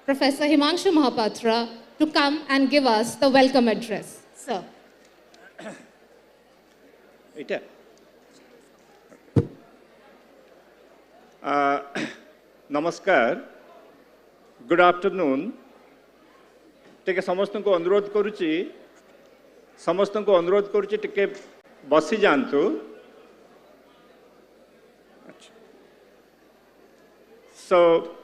Professor Himanshu Mahapatra to come and give us the welcome address. Sir. Namaskar. Good afternoon. टिके समस्त को अनुरोध करुची समस्त को अनुरोध करुची टिके बसी जानतु. So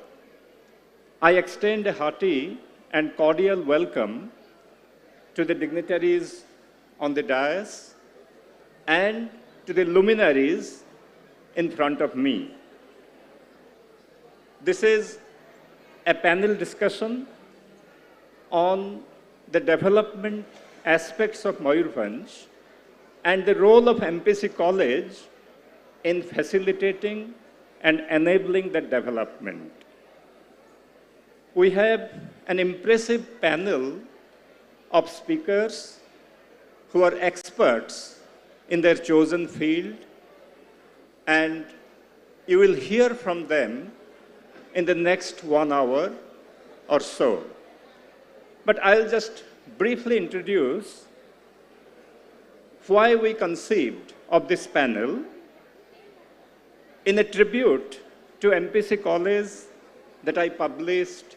I extend a hearty and cordial welcome to the dignitaries on the dais and to the luminaries in front of me. This is a panel discussion on the development aspects of Mayurbhanj and the role of M.P.C College in facilitating and enabling that development. We have an impressive panel of speakers who are experts in their chosen field, and you will hear from them in the next 1 hour or so. But I'll just briefly introduce why we conceived of this panel. In a tribute to M.P.C College that I published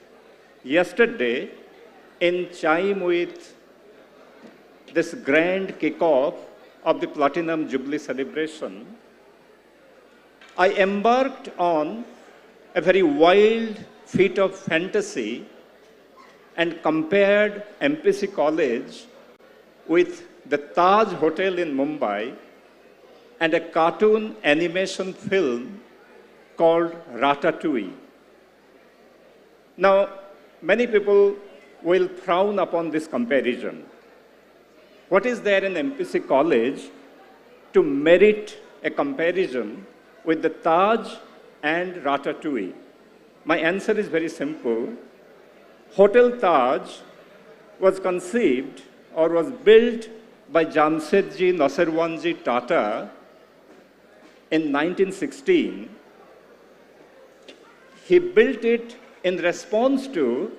yesterday in chime with this grand kickoff of the Platinum Jubilee celebration, I embarked on a very wild feat of fantasy and compared M.P.C College with the Taj Hotel in Mumbai and a cartoon animation film called Ratatouille. Now, many people will frown upon this comparison. What is there in M.P.C College to merit a comparison with the Taj and Ratatouille? My answer is very simple. Hotel Taj was conceived or was built by Jamshedji Nasirwanji Tata in 1916. He built it in response to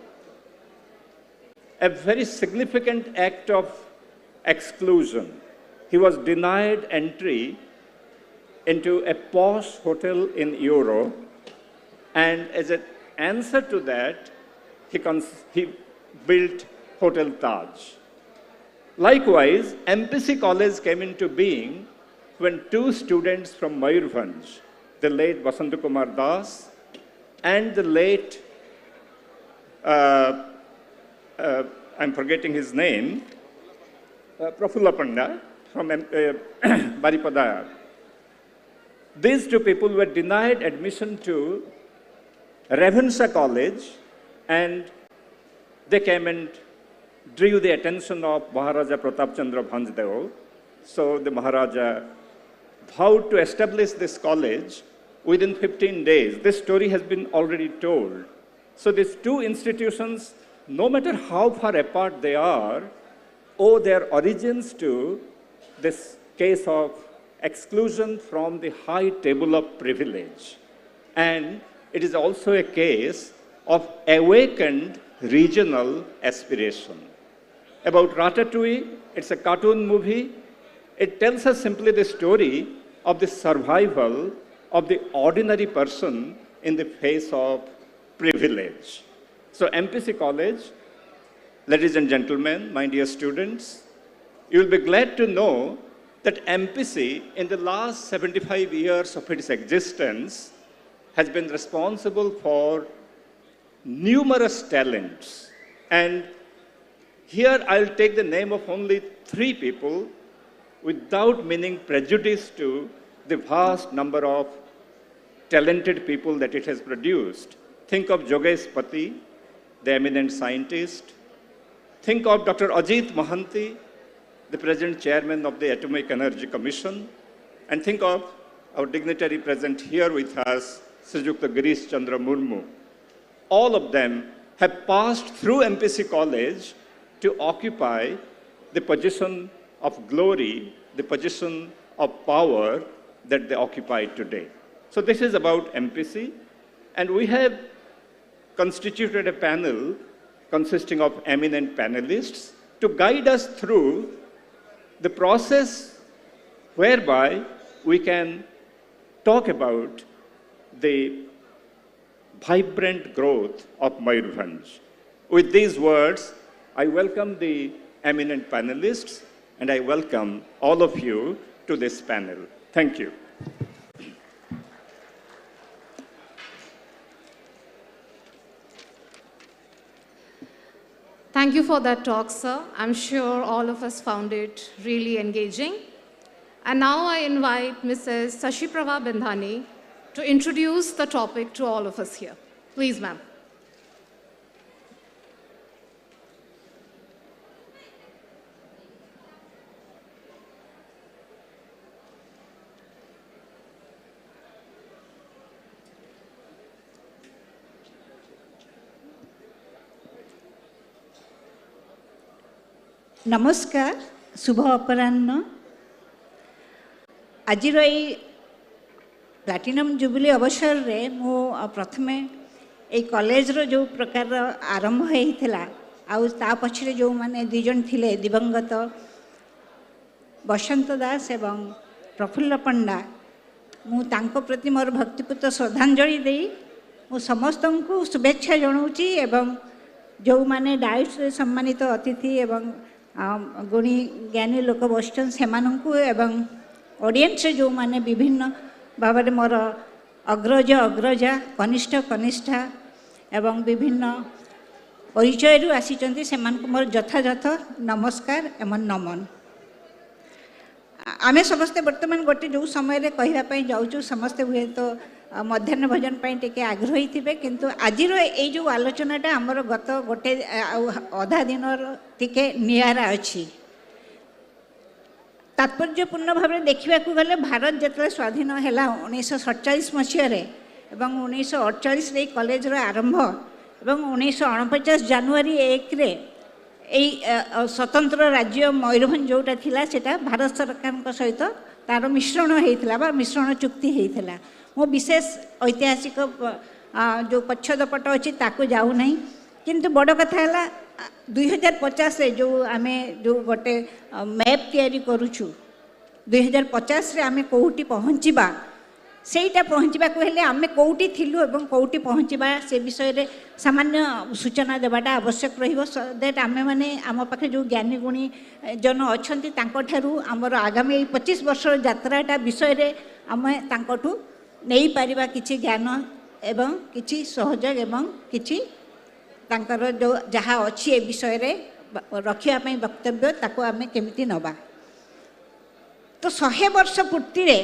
a very significant act of exclusion. He was denied entry into a posh hotel in Europe, and as an answer to that, he built Hotel Taj. Likewise, M.P.C College came into being when two students from Mayurbhanj, the late Vasant Kumar Das and the late, I'm forgetting his name, Prafulla Panda from Baripada. These two people were denied admission to Ravenshaw College, and they came and drew the attention of Maharaja Pratap Chandra Bhanjdev. So the Maharaja vowed to establish this college within 15 days. This story has been already told. So these two institutions, no matter how far apart they are, owe their origins to this case of exclusion from the high table of privilege. And it is also a case of awakened regional aspiration. About Ratatouille, it's a cartoon movie. It tells us simply the story of the survival of the ordinary person in the face of privilege. So M.P.C College, ladies and gentlemen, my dear students, you will be glad to know that M.P.C in the last 75 years of its existence has been responsible for numerous talents. And here I'll take the name of only 3 people without meaning prejudice to the vast number of talented people that it has produced. Think of Jogesh Pati, the eminent scientist. Think of Dr. Ajit Mohanty, the present chairman of the Atomic Energy Commission. And think of our dignitary present here with us, Srijukta Girish Chandra Murmu. All of them have passed through M.P.C College to occupy the position of glory, the position of power that they occupy today. So this is about M.P.C, and we have constituted a panel consisting of eminent panelists to guide us through the process whereby we can talk about the vibrant growth of Mayurbhanj. With these words, I welcome the eminent panelists and I welcome all of you to this panel. Thank you. Thank you for that talk, sir. I'm sure all of us found it really engaging. And now I invite Mrs. Sashiprabha Bindhani to introduce the topic to all of us here. Please, ma'am. नमस्कार शुभ अपराह्न आज platinum jubilee अवसर रे मु प्रथमे ये college रो जो प्रकार आरंभ होइथिला आउ ता पछरे जो माने दुजन थिले दिवंगत बसंत दास एवं प्रफुल्ल पंडा मु तांको प्रति मोर भक्तिपूत श्रद्धांजलि देई मु समस्त को शुभेच्छा जनाऊँगी एवं जो माने डाइट्स रे सम्मानित अतिथि एवं गुणी ज्ञानी लोक बसचन से एवं ऑडियंस जो माने विभिन्न भाव में मोर अग्रज अग्रजा कनिष्ठ कनिष्ठा एवं विभिन्न परिचय रु आसी से मोर यथायथ नमस्कार एवं नमन आमे समस्ते वर्तमान गोटे जो समय कहवाई जाऊँ समस्ते हुए तो मध्याह्न भोजन टे आग्रही थे किंतु आज ये जो आलोचनाटा आमर गत गोटे अधा दिन टिके निआरा अच्छी तात्पर्यपूर्ण भाव में देखा गले भारत जिते स्वाधीन है 1947 मसीह एवं 1948 कॉलेज आरंभ एवं 1949 जनवरी 1 रे स्वतंत्र राज्य मयूरभंज जोटा थिला सेटा भारत सरकार सहित तार मिश्रण होता मिश्रण चुक्ति होता मो विशेष ऐतिहासिक जो पश्चादपट अच्छी ताकू जाऊ नहीं किंतु बड़ कथा है 2050 रे जो आमे जो गोटे मैप तैयारी करूछु 2050 रे आमे कोउटी पहुँचीबा सेटा पहुँचवा हेले आमे कोउटी थिलु एवं कोउटी पहुँचीबा से विषय रे सामान्य सूचना देवाटा आवश्यक रहिबो दैट आमे माने आम पाखे जो ज्ञानी गुणी जन अछंती तांको ठारू हमर आगामी 25 वर्ष यात्राटा विषय रे आमे तांकोठू नहीं पारिबा किछि ज्ञान एवं किछि सहयोग एवं किछि तांकर जो जहाँ अच्छी ए विषय रे रखिया पई वक्तव्य ताको आमे केमिति नबा तो 100 वर्ष पूर्ति रे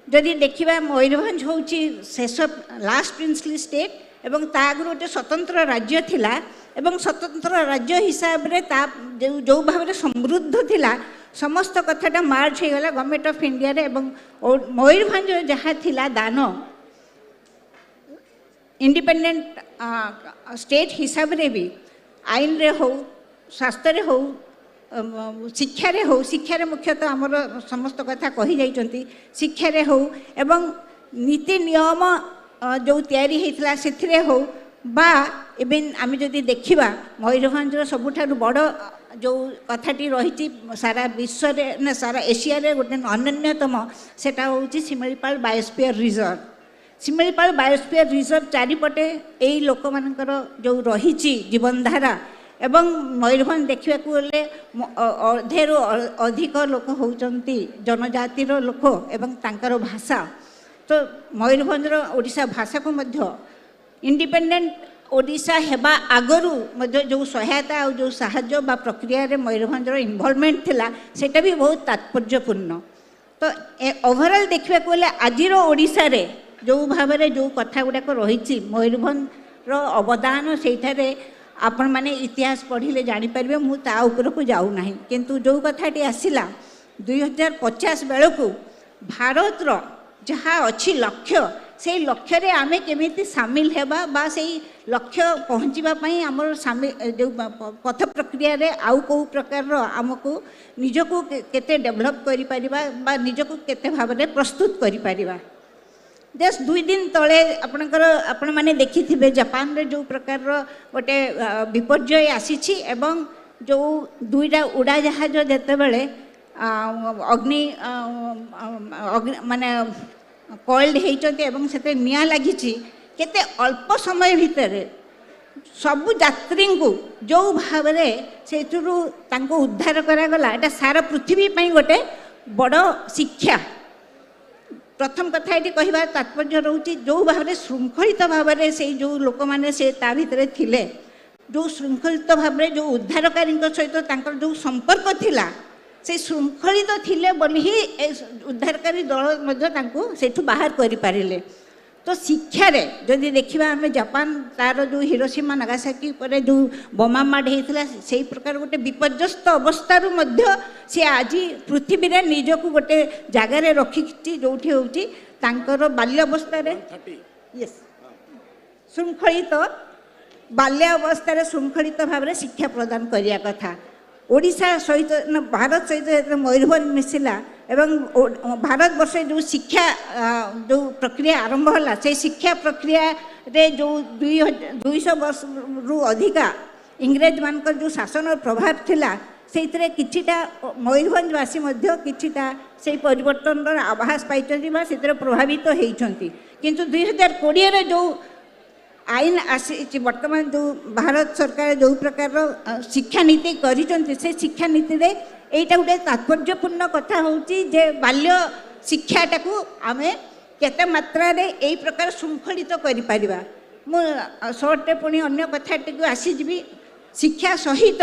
जदि देखिबा मयूरभंज होउची शेष लास्ट प्रिंसली स्टेट एवं ता आगु गोटे स्वतंत्र राज्य थिला एवं स्वतंत्र राज्य हिसाब रे ता जो भाव रे समृद्ध थिला समस्त कथाटा मार्च हो गला गवर्नमेंट ऑफ इंडिया रे एवं मयूरभंज जहाँ थिला दान इंडिपेंडेंट स्टेट हिसाब रे भी आईन रे हो स्वास्थ्य रे हो शिक्षा रे हो शिक्षा रे मुख्यतः आमर समस्त कथा कही जाइछंती शिक्षा रे हो एवं नीति नियम जो तैयारी होइतला सेथिरे हो बा इवेन आमे जदि देखिबा मयूरभंज सबुठारु बड़ जो कथाटी रही सारा विश्व रे ना सारा एशिया रे गोटे अन्यतम सेटा होउची Similipal biosphere reserve Similipal biosphere reserve चारिपटे यही लोक मानकर जो रही जीवनधारा एवं मयूरभंज देखा गले अधेरु अधिक लोक होउचंती जनजातिर लोक एवं तांकर भाषा तो मयूरभंजर ओडिशा भाषा को मध्य इंडिपेंडेंट ओडिशा हेबा आगरू मध्य जो सहायता और जो साहाय्य बा प्रक्रिया रे मयूरभंजर इन्वॉल्वमेंट थिला सेटा भी बहुत तात्पर्यपूर्ण तो ओवरऑल देखा गले आजिर ओडिशा रे जो भाव में जो कथा गुड़ाक रही मयूरभंजर अवदान से आपण माने इतिहास पढ़िले जानीपारे मु ता उपर को जाऊ नहीं किंतु जो कथाटी आसला 2050 बेलू भारतर जहाँ अच्छी लक्ष्य से लक्ष्य रे आमे केमिति सामिल हेबा बा से लक्ष्य पहुँचापी आमर जो पथ प्रक्रिया रे आउ को प्रकार आमको निजको केते डेभलप करि परिबा बा निजको केते भाव में प्रस्तुत करि परिबा जस्ट 2 दिन तले आपण माने देखि थिबे जापान रे जो प्रकार गोटे विपर्यय आसीछि एवं जो दुईटा उड़ा जहाज जेते बेले अग्नि माने कॉल्ड होती एवं से निया लगी केते अल्प समय भितर सबु यात्री को जो भाव से उद्धार करागला एटा सारा पृथ्वी पाई गोटे बड़ शिक्षा प्रथम कथा ये कहबार तात्पर्य रोचे जो भाव में श्रृंखलित भाव में से जो लोक मैंने से ता भितर थिले जो श्रृंखलित भाव में जो उद्धारकारी सहित जो संपर्क थिला से श्रृंखलित थिले बोली ही उद्धारकारी दल से बाहर करि पारिले तो शिक्षा रे जदि देखिबा हमें जापान तार जो हिरोशिमा नागासाकी पर जो बोमा माड होता से प्रकार गोटे विपर्यस्त अवस्थारू मध्य से आज पृथ्वी रे निजको गोटे जगार रखी जो होकर बाल्यावस्था यस श्रृंखलित बाल्यावस्था श्रृंखलित भाव में शिक्षा प्रदान करिया कथा ओडिशा सहित भारत सहित मयूरभंज मिसिला एवं भारत वर्ष जो शिक्षा जो प्रक्रिया आरंभ होला से शिक्षा प्रक्रिया रे जो 200 वर्ष रु अधिका इंग्रेज मानकर जो शासन प्रभाव थिला से किछिटा मयूरभंजवासी किछिटा से परिवर्तन आभास पाई से प्रभावित होती किंतु 2020 रे जो आईन आसी वर्तमान जो भारत सरकार जो प्रकार शिक्षा नीति करिसंती से शिक्षा नीति रे एटा गोटे तात्पर्यपूर्ण कथा होची जे बाल्य शिक्षाटा को आमे केते मात्रा रे एई प्रकार शृंखलित करि परिबा मु शॉर्ट पुणी अन्य कथा टिक आसी जिबी शिक्षा सहित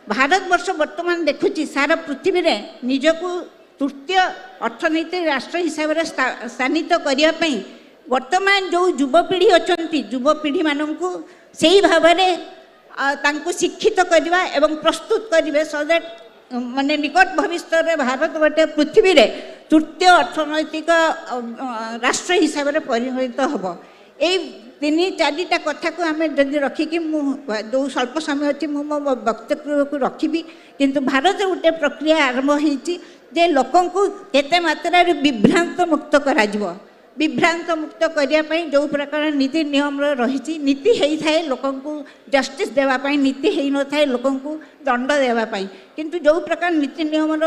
भारत वर्ष वर्तमान देखुची सारा पृथ्वी रे निजको तृतीय अर्थनीति राष्ट्र हिसाब रे स्थानित करिया पई वर्तमान जो युवपीढ़ी अच्छा युवपीढ़ी मानक से ही भाव में शिक्षित करवा एवं प्रस्तुत करेंगे सो दैट माने निकट भविष्य में भारत गोटे पृथ्वी रे तृतीय अर्थनैतिक राष्ट्र हिसाब से परिणत हम यही 3-4टा कथा को आम जदि रखिकी जो स्वल्प समय अच्छी मो वक्तव्य को रखी किंतु भारत गोटे प्रक्रिया आरंभ होती लोक केते मात्रा विभ्रांत मुक्त करा विभ्रांत मुक्त करने जो प्रकार नीति नियम रही नीति होता है लोक जस्टिस देवाई नीति हो न था लोक दंड देवाई किंतु जो प्रकार नीति नियम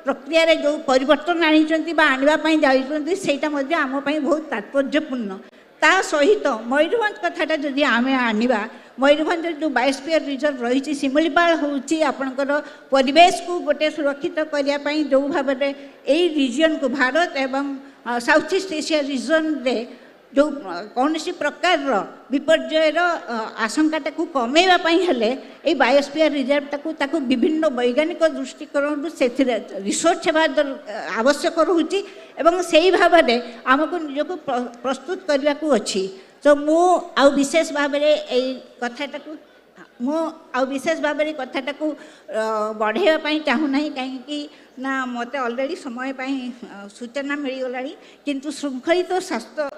प्रक्रिया रे जो परिवर्तन आने जाइए सेटा आमपाई बहुत तात्पर्यपूर्ण ता सहित मयूरभंज कथाटा जदि आम आनिबा मयूरभंज जो बायोस्फीयर रिजर्व रही सिमलीपाल होची आपणकर परिवेश को गोटे सुरक्षित करने जो भाव में यही रिजन को भारत एवं साउथ ईस्ट एशिया रिजन रे जो कौन सी प्रकार विपर्ययर आशंकाटा को कमेवाई हेले ये बायोस्फीयर रिजर्व ताकू विभिन्न वैज्ञानिक दृष्टिकोण से रिसर्च होगा आवश्यक रोचे एवं से ही भाव में आमको निजक प्रस्तुत करने को अच्छी तो मु आ विशेष भाव में कथाटा को मु आ विशेष भाव में कथाटा को बढ़ाई चाहूना कहीं ना मत अलरेडी समय सूचना मिलगला किंतु शृंखलित स्वास्थ्य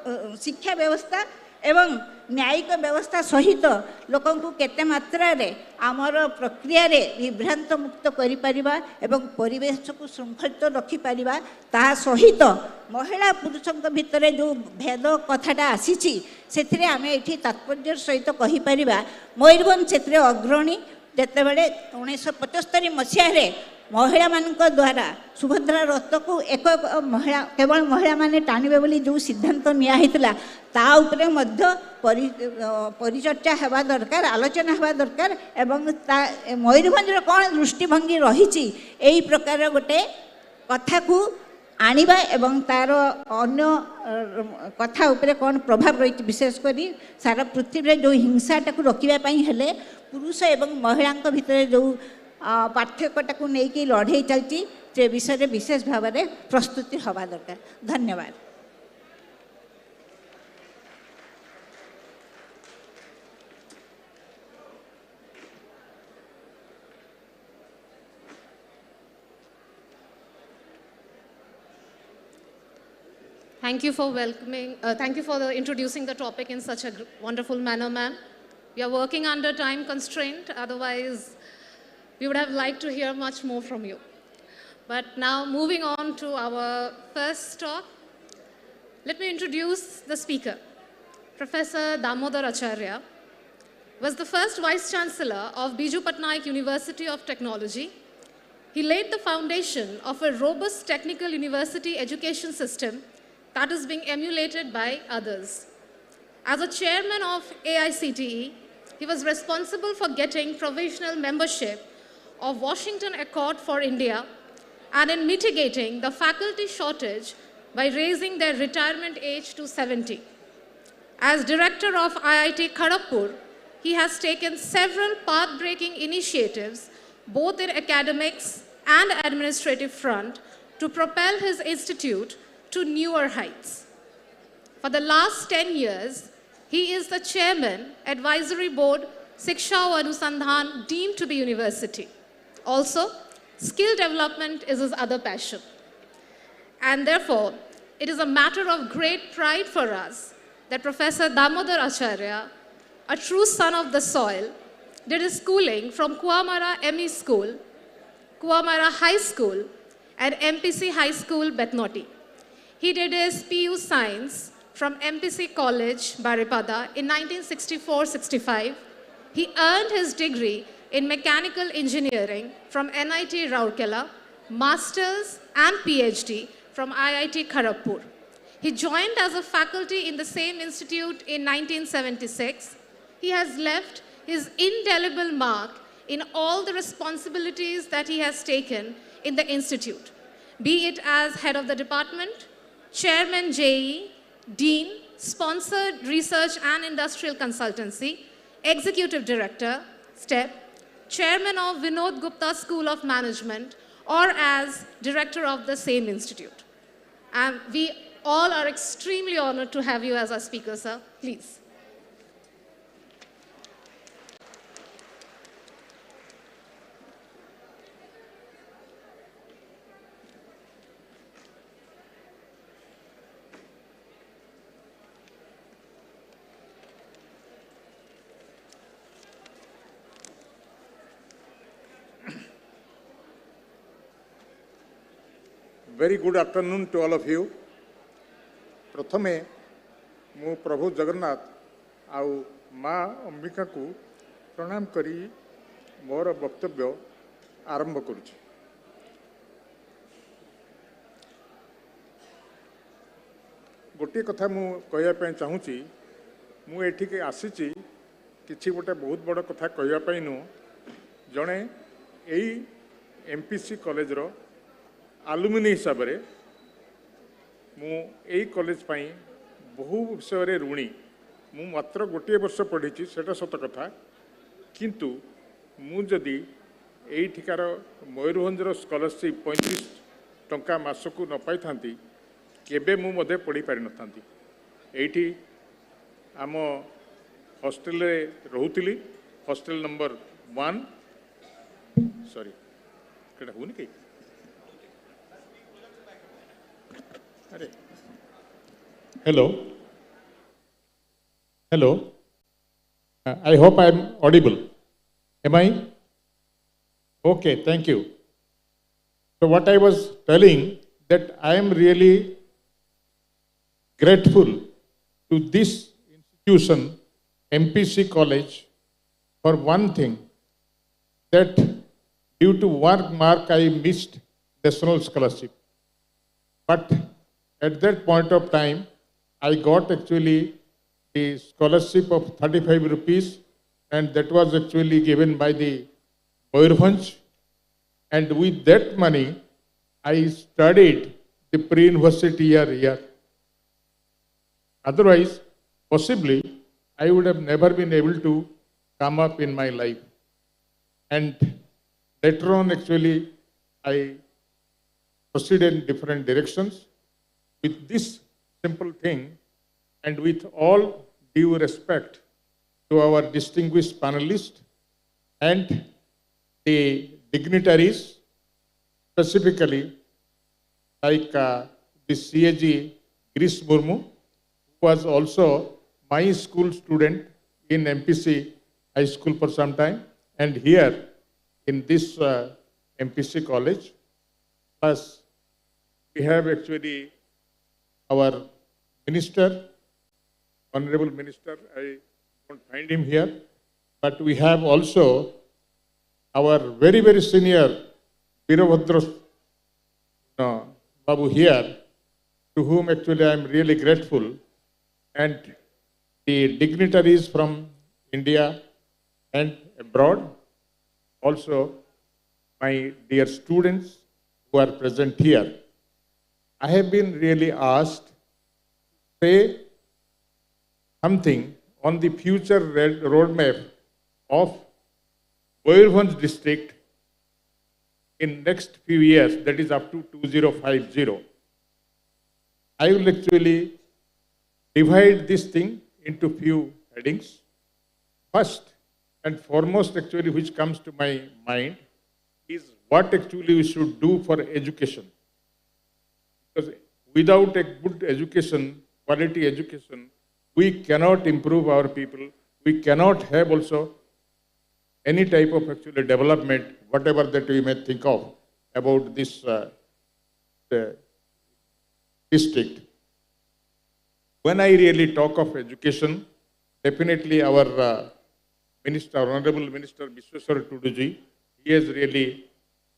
शिक्षा व्यवस्था एवं न्यायिक व्यवस्था सहित लोक केते मात्रा रे आमर प्रक्रिया रे विभ्रांत मुक्त करि परिबा एवं परिवेश को शृंखलित रखि परिबा ता सहित महिला पुरुषों भितर जो भेद कथाटा आसी से आम ये तात्पर्य सहित कहि परिबा मयूरभंज क्षेत्र अग्रणी जिते बड़े 1975 मसीह महिला मानक द्वारा सुभद्रा रथ को एक महिला केवल महिला माने टाणिबे बोली जो सिद्धांत निया हितला ता उपरे मध्य परिचर्चा हेबा दरकार आलोचना हेबा दरकार एवं मयूरभंज कौन दृष्टिभंगी रही यही प्रकार गोटे कथा को आनिबा एवं तार अन्य कथा उपरे कौन प्रभाव रही विशेषकर सारा पृथ्वी जो हिंसाटा को रोकवाई हेले पुरुष एवं महिला भितर जो पार्थक्यटा को लेकिन लड़े चलती से विषय में विशेष भाव में प्रस्तुति हवा दरकार धन्यवाद। Thank you for welcoming, thank you for introducing the topic in such a wonderful manner, ma'am. We are working under time constraint, otherwise we would have liked to hear much more from you. But now moving on to our first talk, let me introduce the speaker. Professor Damodar Acharya was the first Vice Chancellor of Biju Patnaik University of Technology. He laid the foundation of a robust technical university education system that is being emulated by others. As a chairman of AICTE, he was responsible for getting provisional membership of Washington Accord for India and in mitigating the faculty shortage by raising their retirement age to 70. As director of IIT Takatpur, he has taken several path-breaking initiatives, both in academics and administrative front, to propel his institute to newer heights. For the last 10 years, he is the chairman, advisory board, Siksha Anusandhan, deemed to be university. Also, skill development is his other passion. And therefore, it is a matter of great pride for us that Professor Damodar Acharya, a true son of the soil, did his schooling from Kuamara ME School Kuamara High School, and M.P.C High School, Bethnoti. He did his PU Science from M.P.C College, Baripada in 1964-65. He earned his degree in Mechanical Engineering from NIT Rourkela, Masters and PhD from IIT Takatpur. He joined as a faculty in the same institute in 1976. He has left his indelible mark in all the responsibilities that he has taken in the institute, be it as head of the department, chairman JE, dean, sponsored research and industrial consultancy, executive director, STEP, chairman of Vinod Gupta School of Management, or as director of the same institute. And we all are extremely honored to have you as our speaker, sir. Please. Very good afternoon to all of you. प्रथमे मु प्रभु जगन्नाथ आउ माँ अंबिका को प्रणाम करी मोर वक्तव्य आरंभ करुछि। गोटे कथा मु कहया पे चाहूची, मु एठी के आसीची किछि गोटे बहुत बड़ कथा कहया पे नु जणे एई एमपीसी कॉलेज रो आलुमिनी हिसाब रे मु एई कॉलेज पाई बहु विषय रे ऋणी। मु मात्र गोटे वर्ष पढ़ी सेटा सत कथा, किंतु मु जदि एठिकार मयूरभंजर स्कॉलरशिप 35 टंका मासकू न पाई थांती केबे मु मधे पढ़ी पारि न थांती। एठी आम हॉस्टेल रे रहूतिली, हॉस्टेल नंबर 1 सॉरी केटा हुनी के अरे hello hello I hope I am audible. Am I? Okay, thank you. So what I was telling, that I am really grateful to this institution, M.P.C College, for one thing, that due to work mark I missed national scholarship. But at that point of time, I got actually the scholarship of 35 rupees, and that was actually given by the Mayurbhanj. And with that money, I studied the pre-university year here. Otherwise, possibly, I would have never been able to come up in my life. And later on, actually, I proceeded in different directions. With this simple thing, and with all due respect to our distinguished panelists and the dignitaries, specifically like the CAG Girish Murmu, who was also my school student in M.P.C High School for some time, and here in this M.P.C college. Plus, we have actually our minister, Honorable Minister, I don't find him here, but we have also our very, very senior Virabhadra Babu here, to whom actually I am really grateful, and the dignitaries from India and abroad, also my dear students who are present here. I have been really asked to say something on the future roadmap of Mayurbhanj district in next few years, that is up to 2050. I will actually divide this thing into few headings. First and foremost, actually, which comes to my mind is what actually we should do for education. Because without a good education, quality education, we cannot improve our people. We cannot have also any type of actually development whatever that we may think of about this district. When I really talk of education, definitely our Minister, Honorable Minister Vishweswar Tuduji, he has really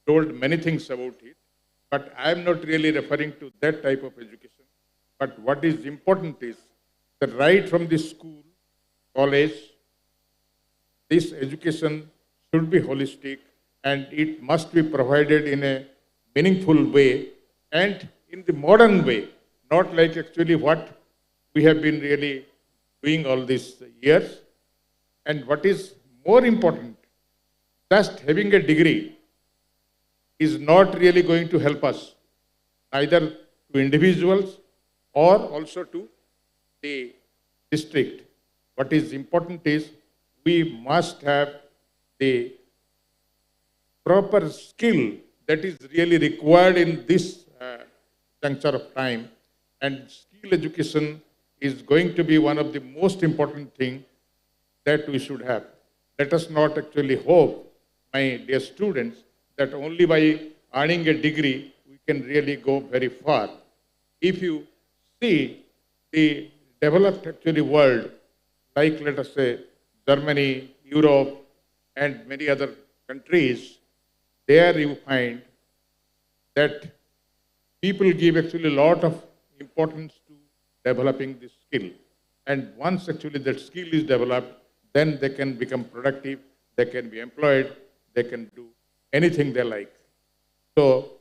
told many things about it, but I am not really referring to that type of education. But what is important is that right from the school, college, this education should be holistic and it must be provided in a meaningful way and in the modern way, not like actually what we have been really doing all these years. And what is more important, just having a degree is not really going to help us, either to individuals or also to the district. What is important is we must have the proper skill that is really required in this juncture of time. And skill education is going to be one of the most important things that we should have. Let us not actually hope, my dear students, that only by earning a degree we can really go very far. If you see the developed actually world, like let us say Germany, Europe, and many other countries, there you find that people give actually a lot of importance to developing this skill. And once actually that skill is developed, then they can become productive, they can be employed, they can do anything they like. So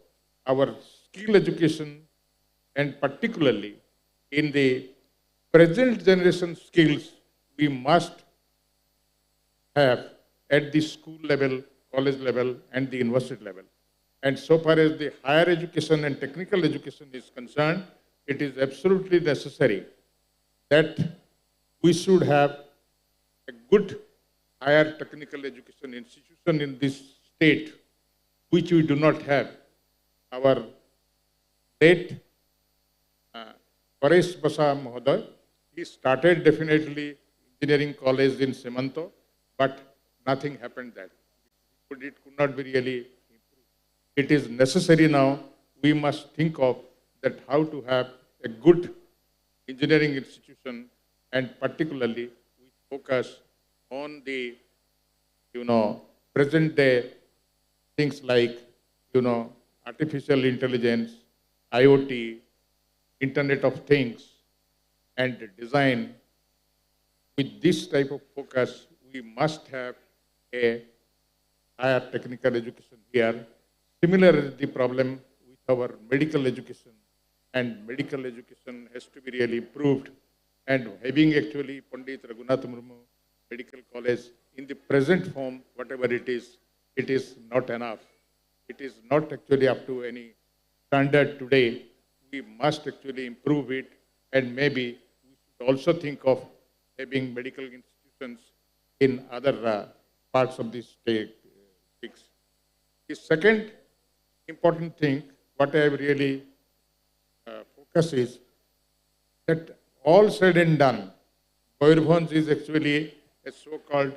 our skill education, and particularly in the present generation skills, we must have at the school level, college level, and the university level. And so far as the higher education and technical education is concerned, it is absolutely necessary that we should have a good higher technical education institution in this state, which we do not have. Our late Paresh Basa Mahoday, he started definitely engineering college in Semanto, but nothing happened there. It could not be really improved. It is necessary now, we must think of that how to have a good engineering institution, and particularly we focus on the, present day things like, artificial intelligence, IoT, Internet of Things, and design. With this type of focus, we must have a higher technical education here. Similar the problem with our medical education, and medical education has to be really improved. And having actually Pandit Raghunath Murmu Medical College in the present form, whatever it is not enough. It is not actually up to any standard today. We must actually improve it, and maybe we should also think of having medical institutions in other parts of the state. The second important thing, what I have really focus is that all said and done, Moyurbhanj is actually a so-called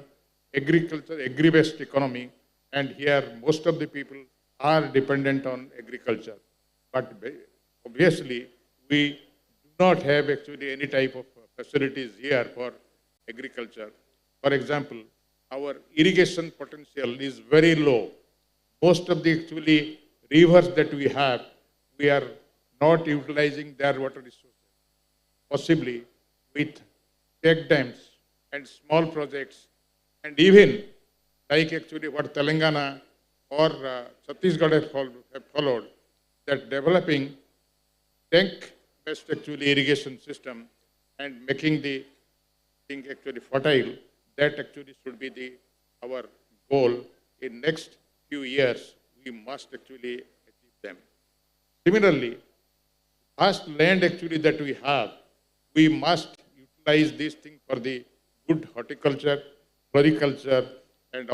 agriculture, agri-based economy, and here most of the people are dependent on agriculture. But obviously, we do not have actually any type of facilities here for agriculture. For example, our irrigation potential is very low. Most of the actually rivers that we have, we are not utilizing their water resources. Possibly with check dams and small projects, and even like actually what Telangana or Chhattisgarh have followed, that developing tank-based actually irrigation system and making the thing actually fertile, that actually should be our goal. In next few years, we must actually achieve them. Similarly, vast land actually that we have, we must utilize these things for the good horticulture, floriculture, and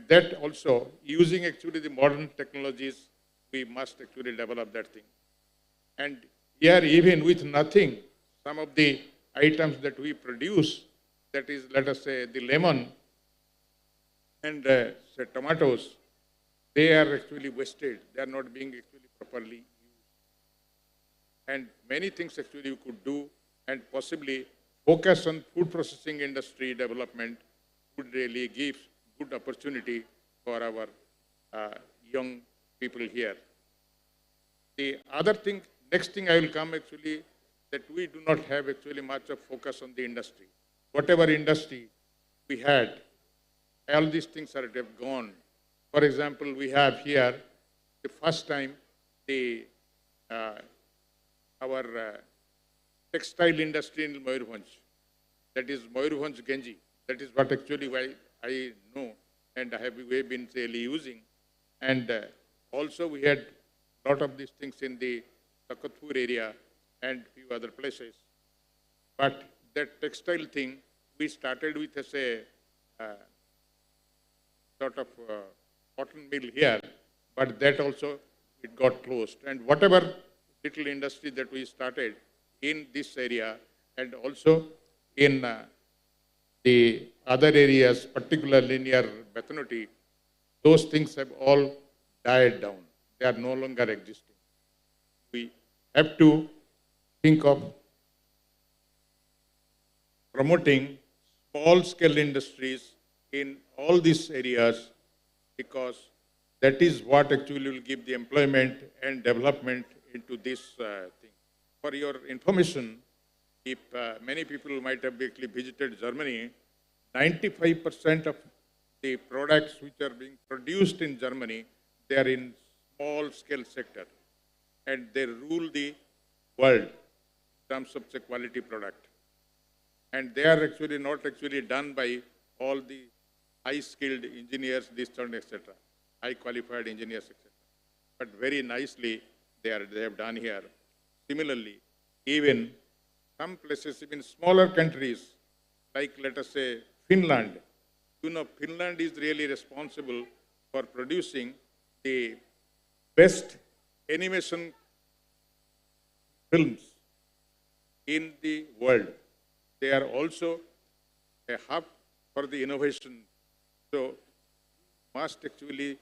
that also using actually the modern technologies, we must actually develop that thing. And here, even with nothing, some of the items that we produce, that is, let us say, the lemon, And say tomatoes, they are actually wasted. They are not being actually properly used. And many things actually you could do, and possibly focus on food processing industry development would really give good opportunity for our young people here. The other thing, next thing I will come actually, that we do not have actually much of focus on the industry. Whatever industry we had, all these things are have gone. For example, we have here the first time the our textile industry in Mayurbhanj, that is Mayurbhanj Genji. That is what actually I know and we have been really using. And also we had a lot of these things in the Takatpur area and few other places. But that textile thing, we started with as a sort of cotton mill here, but that also it got closed. And whatever little industry that we started in this area and also in the other areas, particularly near Bethanoti, those things have all died down. They are no longer existing. We have to think of promoting small-scale industries in all these areas, because that is what actually will give the employment and development into this thing. For your information, if many people might have actually visited Germany, 95% of the products which are being produced in Germany, they are in small-scale sector, and they rule the world in terms of the quality product. And they are actually not actually done by all the high-skilled engineers, this and etc., high-qualified engineers, etc. But very nicely they have done here. Similarly, even some places, even smaller countries, like let us say Finland, you know, Finland is really responsible for producing the best animation films in the world. They are also a hub for the innovation. So must actually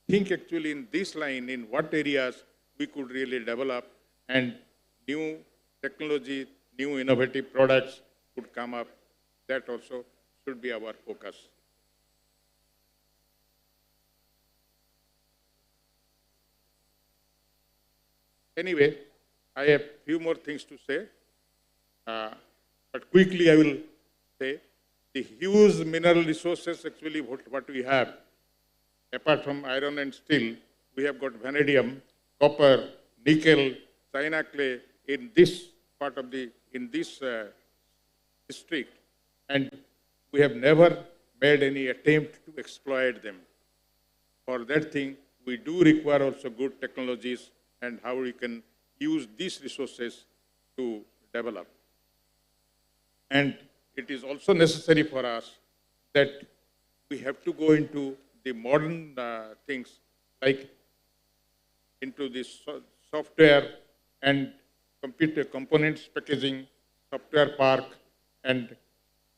think actually in this line, in what areas we could really develop, and new technology, new innovative products could come up. That also should be our focus. Anyway, I have few more things to say, but quickly I will say the huge mineral resources actually what we have, apart from iron and steel, we have got vanadium, copper, nickel, China clay in this part of in this district, and we have never made any attempt to exploit them. For that thing, we do require also good technologies and how we can use these resources to develop. And it is also necessary for us that we have to go into the modern things, like into the software and computer components packaging, software park, and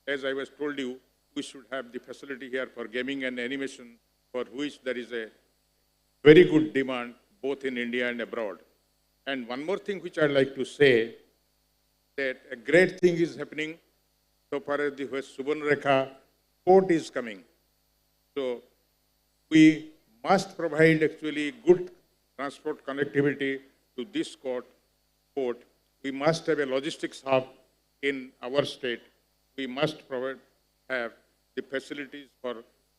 as I was told you, we should have the facility here for gaming and animation, for which there is a very good demand both in India and abroad. And one more thing which I'd like to say, that a great thing is happening so far as the Subarnarekha port is coming. So we must provide actually good transport connectivity to this port. We must have a logistics hub in our state. We must have the facilities for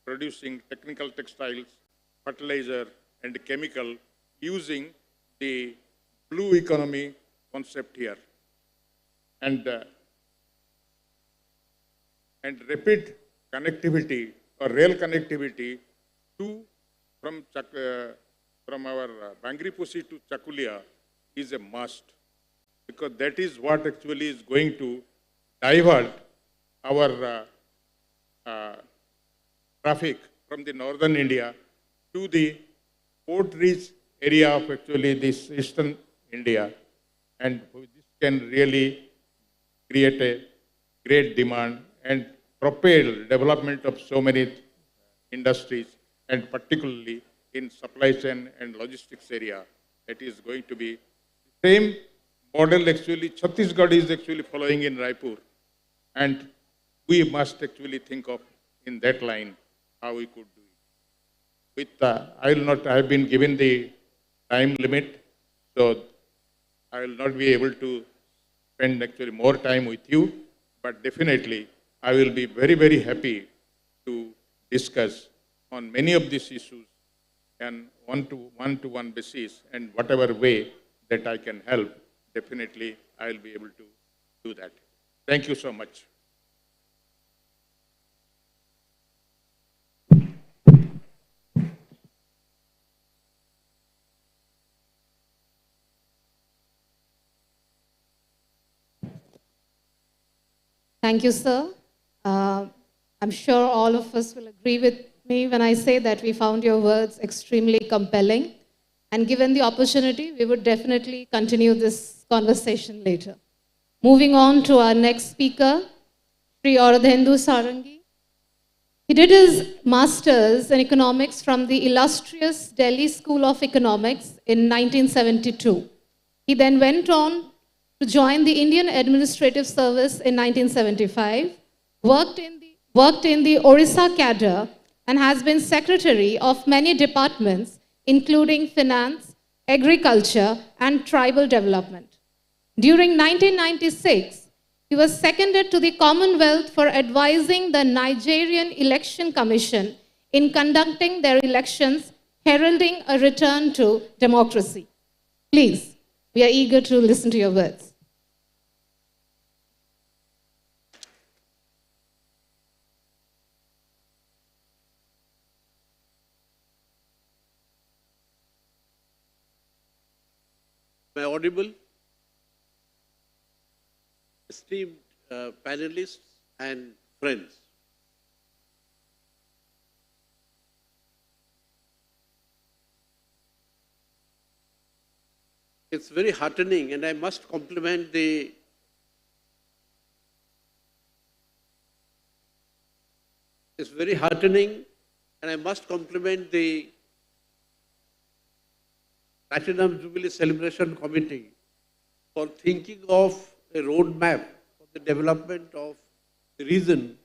producing technical textiles, fertilizer, and chemical using the blue economy concept here. And rapid connectivity or rail connectivity from our Bangriposi to Chakulia is a must, because that is what actually is going to divert our traffic from the northern India to the port-rich area of actually this eastern India, and this can really create a great demand and propel development of so many industries, and particularly in supply chain and logistics area. It is going to be same model actually Chhattisgarh is actually following in Raipur, and we must actually think of in that line how we could do it. With I will not. I have been given the time limit, so I will not be able to spend actually more time with you. But definitely, I will be very, very happy to discuss on many of these issues and one-to-one basis, and whatever way that I can help, definitely I will be able to do that. Thank you so much. Thank you, sir. I'm sure all of us will agree with me when I say that we found your words extremely compelling. And given the opportunity, we would definitely continue this conversation later. Moving on to our next speaker, Sri Aradhendu Sarangi. He did his master's in economics from the illustrious Delhi School of Economics in 1972. He then went on to join the Indian Administrative Service in 1975, worked in the Orissa cadre, and has been secretary of many departments, including finance, agriculture, and tribal development. During 1996, he was seconded to the Commonwealth for advising the Nigerian Election Commission in conducting their elections, heralding a return to democracy. Please, we are eager to listen to your words. Am I audible? Esteemed panelists and friends, it's very heartening, and I must compliment the Platinum Jubilee Celebration Committee for thinking of a roadmap for the development of the region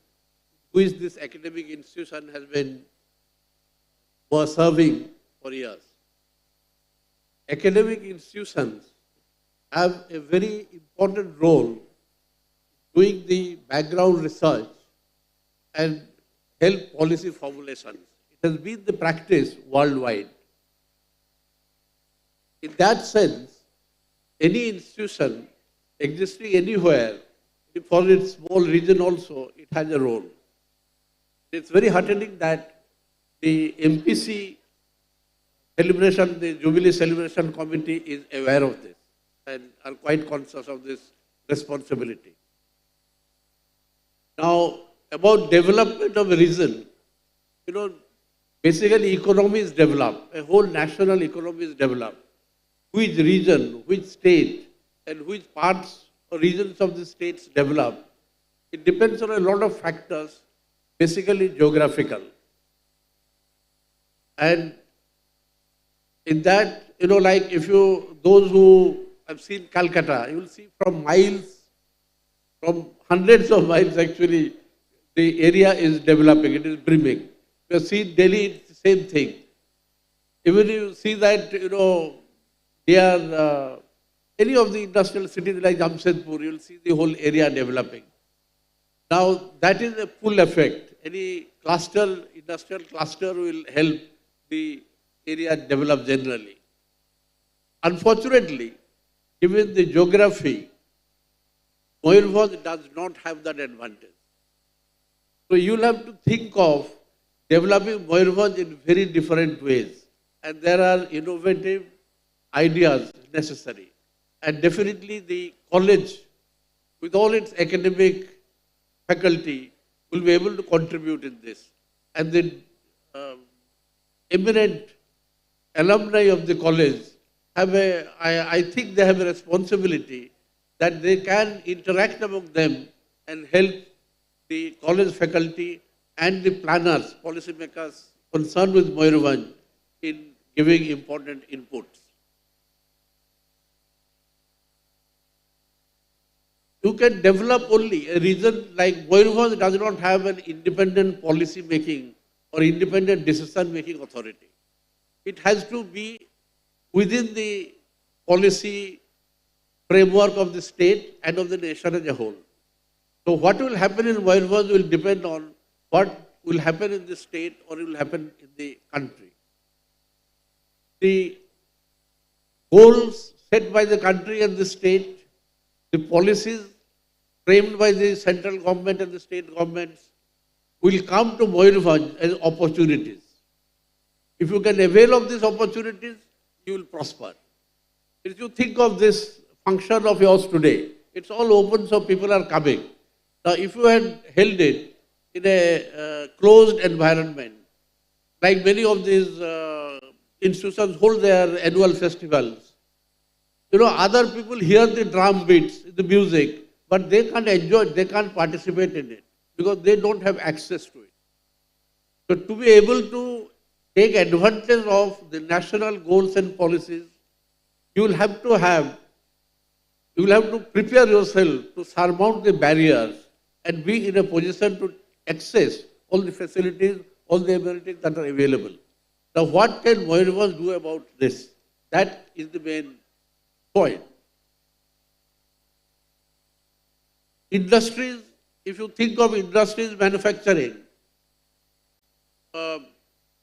which this academic institution has been serving for years. Academic institutions have a very important role doing the background research and help policy formulations. It has been the practice worldwide. In that sense, any institution existing anywhere, for its small region also, it has a role. It's very heartening that the M.P.C. celebration, the Jubilee Celebration Committee is aware of this and are quite conscious of this responsibility. Now, about development of a region, basically economy is developed, a whole national economy is developed. Which region, which state, and which parts or regions of the states develop, it depends on a lot of factors, basically geographical. And in that, like those who have seen Calcutta, you will see from hundreds of miles actually, the area is developing, it is brimming. If you see Delhi, it's the same thing. Even you see that, they are, any of the industrial cities like Jamshedpur, you will see the whole area developing. Now, that is a pull effect. Any industrial cluster will help the area develop generally. Unfortunately, given the geography, Mayurbhanj does not have that advantage. So you will have to think of developing Mayurbhanj in very different ways. And there are innovative ideas necessary. And definitely the college, with all its academic faculty, will be able to contribute in this. And the eminent alumni of the college have I think they have a responsibility that they can interact among them and help the college faculty and the planners, policymakers concerned with Mayurbhanj in giving important inputs. You can develop only a region like Mayurbhanj does not have an independent policy making or independent decision making authority. It has to be within the policy framework of the state and of the nation as a whole. So what will happen in Mayurbhanj will depend on what will happen in the state or will happen in the country. The goals set by the country and the state, the policies framed by the central government and the state governments will come to Mayurbhanj as opportunities. If you can avail of these opportunities, you will prosper. If you think of this function of yours today, it's all open so people are coming. Now, if you had held it in a closed environment, like many of these institutions hold their annual festivals, other people hear the drum beats, the music, but they can't enjoy it, they can't participate in it because they don't have access to it. So to be able to take advantage of the national goals and policies, you will have to prepare yourself to surmount the barriers and be in a position to access all the facilities, all the amenities that are available. Now, what can Mayurbhanj do about this? That is the main point. Industries, if you think of industries, manufacturing,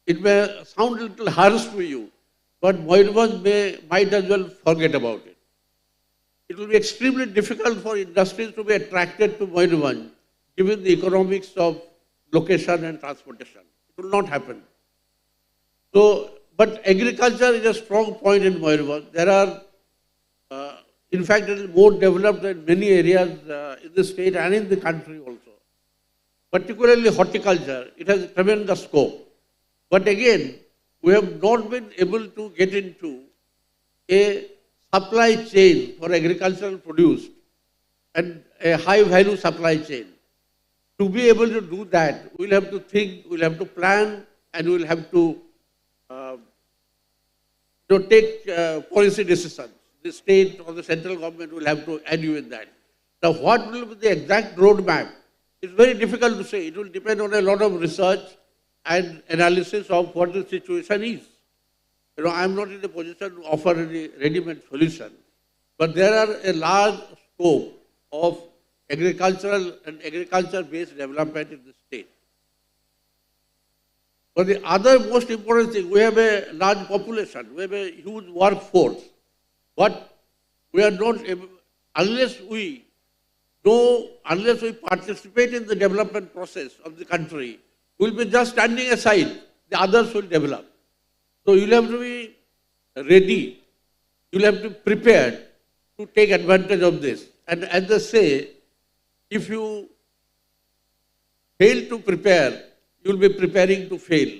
it may sound a little harsh to you, but Mayurbhanj might as well forget about it. It will be extremely difficult for industries to be attracted to Mayurbhanj, given the economics of location and transportation. It will not happen. So, but agriculture is a strong point in Mayurbhanj. There are, in fact, it is more developed in many areas in the state and in the country also. Particularly horticulture, it has tremendous scope. But again, we have not been able to get into a supply chain for agricultural produce and a high value supply chain. To be able to do that, we'll have to think, we'll have to plan, and we'll have to take policy decisions. The state or the central government will have to add you in that. Now, what will be the exact roadmap? It's very difficult to say. It will depend on a lot of research and analysis of what the situation is. I'm not in a position to offer any ready-made solution, but there are a large scope of agricultural and agriculture-based development in the state. But the other most important thing, we have a large population, we have a huge workforce, but we are not able, unless we participate in the development process of the country, we'll be just standing aside, the others will develop. So you'll have to be ready, you'll have to be prepared to take advantage of this. And as they say, if you fail to prepare, you'll be preparing to fail.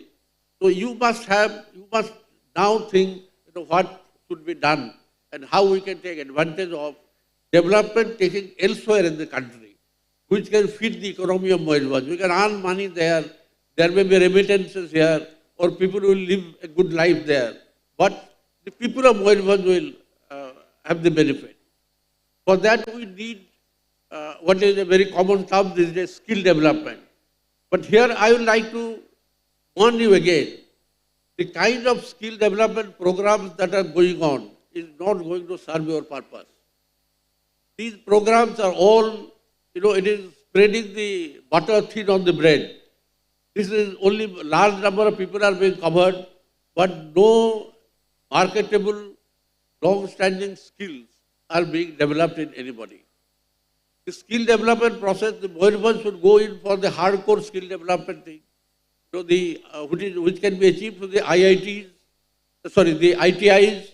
So you must now think what should be done and how we can take advantage of development taking elsewhere in the country, which can feed the economy of Mayurbhanj. We can earn money there, there may be remittances here, or people will live a good life there. But the people of Mayurbhanj will have the benefit. For that we need what is a very common term these days, skill development. But here I would like to warn you again, the kind of skill development programs that are going on is not going to serve your purpose. These programs are all, it is spreading the butter thin on the bread. This is only large number of people are being covered, but no marketable, long-standing skills are being developed in anybody. The skill development process, the Mayurbhanj should go in for the hardcore skill development thing, which can be achieved through the IITs, the ITIs,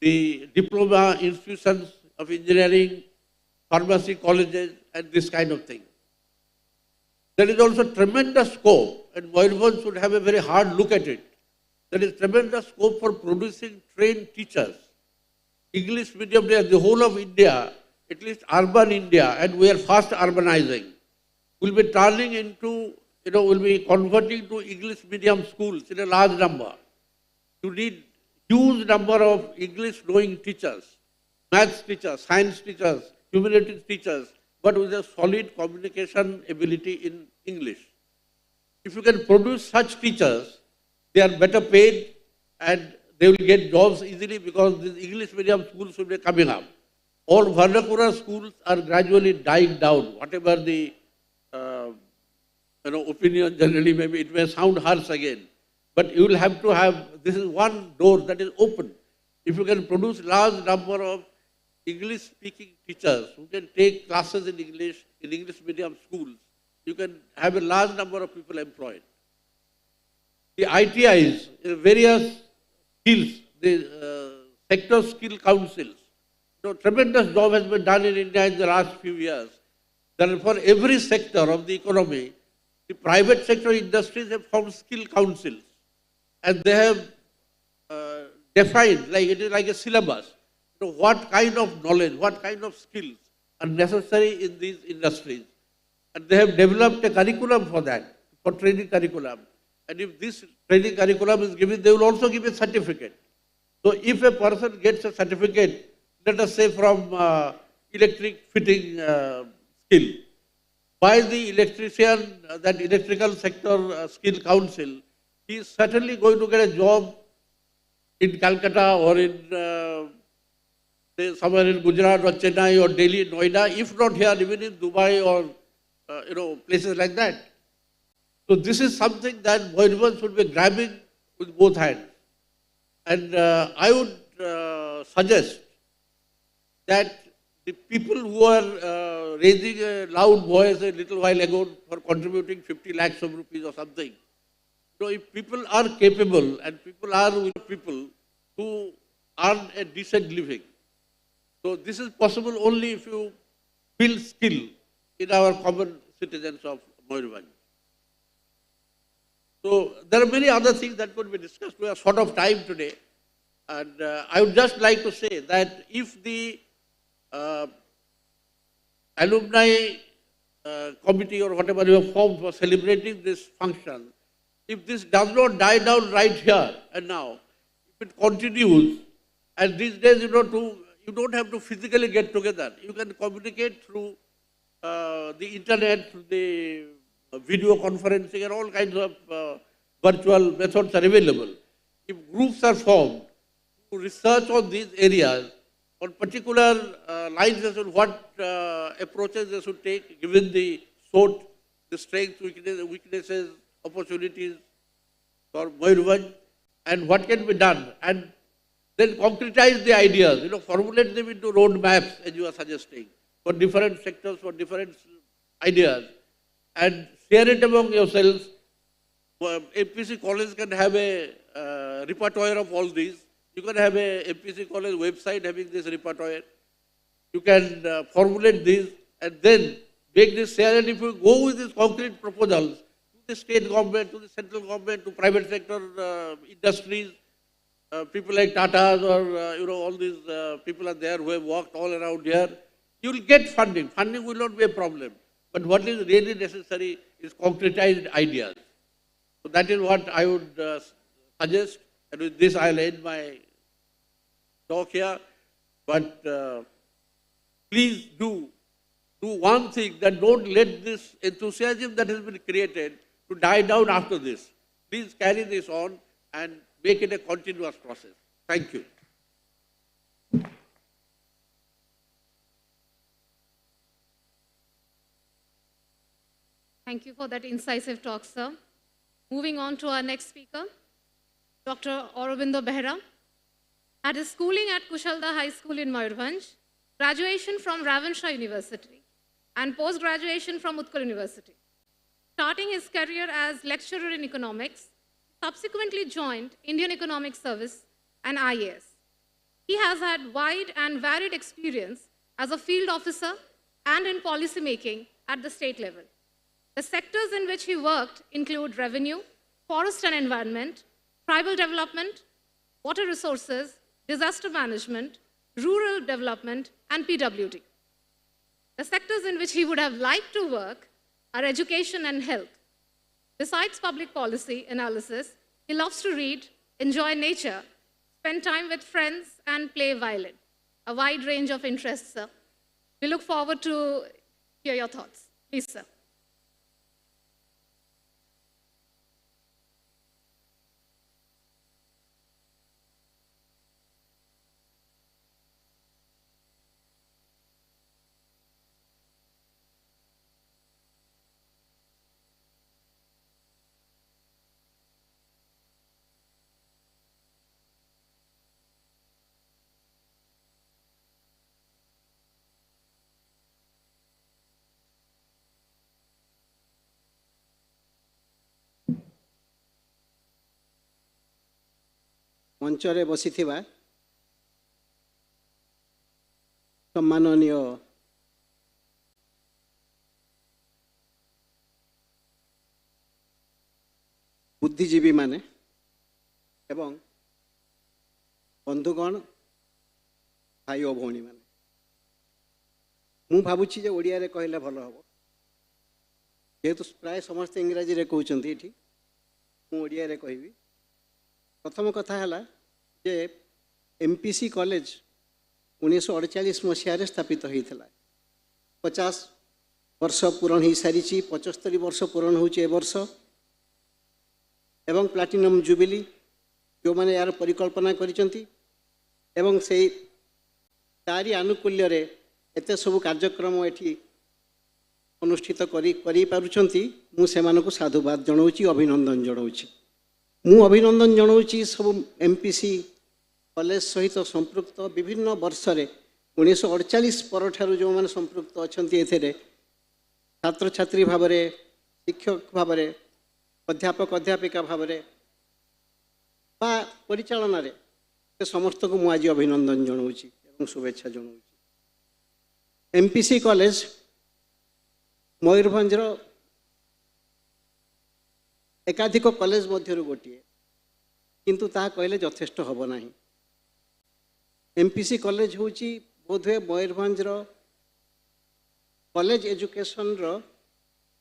the diploma institutions of engineering, pharmacy colleges, and this kind of thing. There is also tremendous scope, and Mayurbhanj should have a very hard look at it. There is tremendous scope for producing trained teachers. English medium, the whole of India, at least urban India, and we are fast urbanizing, will be turning into will be converting to English medium schools in a large number. You need huge number of English knowing teachers, maths teachers, science teachers, humanities teachers, but with a solid communication ability in English. If you can produce such teachers, they are better paid and they will get jobs easily because these English medium schools will be coming up. All vernacular schools are gradually dying down, whatever the opinion generally, maybe it may sound harsh again. But you will have to have, this is one door that is open. If you can produce large number of English speaking teachers who can take classes in English medium schools, you can have a large number of people employed. The ITIs, various skills, the sector skill councils, tremendous job has been done in India in the last few years. That for every sector of the economy, the private sector industries have formed skill councils. And they have defined, like it is like a syllabus, what kind of knowledge, what kind of skills are necessary in these industries. And they have developed a curriculum for that, for training curriculum. And if this training curriculum is given, they will also give a certificate. So if a person gets a certificate, let us say from electric fitting skill, by the electrician, that electrical sector skill council, he is certainly going to get a job in Calcutta or in say somewhere in Gujarat or Chennai or Delhi, Noida, if not here, even in Dubai or places like that. So this is something that Moirabunj should be grabbing with both hands. And I would suggest that the people who are raising a loud voice a little while ago for contributing 50 lakhs of rupees or something, so if people are capable and people are with people who earn a decent living, so this is possible only if you build skill in our common citizens of Moirabunj. So there are many other things that could be discussed. We are short of time today. And I would just like to say that if the alumni committee or whatever you have formed for celebrating this function, if this does not die down right here and now, if it continues, and these days, you don't have to physically get together. You can communicate through the internet, through the video conferencing, and all kinds of virtual methods are available. If groups are formed to research on these areas, on particular lines as to what approaches they should take, given the sort, the strengths, weaknesses, opportunities for Moirabunj, and what can be done, and then concretize the ideas, formulate them into road maps, as you are suggesting, for different sectors, for different ideas, and share it among yourselves. M.P.C college can have a repertoire of all these. You can have a M.P.C college website having this repertoire. You can formulate these and then make this share. And if you go with these concrete proposals to the state government, to the central government, to private sector industries, people like Tata's or all these people are there who have worked all around here, you will get funding. Funding will not be a problem. But what is really necessary is concretized ideas. So that is what I would suggest. And with this, I'll end my talk here. But please do one thing, that don't let this enthusiasm that has been created to die down after this. Please carry this on and make it a continuous process. Thank you. Thank you for that incisive talk, sir. Moving on to our next speaker, Dr. Aurobindo Behra. Had his schooling at Kushalda High School in Moirabunj, graduation from Ravenshaw University, and post-graduation from Utkal University. Starting his career as lecturer in economics, subsequently joined Indian Economic Service and IAS. He has had wide and varied experience as a field officer and in policy making at the state level. The sectors in which he worked include revenue, forest and environment, tribal development, water resources, disaster management, rural development, and PWD. The sectors in which he would have liked to work are education and health. Besides public policy analysis, he loves to read, enjoy nature, spend time with friends, and play violin. A wide range of interests, sir. We look forward to hear your thoughts. Please, sir. मंचरे बसिथिबा सम्माननीय बुद्धिजीवी माने एवं बंधुगण भाई और भौणी माने मु भाबुछि जे ओडिया रे कहले भलो हबो जेहेतु प्राय समस्त इंग्राजी रे कहउचंती एठी मु ओडिया रे कहबी। प्रथम कथा है जे M.P.C कॉलेज 1948 मसीह स्थापित होता 50 वर्ष पूरण हो सारी 75 वर्ष पूरण हो वर्ष एवं प्लाटिनम जुबिली जो मैंने यार परिकल्पना करिसेंती एवं से तारी आनुकूल्य रे एते सब कार्यक्रम एठी अनुष्ठित करी पारुछंती मु सेमानकु साधुवाद जणाउछि अभिनंदन जणाउछि। मु अभिनंदन जणाउछि सब M.P.C कॉलेज सहित संपृक्त विभिन्न वर्ष रे 1948 पर ठारू जो माने संपृक्त अछंती एथेरे छात्र छात्री भाव रे शिक्षक भाव रे अध्यापक अध्यापिका भाव रे बा परिचालन रे से समस्त को मु आज अभिनंदन जणाउछि एवं शुभेच्छा जणाउछि। M.P.C कॉलेज मयूरभंज एकाधिक कॉलेज मध्य गोटे किंतु ता कहले यथेष्ट हब नाही। M.P.C कॉलेज हूँ बोधे मयूरभंज कॉलेज एजुकेशन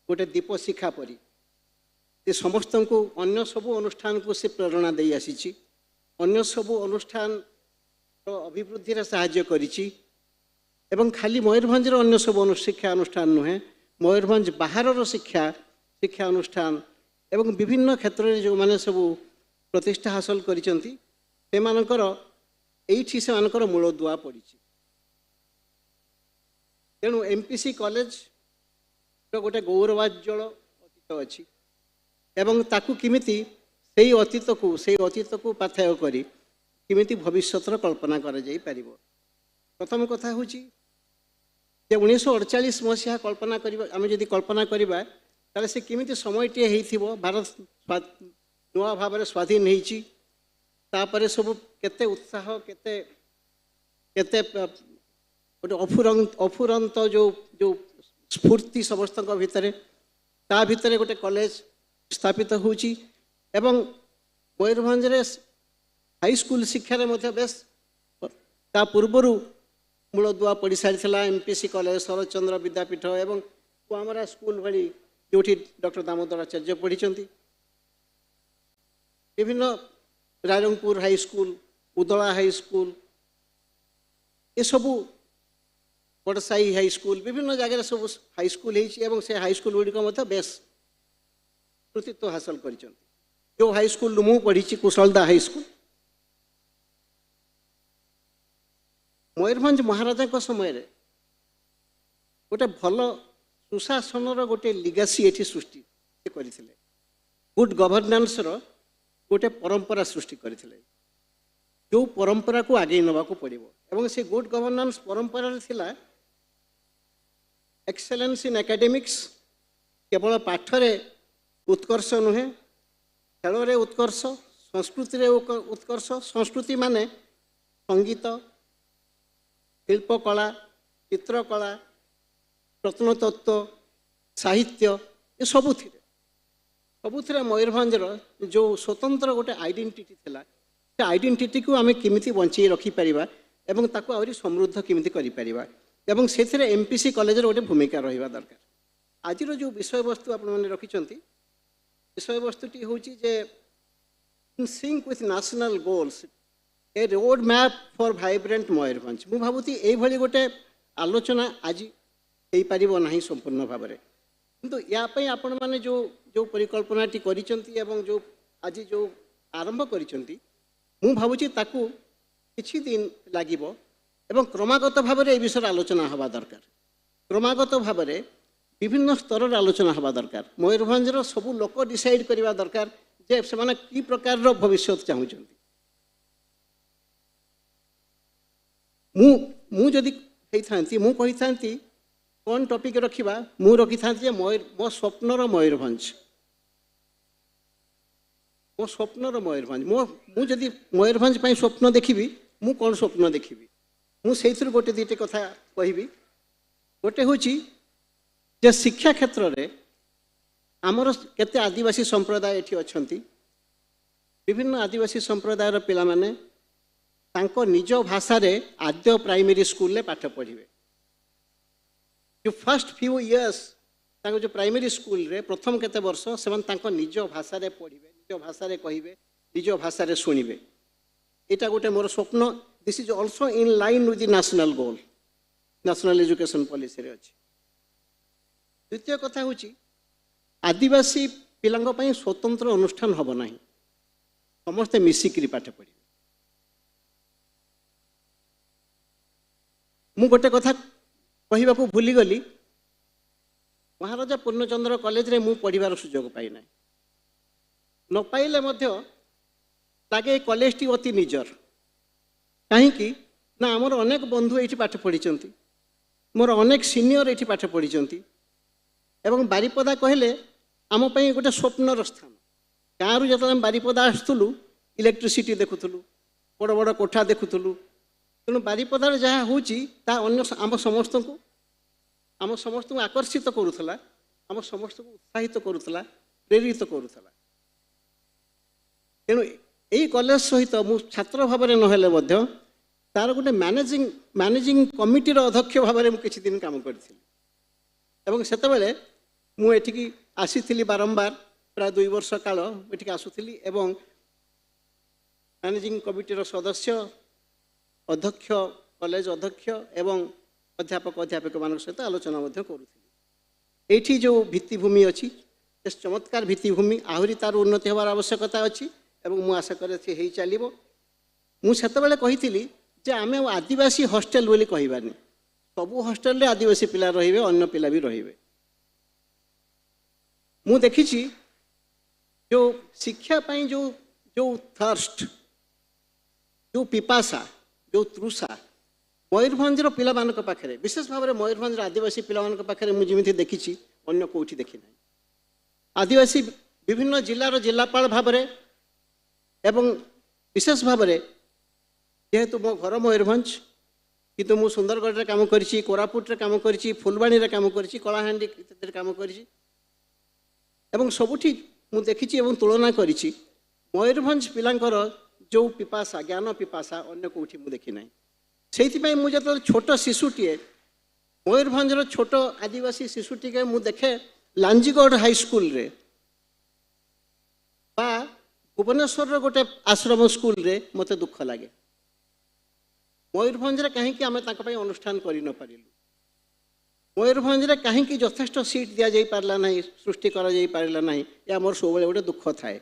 गोटे दीप शिखा परी से समस्त को अन्य सबू अनुष्ठान को से प्रेरणा दे आसी अन्य सबू अनुष्ठान अभिवृद्धि रे सहाय्य करिछि एवं खाली मयूरभंज अन्य सब शिक्षा अनुष्ठान नुहे मयूरभंज बाहर शिक्षा शिक्षा अनुष्ठान एवं विभिन्न क्षेत्र में जो माने सब प्रतिष्ठा हासिल करिसेंती सेमानकर एठी सेमानकर मूलदुआ पड़ी। तेणु M.P.C कॉलेज गोटे गौरवाज्वल अतीत अच्छी एवं ताकू किमिति सेही अतीत को पाथेय करी किमिति भविष्यतर कल्पना करा जाई परिबो। प्रथम कथा हूँ 1948 मसीहा कल्पना करिबा आमे जदि कल्पना करिबा ताले से किमिति समयटे हेइथिबो भारत नुआ भाव में स्वाधीन होइछि तापरे सब केते उत्साह केते केते गोटे अफुरंत जो जो स्फूर्ति समस्त भितर ता भितर गोटे कॉलेज स्थापित होउछि एवं मयूरभंज हाई स्कूल शिक्षा रे मध्य बेस ता पूर्वर मूलदुआ पड़ी सारी M.P.C कॉलेज शरतचंद्र विद्यापीठ एवं कुआमरा स्कूल भली जोठी डॉक्टर दामोदर आचार्य पढ़ी विभिन्न Rairangpur high school Udala high school ये सबू बड़साई हाई स्कूल विभिन्न जगह सब हाई स्कूल है से हाई स्कूल गुड़िक बेस कृतित्व हासिल कर जो हाई स्कूल मु पढ़ी कुशलदा हाई स्कूल मयूरभंज महाराजा समय गोटे भल सुशासन गोटे लिगासी एठी सृष्टि करथिले गुड गवर्नेंस गोटे परंपरा सृष्टि करथिले जो परंपरा को आगे नवाको पड़िबो एवं से गुड गवर्नेंस परंपरा थिला एक्सेलेंस इन एकेडमिक्स केवल पाठरे उत्कर्ष नुहे खेल उत्कर्ष संस्कृति उत्कर्ष संस्कृति माने संगीत शिल्पकला चित्रकला प्रत्नतत्व साहित्य ये सबुथिरे मयूरभंज जो स्वतंत्र गोटे आइडेंटिटी थिला से आइडेंटिटी को आमे किमिति बंची रखी परिबा एवं ताको आउरी समृद्ध किमिति करि परिबा एवं सेथिरे M.P.C कॉलेज गोटे भूमिका रहिबा दरकार। आज जो विषय वस्तु आपण माने रखिचंती विषयवस्तुटी हूँ जे in sync with national goals a road map for vibrant Mayurbhanj मु भावुती यही गोटे आलोचना आज हो पार ना संपूर्ण भाव में किंतु यापाई आपण मैंने जो जो परिकल्पनाटी करिसेंती एवं जो आज जो आरंभ करिसेंती मु भावुची ताकू किछि दिन लागिबो एवं क्रमागत भाव में ए विषय आलोचना हवा दरकार क्रमागत भाव में विभिन्न स्तर आलोचना हवा दरकार मयूरभंजर सबू लोक डिसाइड करवा दरकार जे से कि प्रकार भविष्य चाहूँ मुझे कही था कौन टॉपिक रखा मु रखी था मो स्वप्नर मयूरभंज मो स्वप्नर मयूरभंज मुझे मयूरभंज स्वप्न देखी मु कौन स्वप्न देखी मुझे गोटे दुईट कथा कहि गोटे हूँ जे शिक्षा क्षेत्र में आमर केते आदिवासी संप्रदाय एठी अछंती विभिन्न आदिवासी संप्रदायर पिला माने तांको निज भाषा रे आद्य प्राइमरी स्कूल ले पाठ पढ़िबे जो फर्स्ट फ्यू इयर्स तांको जो प्राइमरी स्कूल रे प्रथम केते वर्ष सेमान तांको निज भाषा रे पढ़िबे निज भाषा रे कहिबे निज भाषा रे सुनिबे एटा गोटे मोर स्वप्न this is also in line with the national goal national education policy रे अछि द्वितीय कथा हूँ आदिवासी पिलांग पई स्वतंत्र अनुष्ठान हब ना समस्ते मिसिकी पाठ पढ़े मु गोटे कथा कहवा को भूलीगली महाराजा पूर्णचंद्र कॉलेज रे मु पढ़िबार सुजोग पाई ना न पाइले मध्य लागे कॉलेज टी अति निजर कहीं ना आमर अनेक बंधु ये पाठ पढ़ी मोर अनेक सीनियर ये पाठ पढ़ी एवं बारिपदा कहले आम पई गोटे स्वप्नर स्थान गाँव जो बारिपदा आसुलु इलेक्ट्रिसिटी देखुलु बड़ बड़ कोठा देखुलु तेणु बारिपदार जहाँ हूँ आम समस्त को आकर्षित करूला आम समस्त को उत्साहित करूला प्रेरित करूला तेणु यही कॉलेज सहित मु छात्र भाव में नहेले तार गोटे मैनेजिंग कमिटीर अध्यक्ष भाव में किसी दिन काम करी सेतबेले मुझे आसी बारंबार प्राय 2 वर्ष काल ये आसुली एवं मैनेजिंग कमिटीर सदस्य अध्यक्ष कॉलेज अध्यक्ष एवं अध्यापक अध्यापिका मान सहित आलोचना करुली ये जो भित्तिभूमि अच्छी चमत्कार भित्तिभूमि आहरी तार उन्नति होवार आवश्यकता अच्छी एवं मु आशा करे चलो मुझे कही जे आम आदिवासी हॉस्टेल बोली कहबानी सबू हॉस्टेल रे आदिवासी पिला रहिबे अन्य पिला भी रहिबे मु देखी जो शिक्षा पाई जो जो थर्स्ट जो पिपासा जो तृषा मयूरभंजर पिला मानक पाखरे विशेष भाव में मयूरभंजर आदिवासी पिला मानक पाखरे मु जिमिति देखी अन्य कोठी देखी ना आदिवासी विभिन्न जिलार जिलापाल भाव में एवं विशेष भाव में जेहेतु मो घर मयूरभंज किंतु मु सुंदरगढ़ रे काम करिछि कोरापुट रे काम करिछि फुलबाणी रे काम करिछि कलाहांडी इत्यादि काम करिछि एवं सबुठी मु देखिछि एवं तुलना करिछि मयूरभंज पिलांकर जो पिपासा ज्ञान पिपासा अन्य कोठी मु देखि नाही सेति पई मु जत छोट शिशुटीए मयूरभंजर छोट आदिवासी शिशुटी के मु देखे लांजीगढ़ हाई स्कूल रे बा भुवनेश्वर गोटे आश्रम स्कूल रे मते दुख लागे मयूरभंज कहीं आम अनुष्ठान कर न पारिलु मयूरभंज कहीं यथेष्ट सीट दि जा पारला नहीं सृष्टि करा जाई पारला नहीं या मोर सब गोटे दुख थाए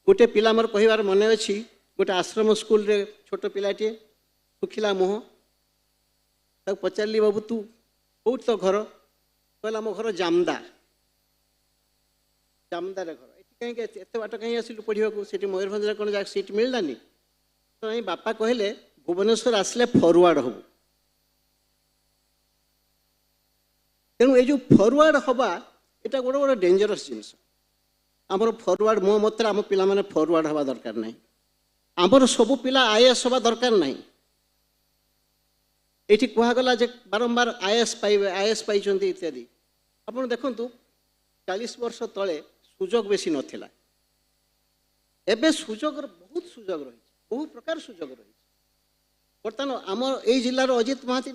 गोटे पिला मोर कहबार मन अच्छी गोटे आश्रम स्कूल रे छोट पिलाटे सुखिला मुह ताक पचारि बाबू तू कौट तो घर कहला मो घर जामदार जामदार घर ये कहीं एत बाट कहीं आसिलु पढ़ा से मयूरभंज कौन सीट मिललानी तो बापा कहले भुवनेश्वर आसले फरवार्ड हम तेणु ये फरवार्ड हवा यहाँ गोटे गोटे डेंजरस जिनस आमर फरवार्ड मो मत आम पिला माने फरवार्ड हवा दरकार नहीं आमर सबू पिला आईएएस हवा दरकार नहीं ये कहगला जे बारंबार आईएएस पाइबे आईएएस पाइछन्ति इत्यादि आपन देखंतु 40 वर्ष तले सुजोग बेसी नथिला एबे सुजोग बहुत सुजोग रही बहु प्रकार सुजोग रही बर्तमान आम यही जिलार Ajit Mahanti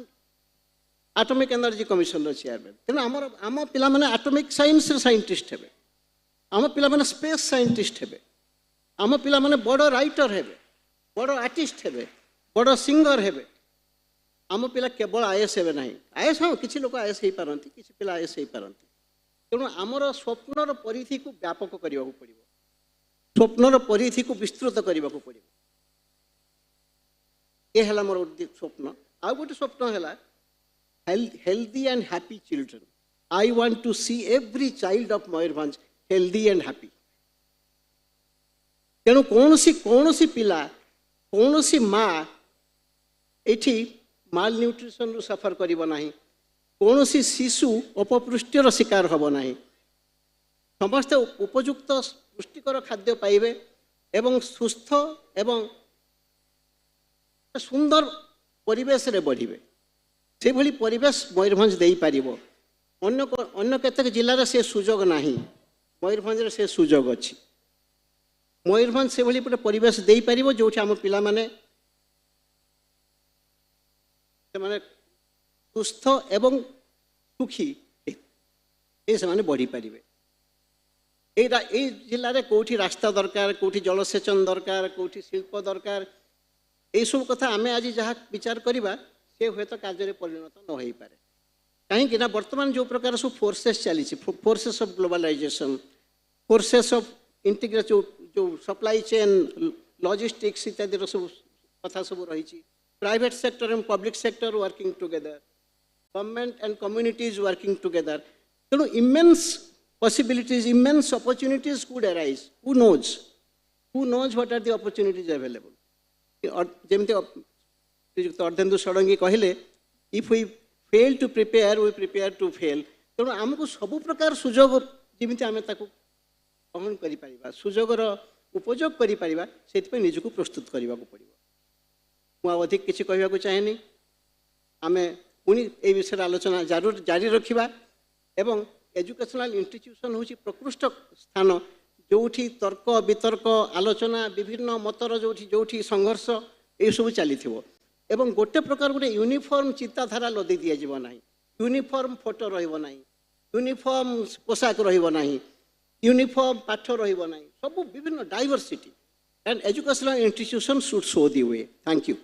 atomic energy commission रो चेयरमैन तेणु आम पिला माने एटॉमिक साइंस रे साइंटिस्ट हेबे आम पिला माने स्पेस साइंटिस्ट हेबे आम पिला माने बड़ राइटर हेबे बड़ आर्टिस्ट हेबे बड़ सिंगर हेबे आम पिला केवल आईएएस हेबे नहीं आईएएस हाँ किसी लोग आईएएस हो पारती किसी पिला आईएएस हो पारती तेणु आमर स्वप्नर परिधि को व्यापक करने को पड़ो स्वप्नर परिधि को विस्तृत करने को पड़ो ये है मोर स्वप्न आउ गोटे स्वप्न है healthy and happy children I want to see every child of Mayurbhanj healthy and happy तेणु कौन सी पिला कौन सी माँ एठी माल न्यूट्रिशन रु सफर करिबो नाही कौन सी शिशु अपपृष्टिर शिकार हब नाही समस्त उपयुक्त पुष्टिकर खाद्य पाइबे एवं सुस्थ एवं सुंदर परिवेश रे बढ़िबे से भली परिवेश मयूरभंज देई पारिबो अन्य केतक जिल्लार से सुजोग नाही मयूरभंज रे से सुजोग अछि मयूरभंज से भली परिवेश देई पारिबो जोठी हम पिला माने से सुस्थ एवं सुखी ये बढ़ी पारे ये जिले में कौटी रास्ता दरकार कौटी जलसेचन दरकार कौटी शिल्प दरकार ये सब कथा आम आज जहाँ विचार करवा से हुए तो कार्य परिणत न हो पारे कहीं बर्तमान जो प्रकार सब फोर्सेस चली forces of globalisation forces of integrate जो सप्लाई चेन लॉजिस्टिक्स इत्यादि सब कथा सब रही private sector and public sector working together government and communities working together तेणु immense possibilities immense opportunities could arise who knows what are the opportunities available और जेमते श्रीयुक्त अर्धेन्दु षडंगी कहले if we fail to prepare we prepare to fail तेणु आमको सब प्रकार सुजोग जेमिति आमे ताकू ग्रहण करि परिबा सुजोगर उपयोग करि परिबा सेति निजको प्रस्तुत करबा को पड़िबो मु अधिक किछि कहबा को चाहेनी आमे पुनी ए विषय आलोचना जारी रखिबा एवं एजुकेशनल इंस्टीट्यूशन हूँ प्रकृष्ट स्थान जो तर्क वितर्क आलोचना विभिन्न मतर जो संघर्ष ये सब चली एवं गोटे प्रकार गोटे यूनिफॉर्म चिंताधारा लदी दि जाना यूनिफॉर्म फोटो रही यूनिफॉर्म पोशाक रही यूनिफॉर्म पाठ रही सब विभिन्न diversity and educational institution should show the way thank you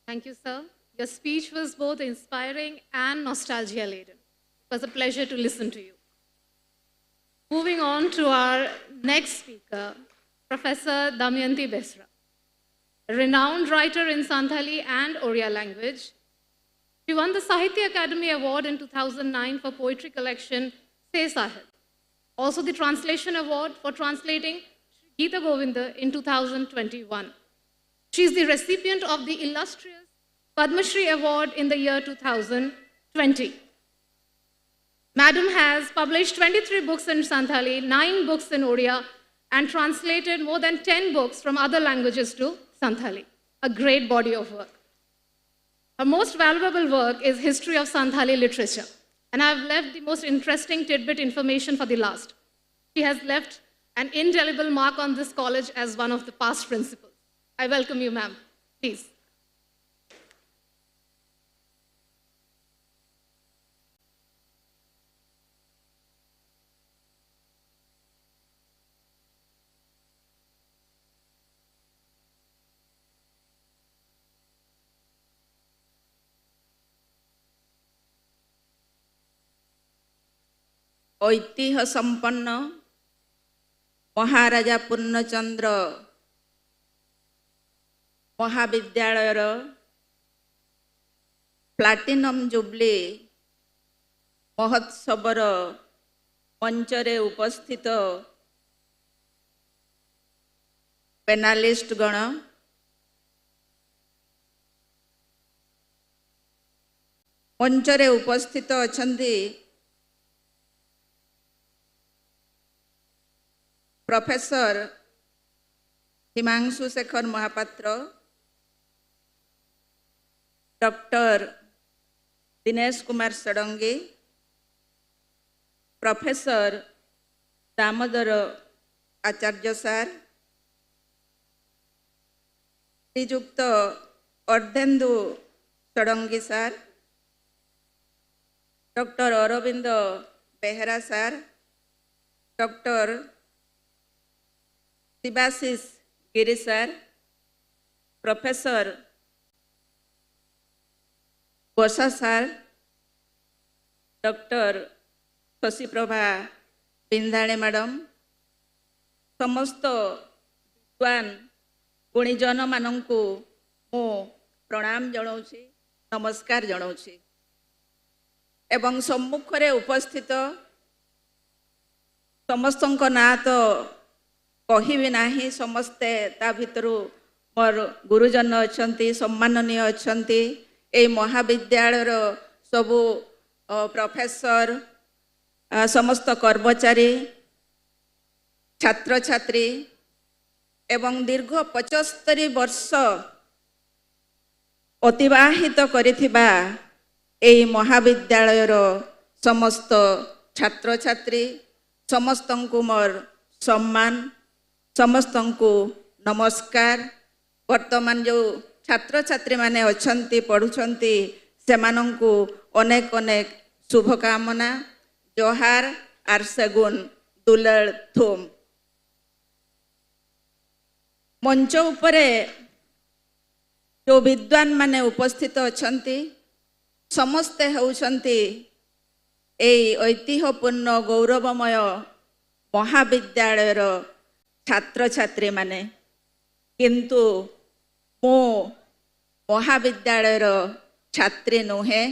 Thank you, sir. Your speech was both inspiring and nostalgia-laden. It was a pleasure to listen to you. Moving on to our next speaker, Professor Damayanti Besra, a renowned writer in Santali and Oriya language. She won the Sahitya Academy Award in 2009 for poetry collection Se Sahib. Also the Translation Award for translating Geeta Govinda in 2021. She is the recipient of the illustrious Padma Shri Award in the year 2020. Madam has published 23 books in Santali, 9 books in Oriya, and translated more than 10 books from other languages to Santali. A great body of work. Her most valuable work is History of Santali Literature, and I have left the most interesting tidbit information for the last. She has left an indelible mark on this college as one of the past principals. I welcome you, ma'am. Please. ऐतिह्य संपन्न महाराजा पूर्णचंद्र महाविद्यालयर platinum jubilee महोत्सवर मंचरे उपस्थित पेनालिस्ट गण मंचरे उपस्थित अछंती professor Himanshu Shekhar Mahapatra doctor Dinesh Kumar Sarangi professor Damodar Acharya sir Srijukta अर्धेन्दु Sarangi सार, doctor Arvind Behera सार, doctor Shivashish गिरी सार, professor गोसा सार, डॉक्टर शशिप्रभा बिंधाणे मैडम, समस्त विद्वान गुणीजन मानंकु मो प्रणाम जनाऊँ, नमस्कार जनाऊँ एवं सम्मुखरे उपस्थित समस्तों ना तो कहबी नाही, समस्ते ता भितरु मोर गुरुजन अछंती, सम्माननीय अछंती, ए महाविद्यालय सबु प्रोफेसर, समस्त कर्मचारी, छात्र छात्री एवं दीर्घ 75 वर्ष अतिवाहित करिथिबा ए महाविद्यालय समस्त छात्र छात्री समस्तंकु मोर सम्मान, समस्तंकु नमस्कार। वर्तमान जो छात्र छात्री माने अछंती पढ़ुछंती सेमानंकु अनेक अनेक शुभकामना, जोहार आर सेगुन दुलल थुम। मंच उपरे जो विद्वान माने उपस्थित अछंती समस्ते होउछंती ए ऐतिह्यपूर्ण गौरवमय महाविद्यालय छात्र छात्री माने, किंतु मो महाविद्यालय छात्री नुहे।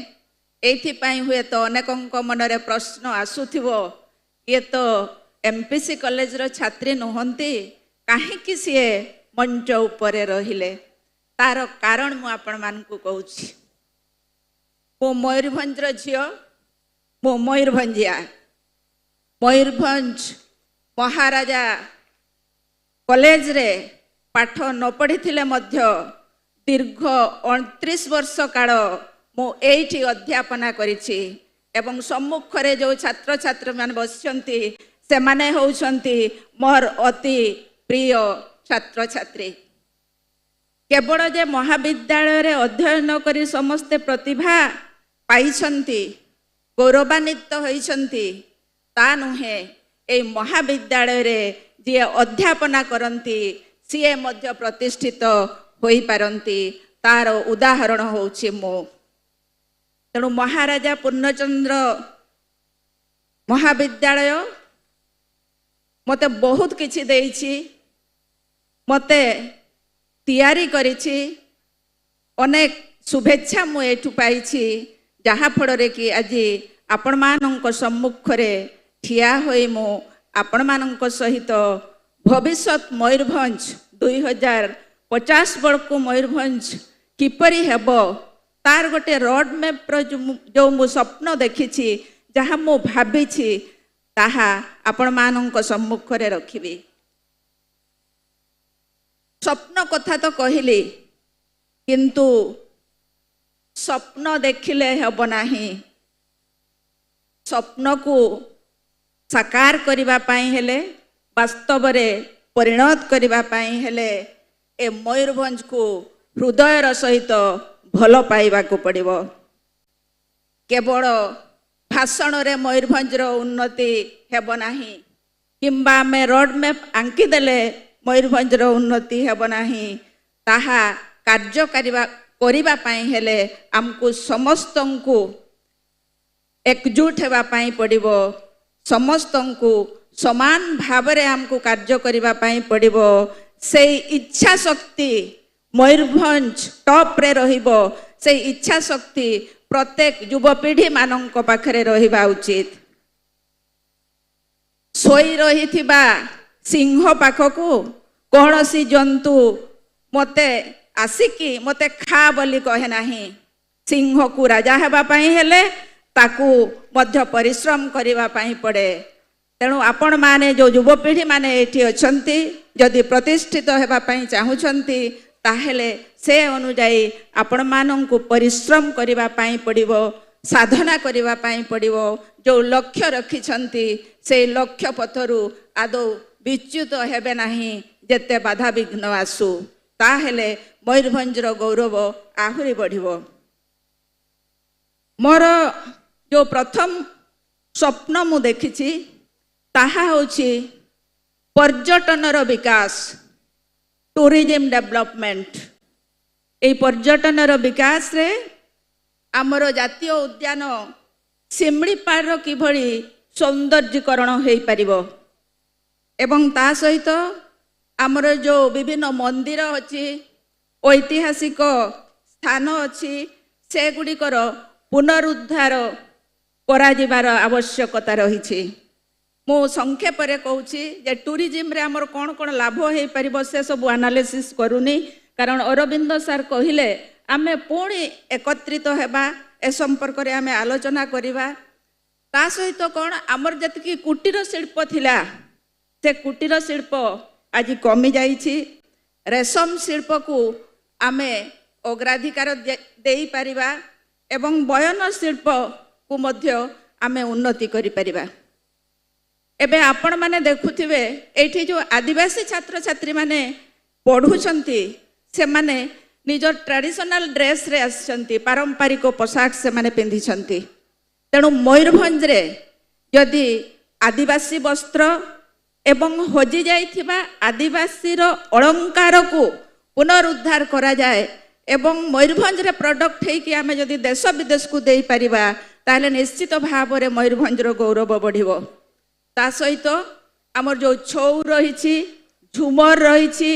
एथिपाई हुए तो अनेकंक मनरे प्रश्न आसुथिबो, ये तो M.P.C कॉलेज रो छात्री नुहंती, काहेकि सीए मंच उपरे रहिले? तार कारण मु आपण मानकु कहूछि। मो मयूरभंज रो झियो, मो मयूरभंजिया, मयूरभंज महाराजा कॉलेज रे पाठ न पढ़ी थिले मध्य दीर्घ 29 वर्ष काल मु एठी अध्यापना करिछि एवं सम्मुखरे जो छात्र छात्री मान बसिछंती से माने होउछंती मोर अति प्रिय छात्र छात्री। केवल जे महाविद्यालय रे अध्ययन करी समस्ते प्रतिभा पाइछंती, गौरवान्वित होइछंती, ता नुहे। ए महाविद्यालय रे जे अध्यापना करंती सीए मध्य प्रतिष्ठित होई पारंती, तार उदाहरण होउछि मो। तेणु महाराजा पूर्णचंद्र महाविद्यालय मते बहुत किछि देइछि, मते तैयारी करिछि, अनेक शुभेच्छा मु एठु पाइछि, जहा फଳରେ कि आज आपण मानक सम्मुखरे ठिया होई मु आपण मानक सहित भविष्यत मयूरभंज 2050 बळकु मयूरभंज किपरि हेबो तार गोटे रोड मैप जो मु स्वप्न देखिछि, जहा मु भाबिछि, ताहा आपण मानक सम्मुखरे रखिबी। स्वप्न कथा तो कहली, किंतु स्वप्न देखिले हेबो नाही। स्वप्न को साकार करिबा पाई हेले, वास्तव रे परिणत करिबा पाई हेले ए मयूरभंज को हृदयर सहित भल पाइबा को पड़िबो। केवल भाषण रे मयूरभंज रो उन्नति हेबो नाही, किंबा आमे रोड मैप आंकी देले मयूरभंज रो उन्नति हेबो नाही। ताहा कार्य करिबा पाई हेले हमको समस्तंकु एकजुट हेबा पाई पड़िबो, समस्तंकु समान भावरे हमको कार्य करिबा पाई पड़िबो। से इच्छा शक्ति मयूरभंज टॉप रे रहिबो, से इच्छा शक्ति प्रत्येक युवपीढ़ी मानक पाखरे रहिबा उचित। सोई रहिथिबा सिंह पाखकु कौनसी जंतु मते आसिकी मते खा बोली कहे नाही। सिंह को राजा हेबा पाई हेले ताकू मध्य परिश्रम करिबा पाई पड़े। तेणु आपण माने जो युवपीढ़ी माने एठी अछंती, जदि प्रतिष्ठित हेबा पाई चाहुछंती, ताहेले से अनुजाई आपण मानंकु परिश्रम करिबा पाई पड़िबो, साधना करिबा पाई पड़िबो। जो लक्ष्य रखिछंती से लक्ष्य पथरु आदौ विच्युत हेबे नाही, जेते बाधा विघ्न आसु। ताहेले मयूरभंजर गौरव आहुरी बढ़िबो। मोर जो प्रथम स्वप्न मु देखिछि ताहा होछि पर्यटनर विकास, टूरिज्म डेवलपमेंट। ए पर्यटनर विकास रे आमर जातीय उद्यान शिमिलीपाड़ किभଳି सौंदर्यीकरण हो पारिबो एवं ता सहित आमर जो विभिन्न मंदिर अच्छी ऐतिहासिक स्थान अच्छी से गुड़िकर पुनरुद्धार कराजिबार आवश्यकता रही। मु संक्षेप रे कहूची जे टूरिज्म रे आमर कौन कौन लाभ हो पारिबो से सब एनालिसिस करूनी, कारण अरविंद सर कहिले आमे पुणी एकत्रित हेबा ए संपर्क रे आमे आलोचना करिबा। ता सहित कौन आमर जतकी कुटीर शिल्प थिला से कुटीर शिल्प आज कमी जाइछि। रेशम शिल्प को आमे अग्राधिकार देई परिबा एवं बयन शिल्प को मध्य आमे उन्नति करि परिबा। एबे आपण माने देखुथिबे एठी जो आदिवासी छात्र छात्री माने पढुछंती से माने निजर ट्रेडिशनल ड्रेस रे आछंती, पारंपरिक पोशाक से माने पिंधिछंती। तेणु मयूरभंज रे यदि आदिवासी वस्त्र एवं हजि जाइथिबा आदिवासी रो अलंकार को पुनरुद्धार करा जाए एवं मयूरभंज रे प्रोडक्ट है कि आमे यदि देश विदेश को देई परिबा ताले निश्चित भाव रे मयूरभंज रो गौरव बढ़िबो। ता सहित आमर जो छौ रहिछि, झुमर रहिछि,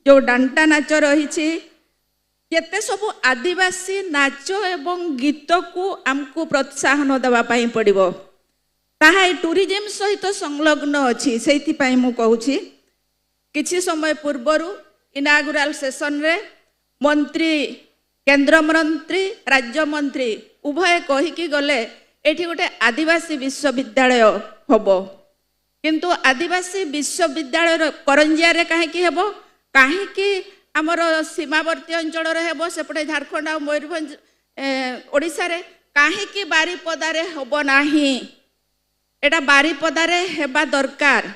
जो डांटा नाच रहिछि, केते सब आदिवासी नाच एवं गीत को आमको प्रोत्साहन देवा पई पड़िबो। ताहा टूरिज्म सहित संलग्न अच्छी से मु कहूछि। किछि समय पूर्वरु इनागुराल सेशन रे मंत्री, केंद्र मंत्री, राज्य मंत्री उभय कहिकी गले एठी गोटे आदिवासी विश्वविद्यालय हबो, किंतु आदिवासी विश्वविद्यालय करंजिया रे काहेकि हेबो, काहेकि आमर सीमावर्ती अंचल रे हेबो, सेपटे झारखंड आ मयूरभंज ओडिसा रे काहेकि बारिपदा रे हबो नाही। एटा बारिपदा रे हेबा दरकार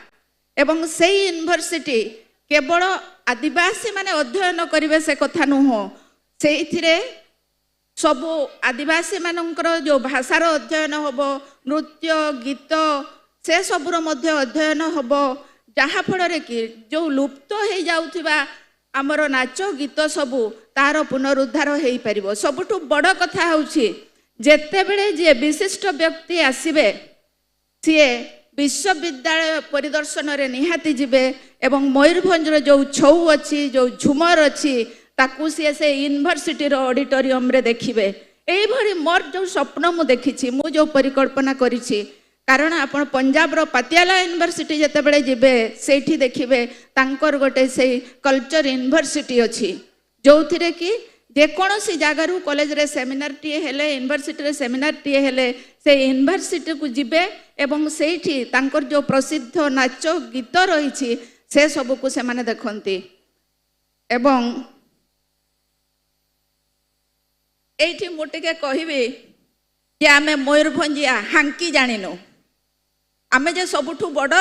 एवं से यूनिवर्सिटी केवल आदिवासी माने अध्ययन करिवे से कथा नुह, सेइथिरे सब आदिवासी मानकर जो भाषार अध्ययन हबो, नृत्य गीत से सबुर मध्य अध्ययन हबो, जहा फल कि जो लुप्त हो जाउथिबा आमर नाच गीत सबू तार पुनरुद्धार हो पारिबो। सबुठु बड़ कथा होछि जेतेबेले जे विशिष्ट व्यक्ति आसिबे सी विश्वविद्यालय परिदर्शन रे निहाती जिबे एवं मयूरभंज जो छौ अच्छी, जो झुमर अच्छी ताकू सी से यूनिवर्सिटी रो ऑडिटोरियम रे देखिबे। एई भरी मोर जो स्वप्न मु देखिछि, मु जो परिकल्पना करिछि, कारण आपण पंजाब रो पटियाला यूनिवर्सिटी जेतेबेले जिबे सेठी देखिबे तांकर गोटे से कल्चर यूनिवर्सिटी अछि, जोथिरे कि जेकोसी जगार कॉलेज रे सेमिनार टी हेले, यूनिवर्सिटी रे सेमिनार टी हेले, से यूनिवर्सिटी को जिबे एवं सेठी तांकर जो प्रसिद्ध नाच गीत रही से सब को से माने देखंती। एवं एठी मोटिके कहिबे जे आमे मयूरभंजिया हांकी जानिनु, आमे जे सबुठु बड़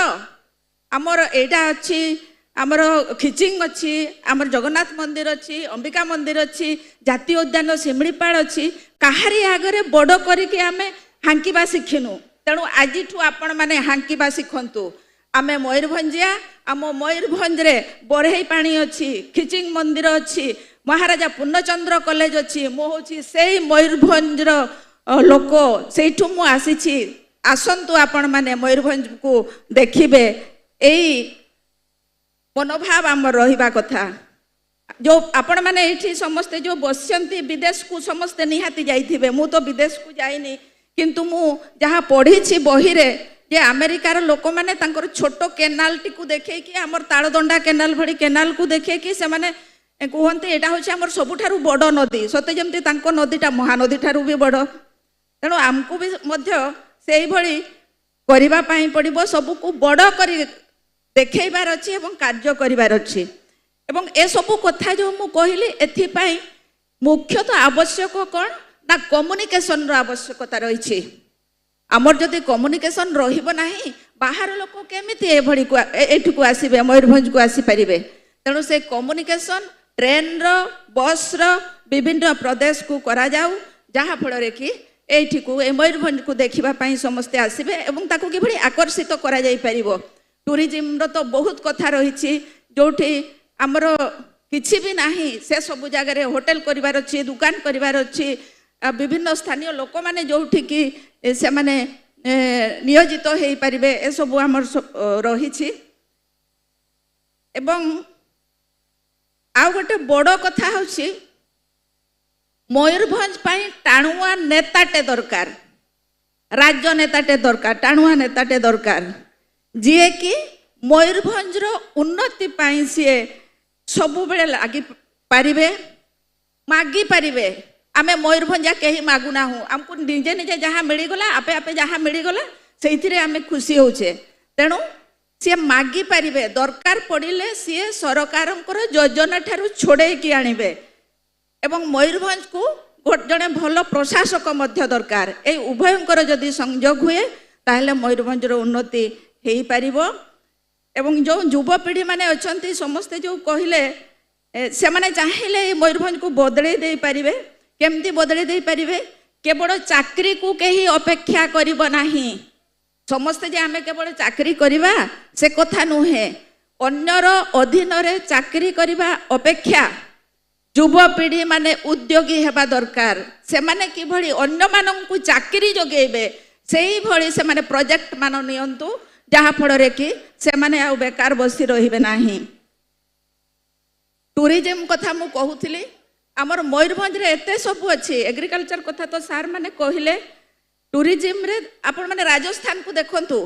आमर एटा अछि, आमर खिचिंग अच्छी, आमर जगन्नाथ मंदिर अच्छी, अंबिका मंदिर अच्छी, जातीय उद्यान शिमिलीपाड़ अच्छी, काहारी आगरे बड़ करिके आमे हांकीबा शिखिनु। तेणु आजिठु आपण माने हांकीबा शिखंतु। आमे मयूरभंजिया, आम मयूरभंज रे बरहई पानी अच्छी, खिचिंग मंदिर अच्छी, महाराजा पूर्णचंद्र कॉलेज अच्छी। मु होछि सेई मयूरभंजर लोक, सेठु मु आसीछि। आसंतु आपण माने मयूरभंज को देखिबे। एई मनोभाव आम रहिबा कथा। जो आपण माने एठी समस्ते जो बसंती विदेश को समस्ते निहाती जाइथिबे, मु तो विदेश को जाइनी, किंतु मु जहाँ पढ़ी बही रे जे अमेरिकार लोक माने तांकर छोटो केनाल टी को देखे कि आमर तालदंडा केनाल भड़ी केनाल को देखे कि से माने कहते एटा होछि आमर सबुठारु बड़ नदी, सते जेमति तांको नदीटा महानदी ठारु भी बड़। तेणु आमको भी मध्य सेही भड़ी करिबा पई पड़िबो, सबको बड़ करी देखैबार अछि एवं कार्य करिबार अछि। एवं ए सबु कथा जो मु कहली एथिपाई मुख्यतः आवश्यक कौन ना कम्युनिकेशन रो आवश्यकता रही। आमर जदि कम्युनिकेशन रहिबो नाही, बाहर लोक केमिति एभड़ी को एठु को आसीबे, मयूरभंज को आसी परिबे। तेणु से कम्युनिकेशन ट्रेन रो बस रो विभिन्न प्रदेश को करा जाऊ जहाँ फल कि एठी को मयूरभंज को देखिबा पई समस्ते आसीबे एवं ताको किभଳି आकर्षित करा जाई परिबो। टूरिज्म रो तो बहुत कथा रहिछि जोठी हमर किछि भी नाही से सब जगह रे होटल करिवार अछि दुकान करिवार अछि विभिन्न स्थानीय लोक माने जोठी कि से माने नियोजित हेई परिबे ए सब हमर रहिछि। एवं आ गोटे बड़ कथा होछि मयूरभंज पाई टाणुआ नेताटे दरकार राजनेताटे दरकार टाणुआ नेताटे दरकार जी कि मयूरभंज रो उन्नति पाई सी सबु बेले लागी पारिबे मागी पारिबे। आमे मयूरभंजा कहीं मागुना हूँ आमको निजे निजे जहाँ मिलगला आपे आपे जहाँ मिलगला से आमे खुशी होचे तेणु सी मागी पारिबे दरकार पड़िले सी सरकार योजना ठारू छोड़े कि आनिबे एवं मयूरभंज को जड़े भल प्रशासक मध्य दरकार ए उभयंकर जदि संयोग हुए ताहले मयूरभंज रो उन्नति हेई पारिबो। एवं जो युवपीढ़ी माने अछंती समस्ते जो कहले से माने चाहिले मयूरभंज को बदले दे पारिबे केमती बदले दे पारिबे केवल चाकरी को कहीं अपेक्षा करिबो नाही समस्ते जे आमे केवल चाकरी करिबा से कथा नुहे अन्यर अधीन रे चाकरी करिबा अपेक्षा युवपीढ़ी माने उद्योगी हेबा दरकार से माने किभଳି अन्य माननकु चाकरी जोगेबे सेही भଳି से माने प्रोजेक्ट मान नियंतु जहाँ फल कि से माने आ बेकार बसी रहिबे नाही। टूरिज्म कथा मु कहूथिली आमर मयूरभंज रे एते सब अछि एग्रीकल्चर कथा तो सार माने कहिले टूरिज्म रे आपण माने राजस्थान को देखंतु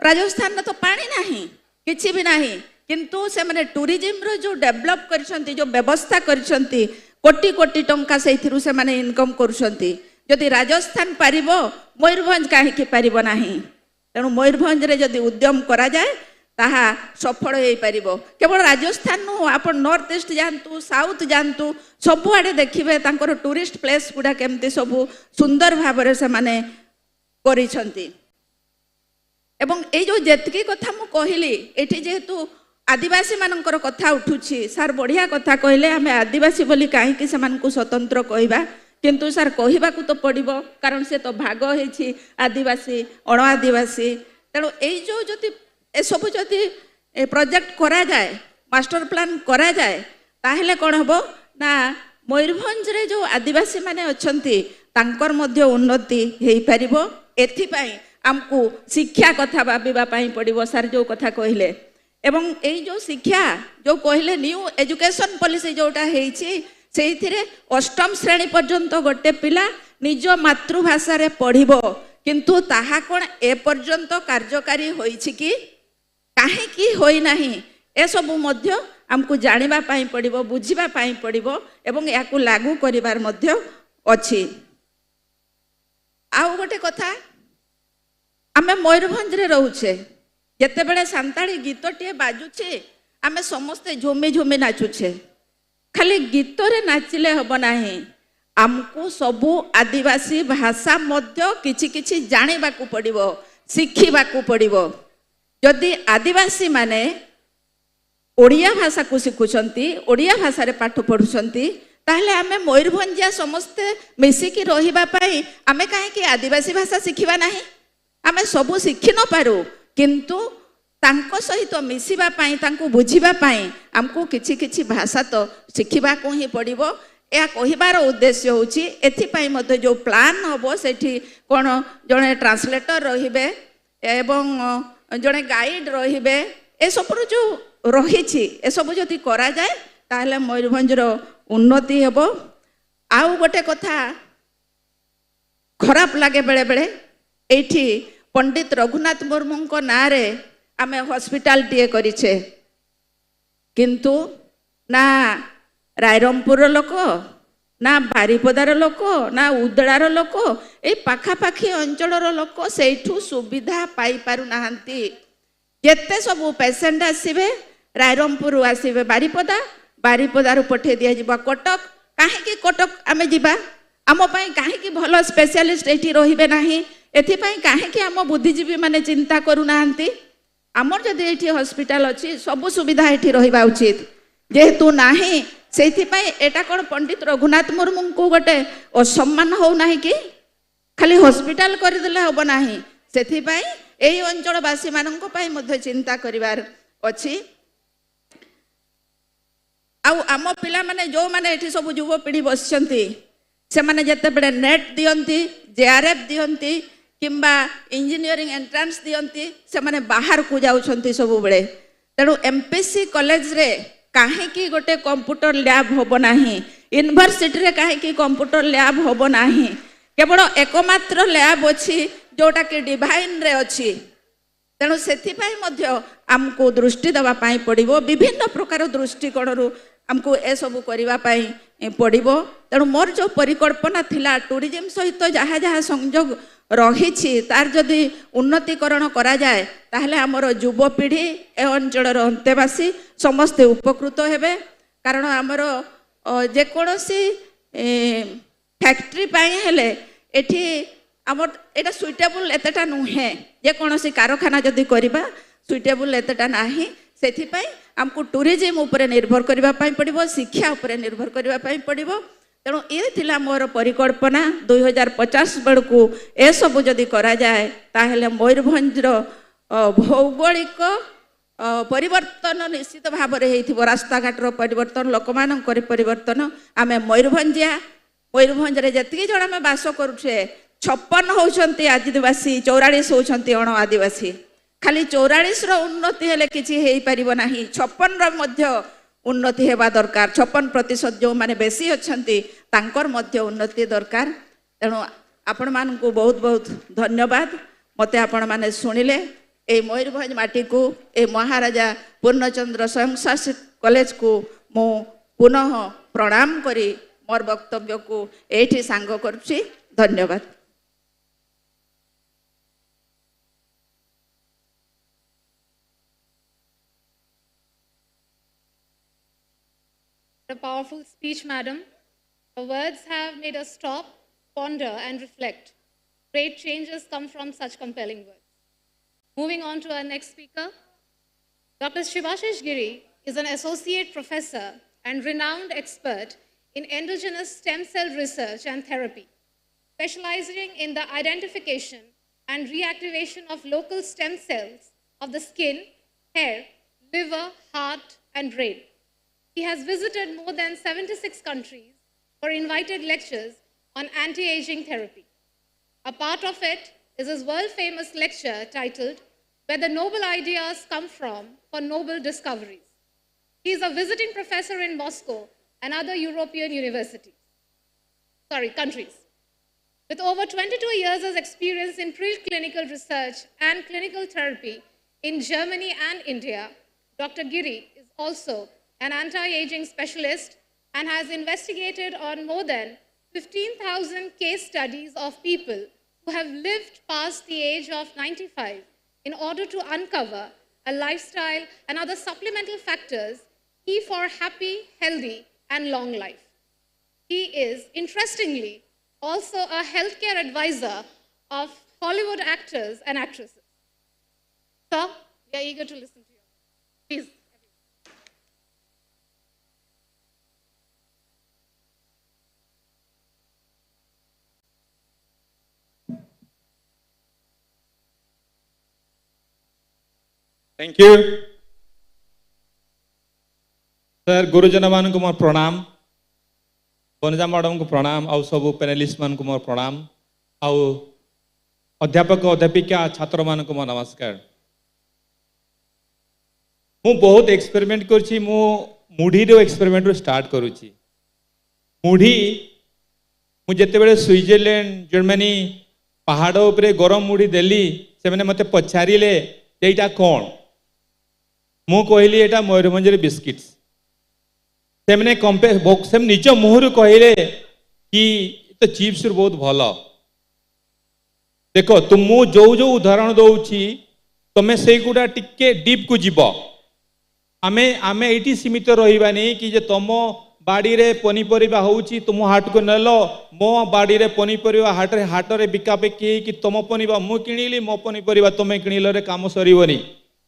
राजस्थान में तो पानी नाही किछि भी नाही किंतु से माने टूरिज्म रो जो डेवलप करछंती जो व्यवस्था करछंती कोटी कोटी टंका सेथिरु से माने इनकम करछंती जदि राजस्थान पारिबो मयूरभंज काहे कि पारिबो नाही तेणु मयूरभंज रे जदि उद्यम करा जाए ताहा सफल हो पारिबो। केवल राजस्थान नु आपण नॉर्थ ईस्ट जानतु साउथ जानतु सबु आडे देखिबे तांकर टूरिस्ट प्लेस गुडा केमती सबु सुंदर भाबरे से माने करिसंती। एवं ए जो जेतकी कथा मु कहिली एठी जेहेतु आदिवासी मानकर कथा उठुछि सार बढ़िया कथा कहले आमे आदिवासी बोली काहे कि समानकु स्वतंत्र कहबा किंतु सार कहबा को तो पड़िबो कारण से तो भाग होइछि आदिवासी अण आदिवासी तेणु एई जो जति ए सब जति प्रोजेक्ट करा जाए मास्टर प्लान करा जाए ताहेले कोन हबो ना मयूरभंज रे जो आदिवासी माने अछंती तांकर मध्य उन्नति हेई परिबो। एथि पई हमकु शिक्षा कथा भाबिबा पई पड़िबो सार जो कथा कहले एवं एई जो शिक्षा जो कहले न्यू एजुकेशन पॉलिसी जोटा हेइछि सेइथिरे अष्टम श्रेणी पर्यंत गोटे पिला निज मातृभाषा रे पढ़िबो किंतु ताहा कोन ए पर्यंत कार्यकारी होइछि कि काहे कि होई नाही ए सब मध्य हमकु जानिबा पई पड़िबो बुझिबा पई पड़िबो एवं याकु लागू करिवार मध्य अछि। आउ गोटे कथा आमे मयूरभंज रे रहउछे जेते बेले सांताली गीतटे बाजुछे आमे समस्ते झुमी झुमी नाचुछे खाली गीत रे नाचिले हबो नाही आमको सबु आदिवासी भाषा मध्य किछि किछि जानिबाकू पड़िबो शिखिबाकू पड़िबो। जदि आदिवासी माने ओडिया भाषा को शिखुछंती ओडिया भाषा रे पाठ पढुछंती ताहले आमे मयूरभंजिया समस्ते मिसिकी रहिबा पई आमे काहे कि आदिवासी भाषा शिखिबा नाही आमे सबु शिखि न पारू किंतु तांको सहित मिसिबा पाई तांको बुझिबा पाई हमको किछि किछि भाषा तो शिखिबा को ही पड़िबो। या कहिबार उद्देश्य होछि एथि पई मते जो प्लान हबो सेठी कोन जणे ट्रांसलेटर रहिबे एवं जणे गाइड रहिबे ए सब जो रहिछि ए सब जति करा जाए ताहले मयूरभंज रो उन्नति हेबो। आउ गोटे कथा खराब लागे बेले बेले एठी पंडित रघुनाथ मुर्मू को ना रे आमे हॉस्पिटल टीए करिछे किंतु ना रायरंगपुर लोक ना बारिपदार लोक ना उदड़ार लोक ए पाखापाखी अंचलर लोक सेठू सुविधा पाई पारु नाहंती। जेते सब पेसेंट आसीबे रायरंगपुर आसीबे बारिपदा बारिपदार पठे दिया जिबा कटक काहे कि कटक आमे जिबा आम पई काहे कि भलो स्पेशलिस्ट एठी रहिबे नाही एथि पई काहे कि आम बुद्धिजीवी माने चिंता करू नाहंती। आमर जदि एठी हॉस्पिटल अछि सब सुविधा एठी रहिबा उचित जेहेतु नाही ସେଇଥିପାଇଁ ଏଟା କ'ଣ ପଣ୍ଡିତ ରଘୁନାଥ ମୁର୍ମୁଙ୍କୁ ଗୋଟେ ଅସମ୍ମାନ ହଉନାହିଁ କି? ଖାଲି ହସ୍ପିଟାଲ କରିଦେଲେ ହବ ନାହିଁ, ସେଥିପାଇଁ ଏହି ଅଞ୍ଚଳବାସୀ ମାନଙ୍କ ପାଇଁ ମଧ୍ୟ ଚିନ୍ତା କରିବାର ଅଛି। ଆଉ ଆମ ପିଲାମାନେ ଯେଉଁମାନେ ଏଠି ସବୁ ଯୁବପିଢ଼ି ବସିଛନ୍ତି ସେମାନେ ଯେତେବେଳେ ନେଟ୍ ଦିଅନ୍ତି, JRF ଦିଅନ୍ତି କିମ୍ବା ଇଞ୍ଜିନିୟରିଂ ଏଣ୍ଟ୍ରାନ୍ସ ଦିଅନ୍ତି ସେମାନେ ବାହାରକୁ ଯାଉଛନ୍ତି ସବୁବେଳେ। ତେଣୁ M.P.C କଲେଜରେ କାହିଁକି ଗୋଟେ କମ୍ପ୍ୟୁଟର ଲ୍ୟାବ୍ ହେବ ନାହିଁ, ୟୁନିଭର୍ସିଟିରେ କାହିଁକି କମ୍ପ୍ୟୁଟର ଲ୍ୟାବ୍ ହେବ ନାହିଁ? କେବଳ ଏକମାତ୍ର ଲ୍ୟାବ୍ ଅଛି ଯେଉଁଟାକି ଡିଭାଇନ୍ରେ ଅଛି। ତେଣୁ ସେଥିପାଇଁ ମଧ୍ୟ ଆମକୁ ଦୃଷ୍ଟି ଦେବା ପାଇଁ ପଡ଼ିବ, ବିଭିନ୍ନ ପ୍ରକାର ଦୃଷ୍ଟିକୋଣରୁ ଆମକୁ ଏସବୁ କରିବା ପାଇଁ ପଡ଼ିବ। ତେଣୁ ମୋର ଯେଉଁ ପରିକଳ୍ପନା ଥିଲା ଟୁରିଜିମ୍ ସହିତ ଯାହା ଯାହା ସଂଯୋଗ ରହିଛି ତାର ଯଦି ଉନ୍ନତିକରଣ କରାଯାଏ ତାହେଲେ ଆମର ଯୁବପିଢ଼ି ଏ ଅଞ୍ଚଳର ଅନ୍ତେବାସୀ ସମସ୍ତେ ଉପକୃତ ହେବେ। କାରଣ ଆମର ଯେକୌଣସି ଫ୍ୟାକ୍ଟ୍ରି ପାଇଁ ହେଲେ ଏଠି ଆମର ଏଇଟା ସୁଇଟେବୁଲ୍ ଏତେଟା ନୁହେଁ, ଯେକୌଣସି କାରଖାନା ଯଦି କରିବା ସୁଇଟେବୁଲ୍ ଏତେଟା ନାହିଁ। ସେଥିପାଇଁ ଆମକୁ ଟୁରିଜିମ୍ ଉପରେ ନିର୍ଭର କରିବା ପାଇଁ ପଡ଼ିବ, ଶିକ୍ଷା ଉପରେ ନିର୍ଭର କରିବା ପାଇଁ ପଡ଼ିବ। ତେଣୁ ଏ ଥିଲା ମୋର ପରିକଳ୍ପନା 2050 ବେଳକୁ ଏସବୁ ଯଦି କରାଯାଏ ତାହେଲେ ମୟୂରଭଞ୍ଜର ଭୌଗୋଳିକ ପରିବର୍ତ୍ତନ ନିଶ୍ଚିତ ଭାବରେ ହେଇଥିବ। ରାସ୍ତାଘାଟର ପରିବର୍ତ୍ତନ, ଲୋକମାନଙ୍କର ପରିବର୍ତ୍ତନ। ଆମେ ମୟୂରଭଞ୍ଜିଆ, ମୟୂରଭଞ୍ଜରେ ଯେତିକି ଜଣ ଆମେ ବାସ କରୁଛେ 56 ହେଉଛନ୍ତି ଆଦିବାସୀ, 44 ହେଉଛନ୍ତି ଅଣ ଆଦିବାସୀ। ଖାଲି 44ର ଉନ୍ନତି ହେଲେ କିଛି ହେଇପାରିବ ନାହିଁ, 56ର ମଧ୍ୟ ଉନ୍ନତି ହେବା ଦରକାର। 56% ଯେଉଁମାନେ ବେଶୀ ଅଛନ୍ତି ତାଙ୍କର ମଧ୍ୟ ଉନ୍ନତି ଦରକାର। ତେଣୁ ଆପଣମାନଙ୍କୁ ବହୁତ ବହୁତ ଧନ୍ୟବାଦ। ମୋତେ ଆପଣମାନେ ଶୁଣିଲେ এই ময়ূরভঞ্জ মাটিକୁ এই মহারাজা ପୂର୍ଣ୍ଣଚନ୍ଦ୍ର ସ୍ୱୟଂଶାସିତ କଲେଜକୁ ମୁଁ ପୁନଃ ପ୍ରଣାମ କରି ମୋର ବକ୍ତବ୍ୟକୁ ଏଇଠି ସାଙ୍ଗ କରୁଛି। ଧନ୍ୟବାଦ। A powerful speech, madam. Your words have made us stop, ponder, and reflect. Great changes come from such compelling words. Moving on to our next speaker, Dr. Shivashish Giri is an associate professor and renowned expert in endogenous stem cell research and therapy, specializing in the identification and reactivation of local stem cells of the skin, hair, liver, heart, and brain. He has visited more than 76 countries for invited lectures on anti-aging therapy. A part of it is his world-famous lecture titled Where the Noble Ideas Come From for Noble Discoveries. He is a visiting professor in Moscow and other European countries. With over 22 years of experience in preclinical research and clinical therapy in Germany and India, Dr. Giri is also an anti-aging specialist and has investigated on more than 15,000 case studies of people who have lived past the age of 95 in order to uncover a lifestyle and other supplemental factors key for happy, healthy, and long life. He is, interestingly, also a healthcare advisor of Hollywood actors and actresses. Sir, we are eager to listen to you. Please. Thank you. Sir, गुरुजन मान को मोर प्रणाम, Vanaja madam को प्रणाम, आउ सब panelist मान को मोर प्रणाम, आउ अध्यापक अध्यापिका छात्र मान को मोर नमस्कार। मु बहुत एक्सपेरिमेंट करछि, मु मुढ़ी रो एक्सपेरिमेंट रो स्टार्ट करूछि। मुढ़ी मु जेते बेले स्विट्जरलैंड, जर्मनी पहाड़ उपरे गरम मुढ़ी देली, से माने मते पछारिले एटा कोन? मु कहली एटा मयूरभंज बिस्किट्स। से मैंने से निज मुहर कहले कि तो चिप्स बहुत भल। देख तुम जो जो उदाहरण दौची तुम्हें से गुड़ा टिके डीप को जीव। आमे आमे एटी सीमित रहिबानी कि जे तुम बाड़ी रे पनीपरिबा होउची तुम हाट को नेलो, मो बाड़ी रे पनीपरिबा हाट रे बिका बिकी कि तुम पनीपरिबा मु किनिली, मो पनीपरिबा तुम किनिले रे काम सरीबनी।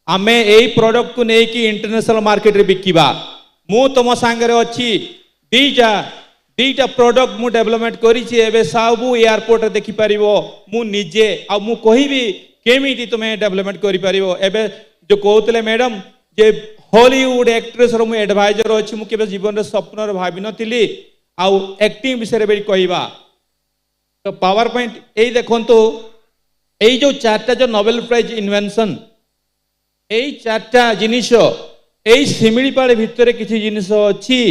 आमे एई प्रोडक्ट को नहीं कि इंटरनेशनल मार्केट रे बिकिबा। मु तुम सांगे अच्छी दीटा प्रोडक्ट मु डेवलपमेंट करी सब एयरपोर्ट देखि पारिबो मु निजे आ मु कहिबी केमिति तुमे डेवलपमेंट करि पारिबो एबे जो कहतले मैडम जे हॉलीवुड एक्ट्रेस रो मु एडवाइजर अछि मु केबे जीवन रे स्वप्न रे भाबी नथिली आ एक्टिंग विषय रे कहबा तो पावर पॉइंट एई देखंतु एई जो चारटा जो नोबेल प्राइज इन्वेंशन एई चारटा जिनिस एई सिमिलीपाल भितर किछि जिनिस अछि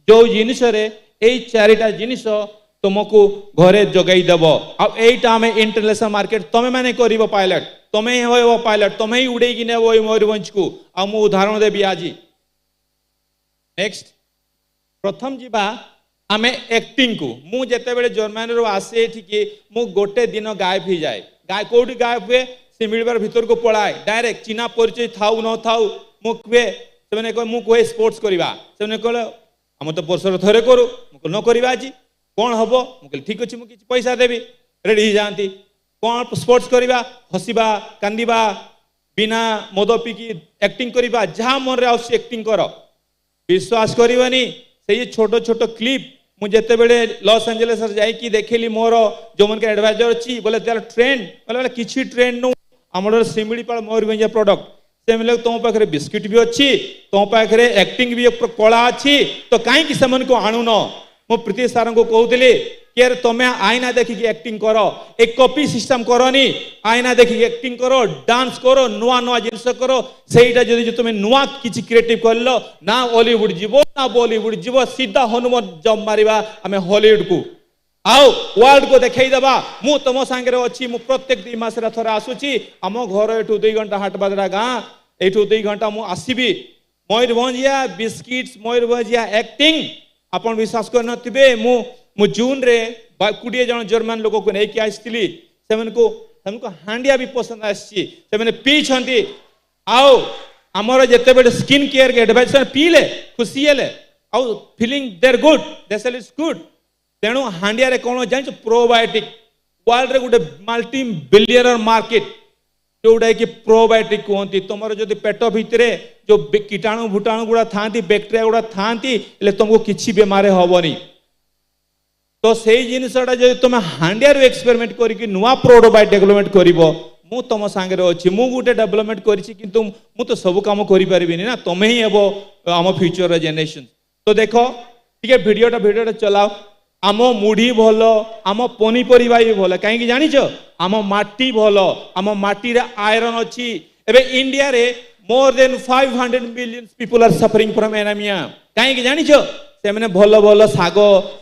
जो जिनिस रे एई चारिटा जिनिस तुमको घरे जगाई देव आईटा आम इंटरनेशनल मार्केट तुम मैंने कर पायलट तुम्हें हो पायलट तुम्हें ही उड़े कि नेब मयूरभंज को आ मु उदाहरण देवी आज नेक्स्ट प्रथम जीवा आम एक्टिंग को मु जेते बेले जर्मनी रो आसे ठीक मु गोटे दिन गायब हो जाए गाय कोठी गायब हुए सिमिलबार भीतर को पलाए डायरेक्ट चिन्हा परिचय थाउ न थाउ मु कहे से मु कहे स्पोर्ट्स करवा से कहे आम तो वर्षर थरे करू न करवा आज कौन हम मुझे ठीक अच्छे मुझे पैसा देवी रेडी हो जाती कौन स्पोर्ट्स करवा हसवा कांदवा बिना मद पीकी एक्टिंग करवा जहाँ मन रे आउस एक्टिंग कर विश्वास करवानी से छोट छोट क्लिप मुझे बेले लॉस एंजेलिस जाकि देखली मोर जो मन के एडवाइजर अच्छी बोले तार ट्रेंड बोले किसी ट्रेंड नु आमर सिमिलीपाल मयूरभंज प्रोडक्ट से मिले तुम पाखे बिस्किट भी अच्छी तुम पाखे एक्टिंग भी कला अच्छी तो कहीं से को आणुन मु प्रीति सार को कहते कि यार तुम्हें आईना देखिकी एक्टिंग कर एक कॉपी सिस्टम करनी आईना देखिकी एक्टिंग करो डांस करो नुआ नुआ जिनस करो सेटा जदि तुम नुआ किसी क्रिएटिव कर ना हॉलीवुड जीव ना बॉलीवुड जीव सीधा हनुमान जंप मारिबा आम हॉलीवुड को आओ वर्ल्ड को देखई देबा मु तुम सांगे अच्छी मु प्रत्येक 2 मास थरे आसुची आम घर एठू 2 घंटा हाटबाजरा गाँ एठू 2 घंटा मु आसीबी मयूरभंजिया बिस्किट्स मयूरभंजिया एक्टिंग आपण विश्वास कर नथिबे मु जून रे 20 जन जर्मन लोक को नहीं आसती से हांडिया भी पसंद आसी पी छंती आओ आमर जिते बड़े स्किन केयर के एडवाइस पीले खुशी हेले आउ feeling there good the sale is good तेणु हांडिया रे कौन जान प्रोबायोटिक वर्ल्ड रे गोटे मल्टी बिलियनर मार्केट जोटा कि प्रोबायोटिक कहती तुम जो पेट भितर जो कीटाणु भूटाणु गुड़ा था बैक्टेरिया गुड़ा था तुमको किसी बेमार हेनी तो से जिनसा जो तुम हांडिया एक्सपेरिमेंट करके नुआ प्रोडक्ट डेवलपमेंट कर मु तुम सांगे अच्छी मु गोटे डेवलपमेंट करूँ मु तो सब कम करें ना तुम्हें ही हे आम फ्यूचर जेनेरेशन तो देख टे भिडियोटा चलाओ आम मुढ़ी भल आम पनीपरिया भी भल कहीं जानिच आम माटी भल आम माटी रे आयरन अच्छी एबे इंडिया रे more than 500 million people are suffering from anaemia कहीं जानिच से मैंने भल भल साग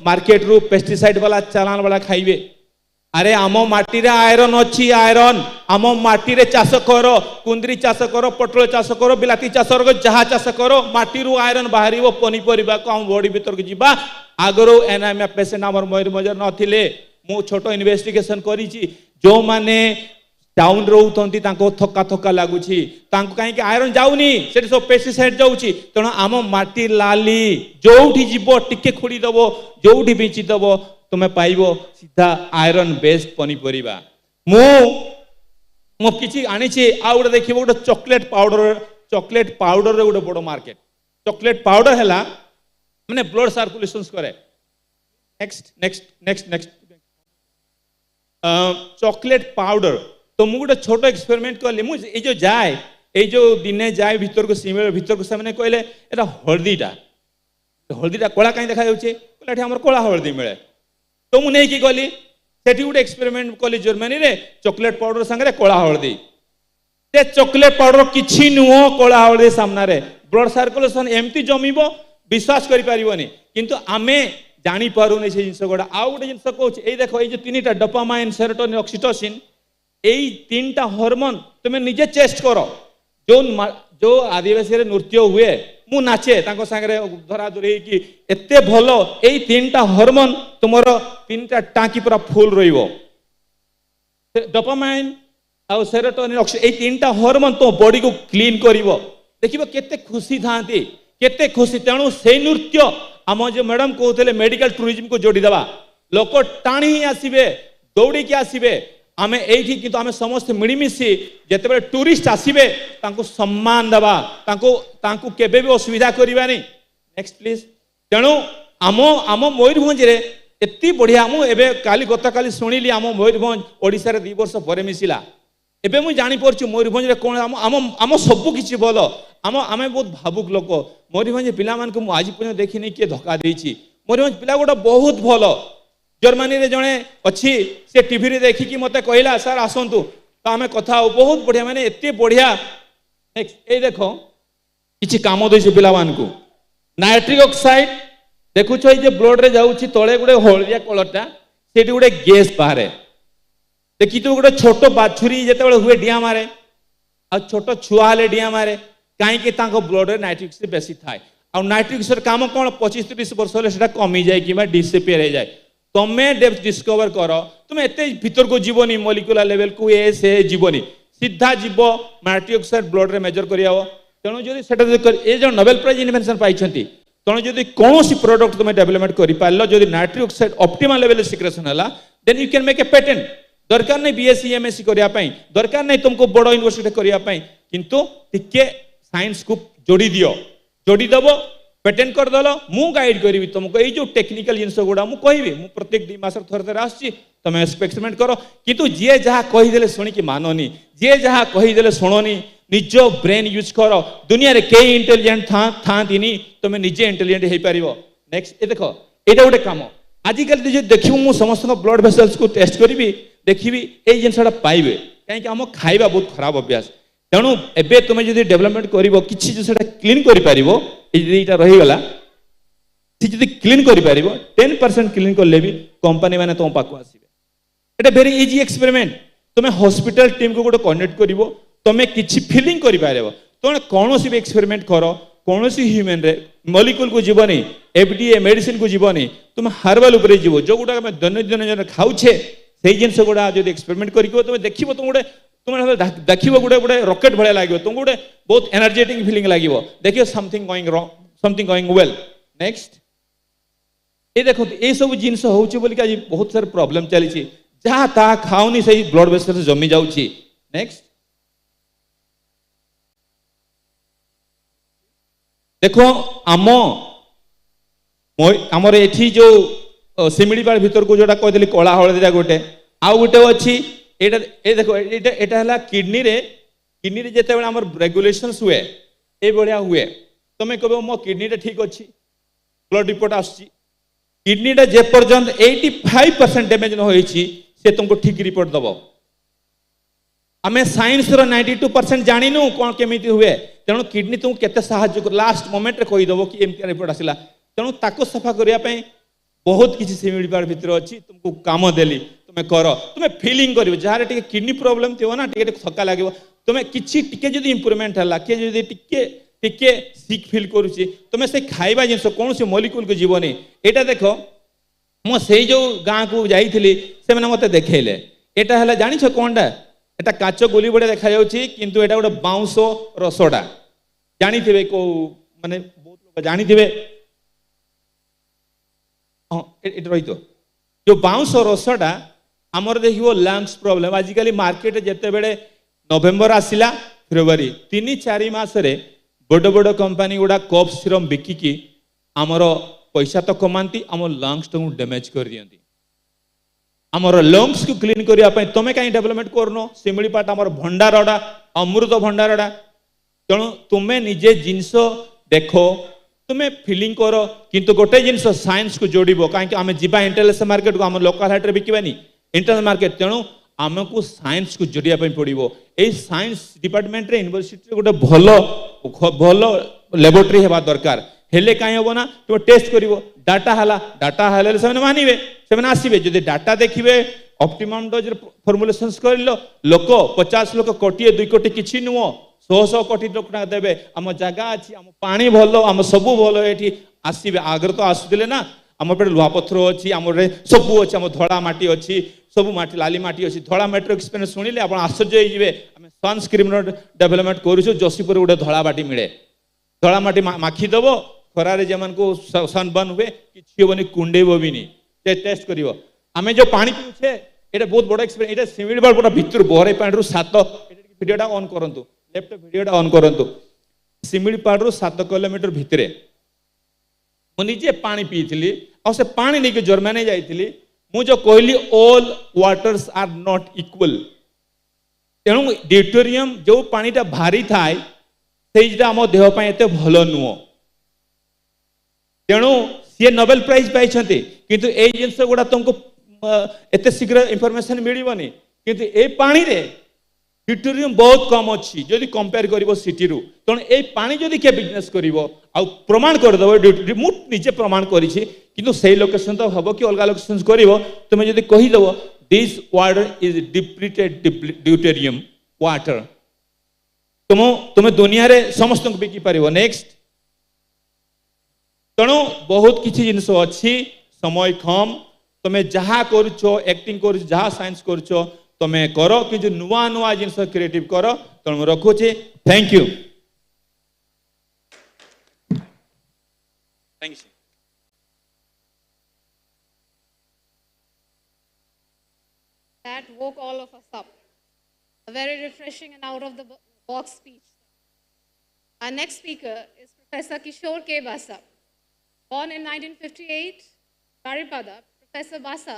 मार्केट रू पेस्टिसाइड वाला चालान वाला खाइबे अरे आम माटी रे आयरन अच्छी आयरन आम माटी रे चाष कर कुंदरी चाष कर पटल चाष कर बिलाती चाष कर जहाँ चाष कर माटी रू आयरन बाहर पनीपरिया को आम बॉडी भीतर को जीवा आगरो एनीमिया पेशेंट आम मयूरभंज नथिले मु छोट इन्वेस्टिगेशन करी जो माने टाउन रोती थका थका लगुच कहीं आयरन जाऊनी से सब पेस्टिसाइड जाऊँगी तेणु आम माटी लाली जो जीव टिके खोलीदेव जो बिचिदेव तुम्हें पाइब सीधा आयरन बेस्ड पनीपरिया मु किसी आनी आ गोटे देख गोटे चॉकलेट पाउडर रे गोटे बड़ मार्केट चॉकलेट पाउडर है मैंने ब्लड सर्कुलेशन करे next next next next chocolate powder तो मुझे गोटे छोट एक्सपेरिमेंट कली मुझे जो जाए ये दिने जाए भीतर को सिमिलर भीतर को से कहले एटा हलदीटा कला कहीं देखा जाऊँगी आम कला हलदी मिले तो मुझे नहीं गली से गोटे एक्सपेरिमेंट कली जर्मनी रे चॉकलेट पाउडर सांगे कला हलदी से चॉकलेट पाउडर किसी नुह कला हलदी सामने ब्लड सर्कुलेशन एमती जमीब विश्वास करें किंतु आमे जानी पारुनी से जिनस गुड़ा आउ गोटे जिन कौच ये देख ये 3टा डोपामाइन सेरोटोनिन ऑक्सीटोसिन यही 3टा हार्मोन तुम्हें निजे चेस्ट कर जो आदिवासी रे नृत्य हुए मु नाचे सांगे धरा धरी कि एते भल यही 3टा हार्मोन तुम 3टा टांकी पूरा फुल रही डोपामाइन आउ सेरोटोनिन यही 3टा हार्मोन तुम बॉडी को क्लीन कर देखिए केते खुशी था केते खुशी तेणु से नृत्य आम जो मैडम कहते मेडिकल टूरिज्म को जोड़ीदेवा लोक टाणी ही आसबे दौड़ी के आसबे आम एठी किंतु आम समस्त मिलमिशि जिते टूरिस्ट आसबे सम्मान देवा केबे भी असुविधा करवानी नेक्स्ट प्लीज तेणु आम आम मयूरभंज रे एति बढ़िया मु एबे काली गत काली सुनिली आम मयूरभंज ओडिसा रे 2 वर्ष परे मिसिला एबे मु जानि परछु मयूरभंज रे कोन आम आम आम सब किछि बोल आम आमे बहुत भावुक लोक मयूरभंज पिला मान को मु आज पर्यंत देखिनी के धक्का देछि मयूरभंज पिला गोटा बहुत भलो जर्मनी रे जणे अछि से टीवी रे देखि कि मते कहला सर आसंतु तो आमे कथा बहुत बढ़िया माने एते बढ़िया नेक्स्ट ए देखो किछि काम देछि पिला मान को नाइट्रिक ऑक्साइड देखुछ ए जे ब्लड रे जाउछि तळे गुडे हळदिया कलरटा सेठी गुडे गैस बाहरे देखि तो गोटे छोट बाछुरी जेतेबेले हुए डिया मारे आ छोट छुआ हेले डिया मारे काई के तांको ब्लड रे नाइट्रिक से बेसी थाए आ नाइट्रिक से काम कोन 25-30 वर्ष हेले सेटा कमी जाय कि डिसअपियर हो जाए तमे डिस्कवर कर तुम एते भीतर को जीवनी मॉलिक्यूलर लेवल को ए से जीवनी सीधा जीव नाइट्रिक ऑक्साइड ब्लड रे मेजर करियाव तेणु जदि सेटा ए जो नोबेल प्राइज इन्वेंशन पाइछंती तेणु जदि कौन प्रोडक्ट तुम डेवलपमेंट करि पारलो जदि nitric oxide optimal level secretion हला then you can make a patent दरकार नहीं बीएससी एमएससी करिया पई दरकार नहीं तुमको बड़ यूनिवर्सिटी करिया पई किंतु टिके साइंस को जोड़ी दियो जोड़ी दबो पेटेंट कर दलो मु गाइड करिवि तुमको ए जो टेक्निकल जिंस गुडा मु कहिवि मु प्रत्येक 2 मास थोर थोर आछि तमे एक्सपेरिमेंट करो किंतु जे जहा कहि देले सुनि कि मानोनी जे जहा कहि देले सुनोनी निज ब्रेन यूज करो दुनिया रे के इंटेलिजेंट था दिनी तुम निजे इंटेलिजेंट हे परिबो नेक्स्ट ए देखो एटा गोटे काम आजिकल जो देखिबो मु समस्त ब्लड वेसल्स को टेस्ट करिवि देखिबि ए जिनसटा पाइबे काहे कि हम खाइबा बहुत खराब अभ्यास तेणु एबे तुम जदि डेवलपमेंट करिवो किछि जो सेटा क्लीन करि परिबो एटा रही गला जदि क्लीन करि परिबो 10% क्लीन करले भी कंपनी माने तुम पाको आसीबे एटा वेरी इजी एक्सपेरिमेंट तुम हॉस्पिटल टीम को गोटे कनेक्ट करिवो तुम किछि फीलिंग करि पारेबो तोने कोनोसी भी एक्सपेरिमेंट करो कोनोसी ह्यूमन रे मॉलिक्यूल को जीवनी एफडीए मेडिसिन को जीवनी तुम हर्बल ऊपर जीवो जो गुडा हम दैनंदिन खाउछे से जिनस गुडा जदि एक्सपेरिमेंट करिको तुम देखिबो तुम गोटे तुम देखिबो गोटे गोटे रॉकेट भले लागिबो तुम गोटे बहुत एनर्जेटिक फीलिंग लागिबो देखियो something going wrong something going well next ए देखो ए सब जिनस होउछ बोली कि आज बहुत सारे प्रॉब्लम चली छी जहा ता खाउनी सही ब्लड वेसल जमी जाउची नेक्स्ट देखो आमर एठी जो सिमिलीपाड़ भीतर को जोटा कहली कला हलदिया गोटे आउ गोटे अच्छी एटा ए देखो एटा हला किडनी रे जेते बेले हमर रेगुलेशंस हुए ए बढिया हुए तमे कहबो मो किडनी ठीक अच्छी ब्लड रिपोर्ट आछि किडनी जे पर्यंत 85% डैमेज न होईछि से तुमको ठीक रिपोर्ट दबो आमे साइंस रो 92% जानिनु कोन केमिति हुए तेणु किडनी तुमको केते सहाय्य कर लास्ट मोमेंट रे कहि दबो कि एमटी रिपोर्ट आसिला तेणु ताको सफा करिया पई बहुत किसी सिमिलीपाड़ भीतर अच्छी तुमको काम देली तुम कर तुम फिलिंग कर जहाँ टे किडनी प्रोब्लेम थी ना टे थका लगे तुम किसी टिके जदि इम्प्रूवमेंट है किए जदि टिके टिके सिक फिल करुच्ची तुम से खाइबा जिनस कौन से मॉलिक्यूल को जीवनी एटा देखो मो से जो गाँ को जाइली से मत देखले एटा है जानिछ कौनटा एटा काच गोली बड़े देखा जाउछि किंतु एटा गोटे बाउंस रसडा जानिथिबे को माने बहुत लोग जानिथिबे हाँ ये रही तो जो बाउंस रसटा आमर देखो लंग्स प्रॉब्लम आजिकल मार्केट जिते बड़े नवेम्बर आसला फेब्रुआरी 3-4 मासरे बड़ बड़ कंपनी गुड़ा कफ सीरम बिकिकी आमर पैसा तो कमाती आम लंग्स तो डैमेज कर दियंती आमर लंग्स को क्लीन करने तुम कहीं डेवलपमेंट करनो सिमिलीपाट आमर भंडारटा अमृत भंडारटा तेणु तुम्हें निजे जिनस देखो तुम्हें फिलिंग कर किंतु गोटे जिनस साइंस को जोड़ब कहीं आम जा इंटरनेशनल मार्केट को आम लोकल हाट रे बिकबानी इंटरनेशनल मार्केट तेणु आमको साइंस को जोड़िया पड़ो ये साइंस डिपार्टमेंट रे यूनिवर्सिटी गोटे भल लैबोरेटरी हेबा दरकार हेले कहीं हम ना तुम टेस्ट कर डाटा है से मानवे से आसवे जब डाटा देखिए ऑप्टिमम डोज फॉर्मुलेशंस कर लोक 50 लोक 1-2 कोटी किसी नुह 100 कोटी लोक देवे आम जगह अच्छी आम पानी भल आम सबू भल ये आसवे आगर तो आसुले ना आम पे लुहा पथर अच्छी आम सबू अच्छी आम धड़ा माटी अच्छी सब माटी लाली माटी अच्छी धड़ा माटी एक्सपीरियंस शुणिले आप आश्चर्य होइबे आम सनस्क्रीन डेवलपमेंट करूँ जसीपुर गोटे धड़ा माटी मिले धड़ा माटी माखीदेव खरारे जमान को सनबर्न हुए कि हेनी कुंडेब भी नहीं टेस्ट कर आम जो पानी पीछे ये बहुत बड़ा एक्सपीरियंस ये सिमिलीपाड़ पूरा भितर बहरे पानी 7 भिडियोटा ऑन करंतु लेफ्ट भिडियोटा ऑन करंतु सिमिलीपाड़ 7 किलोमीटर भितरे मुझे पानी पीली और से पानी नहीं जर्मनी जाइली मुझे कहली all waters are not equal तेणु ड्यूटेरियम जो पानीटा भारी थाए से आम देहपाई एत भल नुह तेणु सी नोबेल प्राइज पाई किंतु ए जिनस गुड़ा तुमको एत शीघ्र इनफॉरमेशन मिलबनी किंतु ए पानी रे ड्यूटेरियम बहुत कम अच्छी जदि कंपेयर कर सिटी रू तेणु ए पानी जदि किए बिजनेस कर प्रमाण करदेव ड्यूटी मुझे प्रमाण करी किंतु से लोकेशन तो हम कि अलग लोकेशन कर तुम जब कहीदेव this water is depleted deuterium water तुम दुनिया रे समस्त बिकी पार नेक्स्ट तेणु बहुत किसी जिनस अच्छी समय कम तुम्हें जहाँ करुच एक्टिंग कर जहाँ साइंस करुच तुम्हें कर कि जो नुआ नुआ जिनस क्रिएटिव कर तेणु रखुचे thank you That woke all of us up. A very refreshing and out of the box speech. Our next speaker is Professor Kishore K. Basa. Born in 1958, Baripada, Professor Basa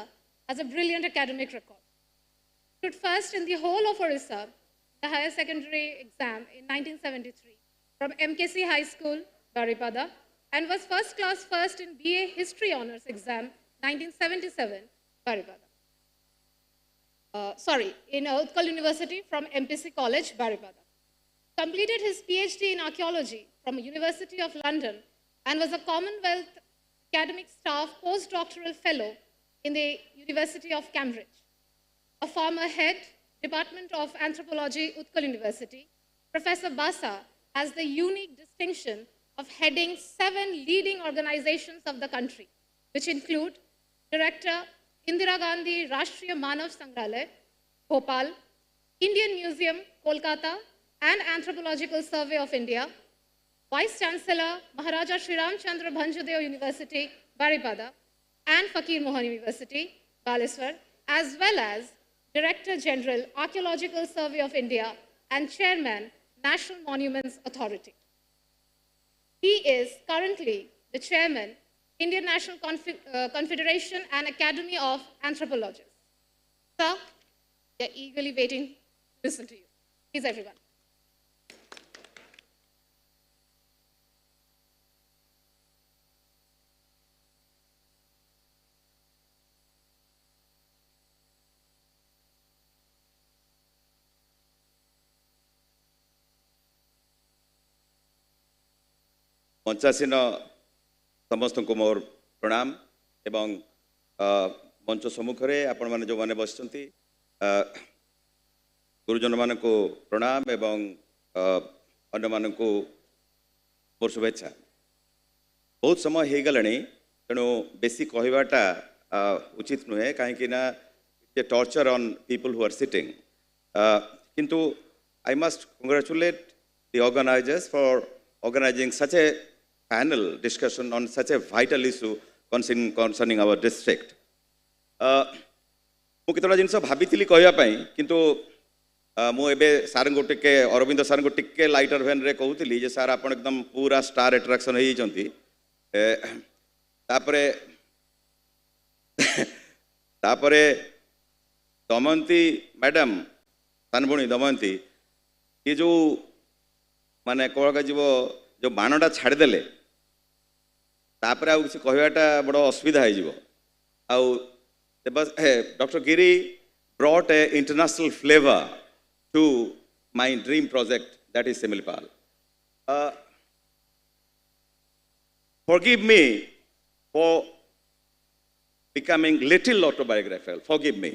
has a brilliant academic record. He stood first in the whole of Orissa, the higher secondary exam in 1973 from M.P.C High School, Baripada, and was first class first in BA History Honours exam 1977, Baripada. In Utkal University from M.P.C College, Baripada. Completed his PhD in archaeology from University of London and was a Commonwealth Academic Staff postdoctoral fellow in the University of Cambridge. A former head, Department of Anthropology, Utkal University, Professor Basa has the unique distinction of heading 7 leading organizations of the country, which include Director, Indira Gandhi Rashtriya Manav Sangrahalaya, Bhopal, Indian Museum, Kolkata, and Anthropological Survey of India, Vice Chancellor, Maharaja Sri Ramchandra Bhanjadeo University, Baripada, and Fakir Mohan University, Baleswar, as well as Director General, Archaeological Survey of India, and Chairman, National Monuments Authority. He is currently the Chairman, Indian National Confederation and Academy of Anthropologists. Sir, we are eagerly waiting to listen to you. Please, everyone. मंचासीन समस्त को मोर प्रणाम एवं मंच सम्मुख में आपण मैंने जो मैंने बस गुरुजन मान को प्रणाम एवं अन्य मान को मोर शुभेच्छा। बहुत समय हो गला तेणु बेसी कहवाटा उचित नुहे कहीं torture on people who are sitting किंतु I must congratulate the organizers for organizing such a panel discussion on such a vital issue concerning our district. मु केतला जिनस भाभी कहवाई किंतु मुझे सार को टिके अरविंद सार को टिके लाइटर भेन रे कहूली जे सार आप एकदम पूरा स्टार एट्राक्शन होती तापरे दमयंती मैडम सानभुणी दमयंती ये जो माने कह जीव जो बाणटा छाड़देले तापर आउ किसी कहवाटा बड़ असुविधा हो doctor Giri brought a international flavour to my dream project that is Similipal. Forgive me for becoming little autobiographical, forgive me,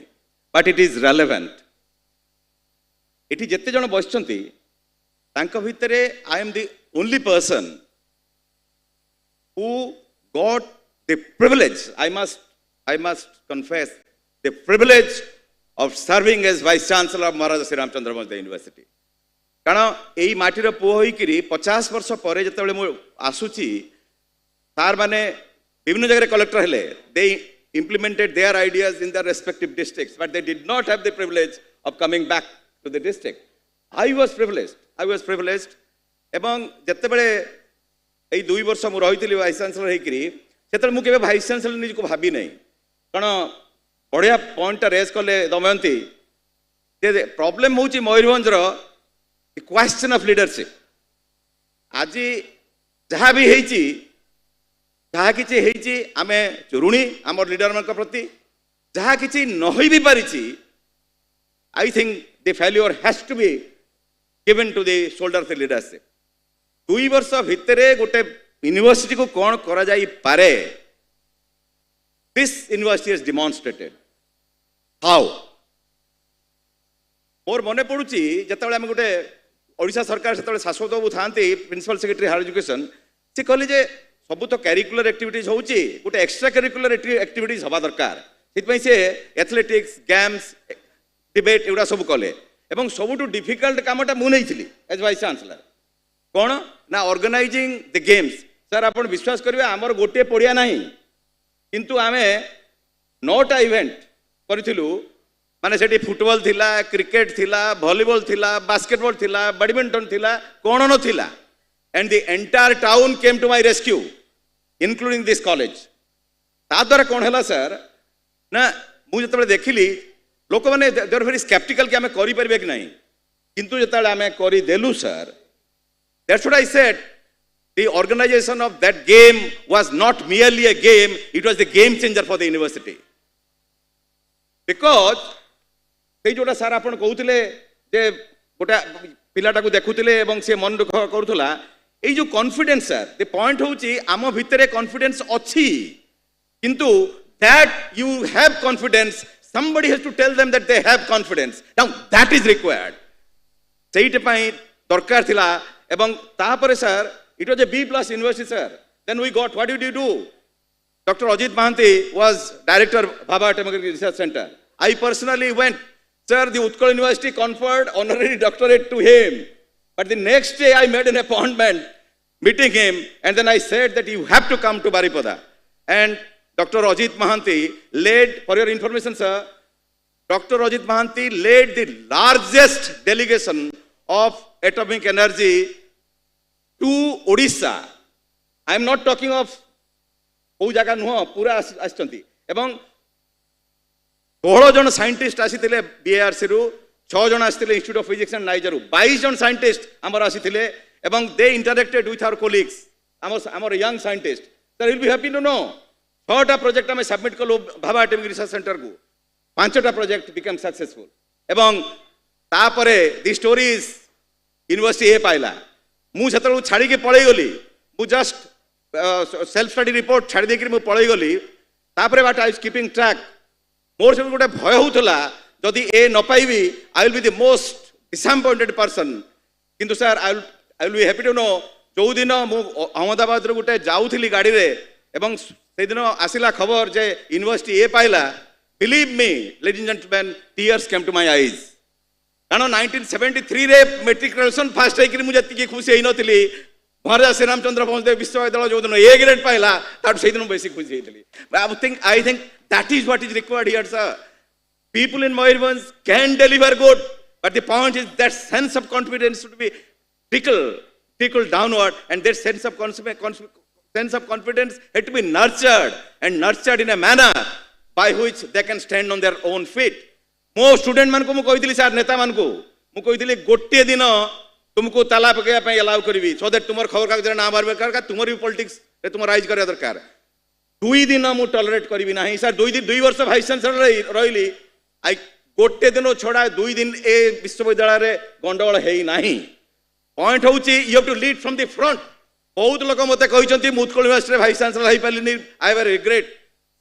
but it is relevant. इटी जिते जन बसचंती तांका भितरे I am the only person who got the privilege, I must confess, the privilege of serving as Vice Chancellor of Maharaja Sri Ramchandra Bhanjadeo University. कारण यही माटीर पुओ होइकिरी 50 वर्ष पर जिते मु आसुची सार माने विभिन्न जगह कलेक्टर हेले they implemented their ideas in their respective districts but they did not have the privilege of coming back to the district. I was privileged एवं जिते बड़े এই 2 वर्ष मु रही वाइस चांसलर होकर मुझे वाइस चांसलर निजक भावी नहीं कारण बढ़िया पॉइंट रेज कले दमयंती प्रॉब्लम हूँ मयूरभंजर क्वेश्चन ऑफ लीडरशिप आज जहाँ भी जहाँ कि आम ऋणी आम लीडर मान प्रति जहाँ कि न भी पारी I think the failure has to be given to the shoulder of the leadership 2 वर्ष भितर गोटे यूनिवर्सिटी को कौन करा जाई पारे this university has demonstrated how मोर मन पड़ुची जिते आम गोटे ओडिशा सरकार से शाश्वत बाबू था प्रिंसिपल सेक्रेटरी हायर एजुकेशन से कहले जे सब तो कैरिकुलर एक्टिविटीज होची गोटे एक्स्ट्रा कैरिकुलर एक्टिविटीज हवा दरकार से एथलेटिक्स गेम्स डिबेट एगुड़ा सब कले एवं सबुठु डिफिकल्ट कामटा मु नहीं एज वाइस चांसलर कौन ना ऑर्गेनाइजिंग द गेम्स सर आप विश्वास करेंगे आमर गोटे पड़िया ना किंतु आम 9टा इवेंट करूँ माने सेठी फुटबॉल थिला क्रिकेट थिला वॉलीबॉल थिला बास्केटबॉल थिला बैडमिंटन थिला कौन न थिला and the entire town came to my rescue including this college ता द्वारा कौन है सर ना मुझे देखिली लोक मैंने देर वेरी स्केप्टिकल कि आम करें कि नहीं किंतु जो आम करदेलु sir that's what I said the organization of that game was not merely a game, it was the game changer for the university. Because से जोटा सार आपण कहउतिले जे गोटा पिलाटा को देखुतिले एवं से मन दुख करूथला ए जो कॉन्फिडेंस सर द पॉइंट होची आम भितरे कॉन्फिडेंस अछि किंतु that you have confidence somebody has to tell them that they have confidence now that is required सेइट पई दरकार थिला एवं तापरे sir it was a B+ university sir then we got what did you do Dr. Ajit Mahanti was director Bhabha Atomic Research Center I personally went sir the Utkal University conferred honorary doctorate to him but the next day I made an appointment meeting him and then I said that you have to come to Baripada and Dr. Ajit Mahanti led for your information sir Dr. Ajit Mahanti led the largest delegation of atomic energy to Odisha. I am not talking of कोई जगह नुह पूरा आसचंती एवं 16 जन scientist आसीथिले BRC रु 6 जन आसीथिले institute of physics and NISER रु 22 जन साइंटिस्ट हमर आसीथिले एवं they interacted with our colleagues our young scientist sir will be happy to know 6टा प्रोजेक्ट हमें सबमिट कलो भाभा एटॉमिक रिसर्च सेंटर को 5टा प्रोजेक्ट बिकम सक्सेसफुल एवं तापरे दी स्टोरीज यूनिवर्सिटी ए पाइला मु सेतलु छाड़ी के पळै गली मु जस्ट सेल्फ स्टडी रिपोर्ट छाड़ी देकरी मु पळै गली तापरे बाट आई कीपिंग ट्रैक मोर से गोटे भय होउथला जदि ए न पाइबी I will be the most disappointed person किंतु sir I will be happy to know जो दिन मु अहमदाबाद रो गोटे जाउथली गाड़ी रे एवं से दिन आसिला खबर जे यूनिवर्सिटी ए पाइला believe me ladies and gentleman tears came to my eyes कारण 1973 रे मैट्रिक ग्रेजुएशन फास्ट होकर मुझे खुशी होई नथिली महाराजा श्री रामचंद्र भंसदेव विश्वविद्यालय जो दिन ए ग्रेड पाइला तार से दिन बेसी खुशी होइतली I think that is what is required here sir people in Mayurbhanj can deliver good but the point is that sense of confidence should be trickle downward and that sense of confidence had to be nurtured in a manner by which they can stand on their own feet मो student मान को मु कहितली sir नेता मान को मु कहितली गोटे दिन तुमको ताला पकेया पे अलाउ करबी सो दैट तुमर खबर कागज ना मारबे कर तुमर भी पॉलिटिक्स रे तुम राइज करे दरकार 2 दिन मु टॉलरेट करबी नाही सर 2 वर्ष वाइस चांसलर रहिली आई गोटे दिन छोड़ा 2 दिन ए विश्वविद्यालय रे गंडगोल हेई नाही पॉइंट होउची you have to lead from the front बहुत लोक मते कहिसंती मुत्कल यूनिवर्सिटी वाइस चांसलर हेई पालिनी I have regret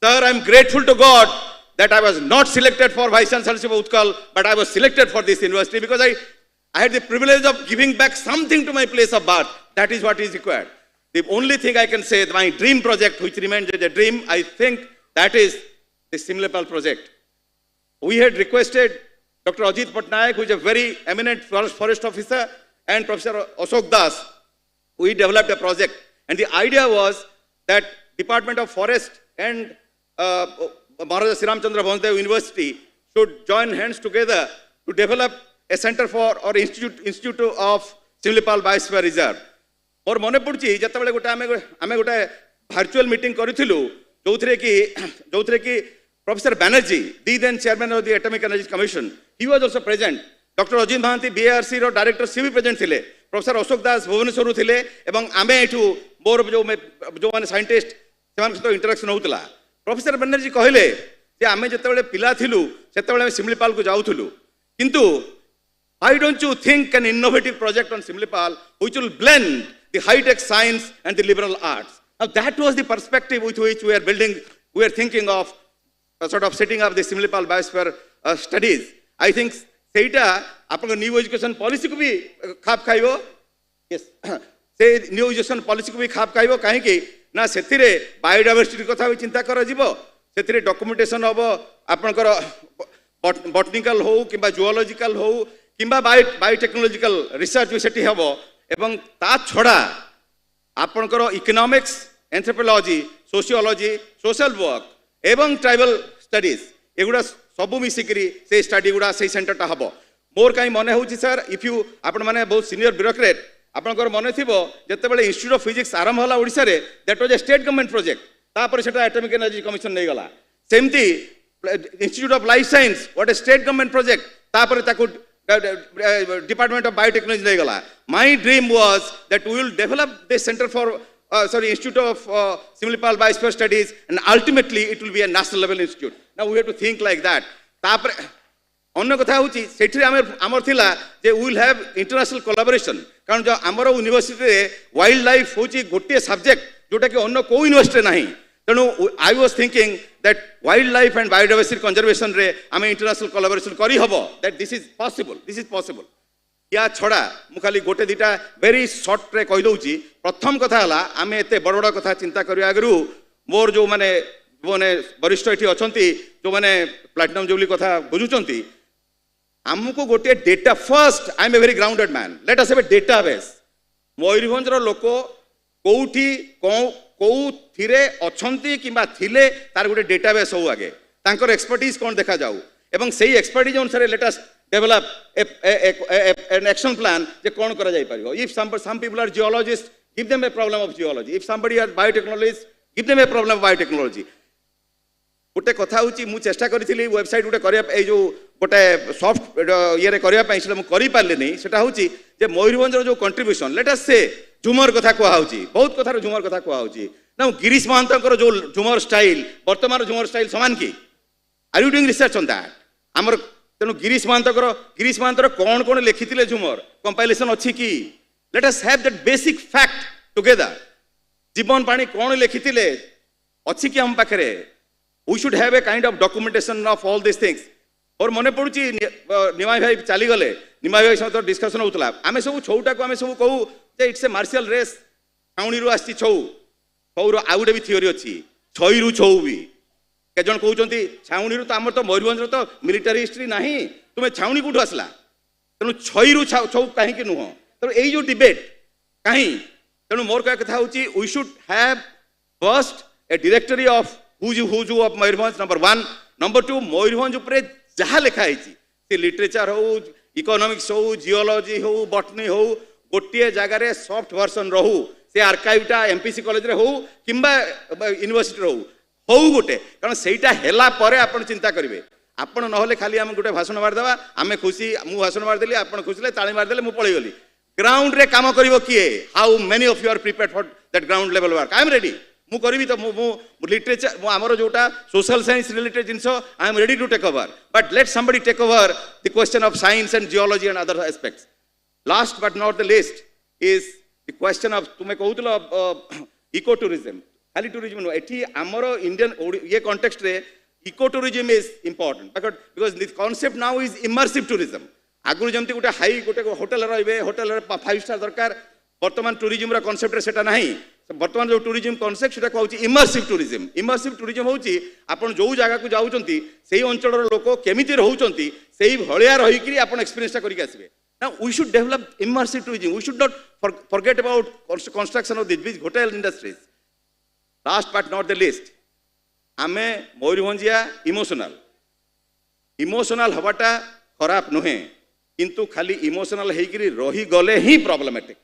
sir I am grateful to God that I was not selected for Vice Chancellorship of Utkal, but I was selected for this university because I had the privilege of giving back something to my place of birth. That is what is required. The only thing I can say, my dream project, which remains a dream, I think that is the Simlipal project. We had requested Dr. Ajit Patnaik, who is a very eminent forest officer, and Professor Ashok Das. We developed a project. And the idea was that Department of Forest and Maharaja Sri Ramchandra Bhansdev University should join hands together to develop a center for or institute of Simlipal Biosphere Reserve. मोर मन पड़ुची जिते गोटे आम गोटे भार्चुआल meeting करूँ जो कि professor Banerjee the then chairman of the atomic energy commission he was also present doctor Ajit Mahanti BRC रो डायरेक्टर सी भी प्रेजेंट थिले प्रोफेसर अशोक दास भुवनेश्वर थिले एवं आमे एठू मोर जो माने साइंटिस्ट सेमान सहित इंटरेक्शन होउतला प्रोफेसर बैनर्जी कहले जे आमे जते पिला थिलु सेते सिमलीपाल को जाउथुलु किंतु why don't you think an innovative project on Simlipal which will blend the high-tech science and the liberal arts? Now that was the perspective with which we are thinking of sort of setting up the Simlipal biosphere studies. I think seita apan new education policy ko bhi khap khaibo. Yes, se new education policy ko bhi khap khaibo kahe ki na sethire biodiversity kotha bhi chinta kara jibo sethire documentation hobo apankar botanical ho kimba zoological ho किंबा biotechnological research भी सेठी हबो एवं ता छड़ा आपनकर economics anthropology sociology social work एवं tribal studies एगुड़ा सबु मिसिकरी से स्टडी गुड़ा से सेंटरटा हबो मोर काई मने होउची सर इफ यू आपण माने बहुत सीनियर ब्यूरोक्रेट आपनकर मने थिबो जते बेले इंस्टीट्यूट ऑफ फिजिक्स आरंभ होला ओडिसा रे that was a state government project तापर सेटा एटॉमिक एनर्जी कमिशन नै गला सेमती institute of life science what A state government project तापर ताकू Department of Biotechnology nahi gala. My dream was that we will develop this center for Institute of Simlipal Biosphere Studies, and ultimately it will be a national level institute. Now we have to think like that. तापर अन्य कथा होची सेठी आमर थिला जे we will have international collaboration कारण जो आमर university रे वाइल्ड लाइफ होची गोटे सब्जेक्ट जोटा कि अन्य को यूनिवर्सिटी नाही तेणु I was thinking that wild life and biodiversity conservation रे आमे इंटरनेशनल कोलैबोरेशन करी हबो दैट दिस इज पॉसिबल या छड़ा मु खाली गोटे दिटा वेरी शॉर्ट रे कहि दउची प्रथम कथा हला आमे एते बड़ बड़ कथा चिंता करियो आगरु मोर जो माने वरिष्ठ एठी अछंती जो माने प्लैटिनम जुबली कथा बुझुचंती हमको गोटे data first I am a very grounded man let us have a database Mayurbhanj रो लोको कोठी कौ थिरे अछंती किंबा थिले तार गोटे डेटाबेस हो आगे तांकर एक्सपर्टीज कोन देखा जाऊ एवं सही एक्सपर्टीज अनुसार let us develop an action plan जे कोन करा जाई परियो if some people are geologist give them a problem of geology if somebody are biotechnologist give them a problem of biotechnology गोटे कथा होची मु चेष्टा करिथिली वेबसाइट गोटे करिया ए जो गोटे सॉफ्ट ये रे करिया पई सेटा मु करि पारले नै सेटा होची जे मयूरभंज रो जो कंट्रीब्यूशन लेट अस से झुमर कथा कुआ होची बहुत कथा झुमर कथा कुआ होची ना गिरीश महंतकर जो झुमर स्टाइल वर्तमान झुमर स्टाइल समान की are you doing research on that हमर तेनु गिरीश महंतर कोन कोन लिखिथिले झुमर कंपाइलेशन अछि की let us have that basic fact together जीवन पानी कोन लिखिथिले अछि की हम पाखरे we should have a kind of documentation of all this things और मने पड़ुची निमाई भाई चली गले निमाई भाई सहित डिस्कशन होतला आमे सब छौटा को आमे सब कहू जे इट्स ए मार्शल रेस छाउणी रु आसी छौ छौर आउ गोटे भी थियोरी अछि छई रु छौ भी के जन कहउचंती छाउणी रु तो हमर तो मयूरभंज रो तो मिलिटरी हिस्ट्री नाही तुमे छाउणी कुठु आसला तेनु छई रु छौ काहे के नुह तो एई जो डिबेट काहे तेनु मोर का कथा होची we should have first a directory of who's who of Mayurbhanj number 1 number 2 Mayurbhanj ऊपर जहाँ लिखा है से लिटरेचर हो इकोनॉमिक्स हो जियोलॉजी हो बॉटनी हो गोटे जगार सॉफ्ट वर्जन रहू से आर्काइवटा M.P.C कॉलेज रे हो किंबा यूनिवर्सिटी रहू हो गोटे कारण सेटा हेला परे आपण चिंता करिवे आपण नहले खाली हम गोटे भाषण मार देबा आमे खुशी मु भाषण मार देली आपण खुशीले ताली मार देले मु पळी गली ग्राउंड रे काम करिवो किए how many of you are prepared for that ground level work I am ready मु करिवि तो मु लिटरेचर मु हमरो जोटा सोशल साइंस रिलेटेड जिंसो I am ready to take over but let somebody take over the question of science and geology and other aspects last but not the list is the question of तुमे कहउतलो eco tourism खाली tourism नो एठी हमरो Indian ये context रे eco tourism is important because this concept now is immersive tourism आगु जमती गोटे हाई गोटे होटल रहिबे होटल रे 5 स्टार दरकार वर्तमान टूरिज्म रा कांसेप्ट रे सेटा नाही वर्तमान जो टूरिज्म कांसेप्ट सेटा कहउची इमर्सिव टूरिज्म होउची आपण जो जगह को जाउचंती सेही अंचल रो लोक केमिति रहउचंती सेही भलिया रही कि आपण एक्सपीरियंस करिक आसीबे now we should develop immersive tourism we should not forget about construction of these big hotel industries last but not the least आमे मयूरभंजिया इमोशनल हवाटा खराब नुहे किंतु खाली इमोशनल हेकरी रही गले ही problematic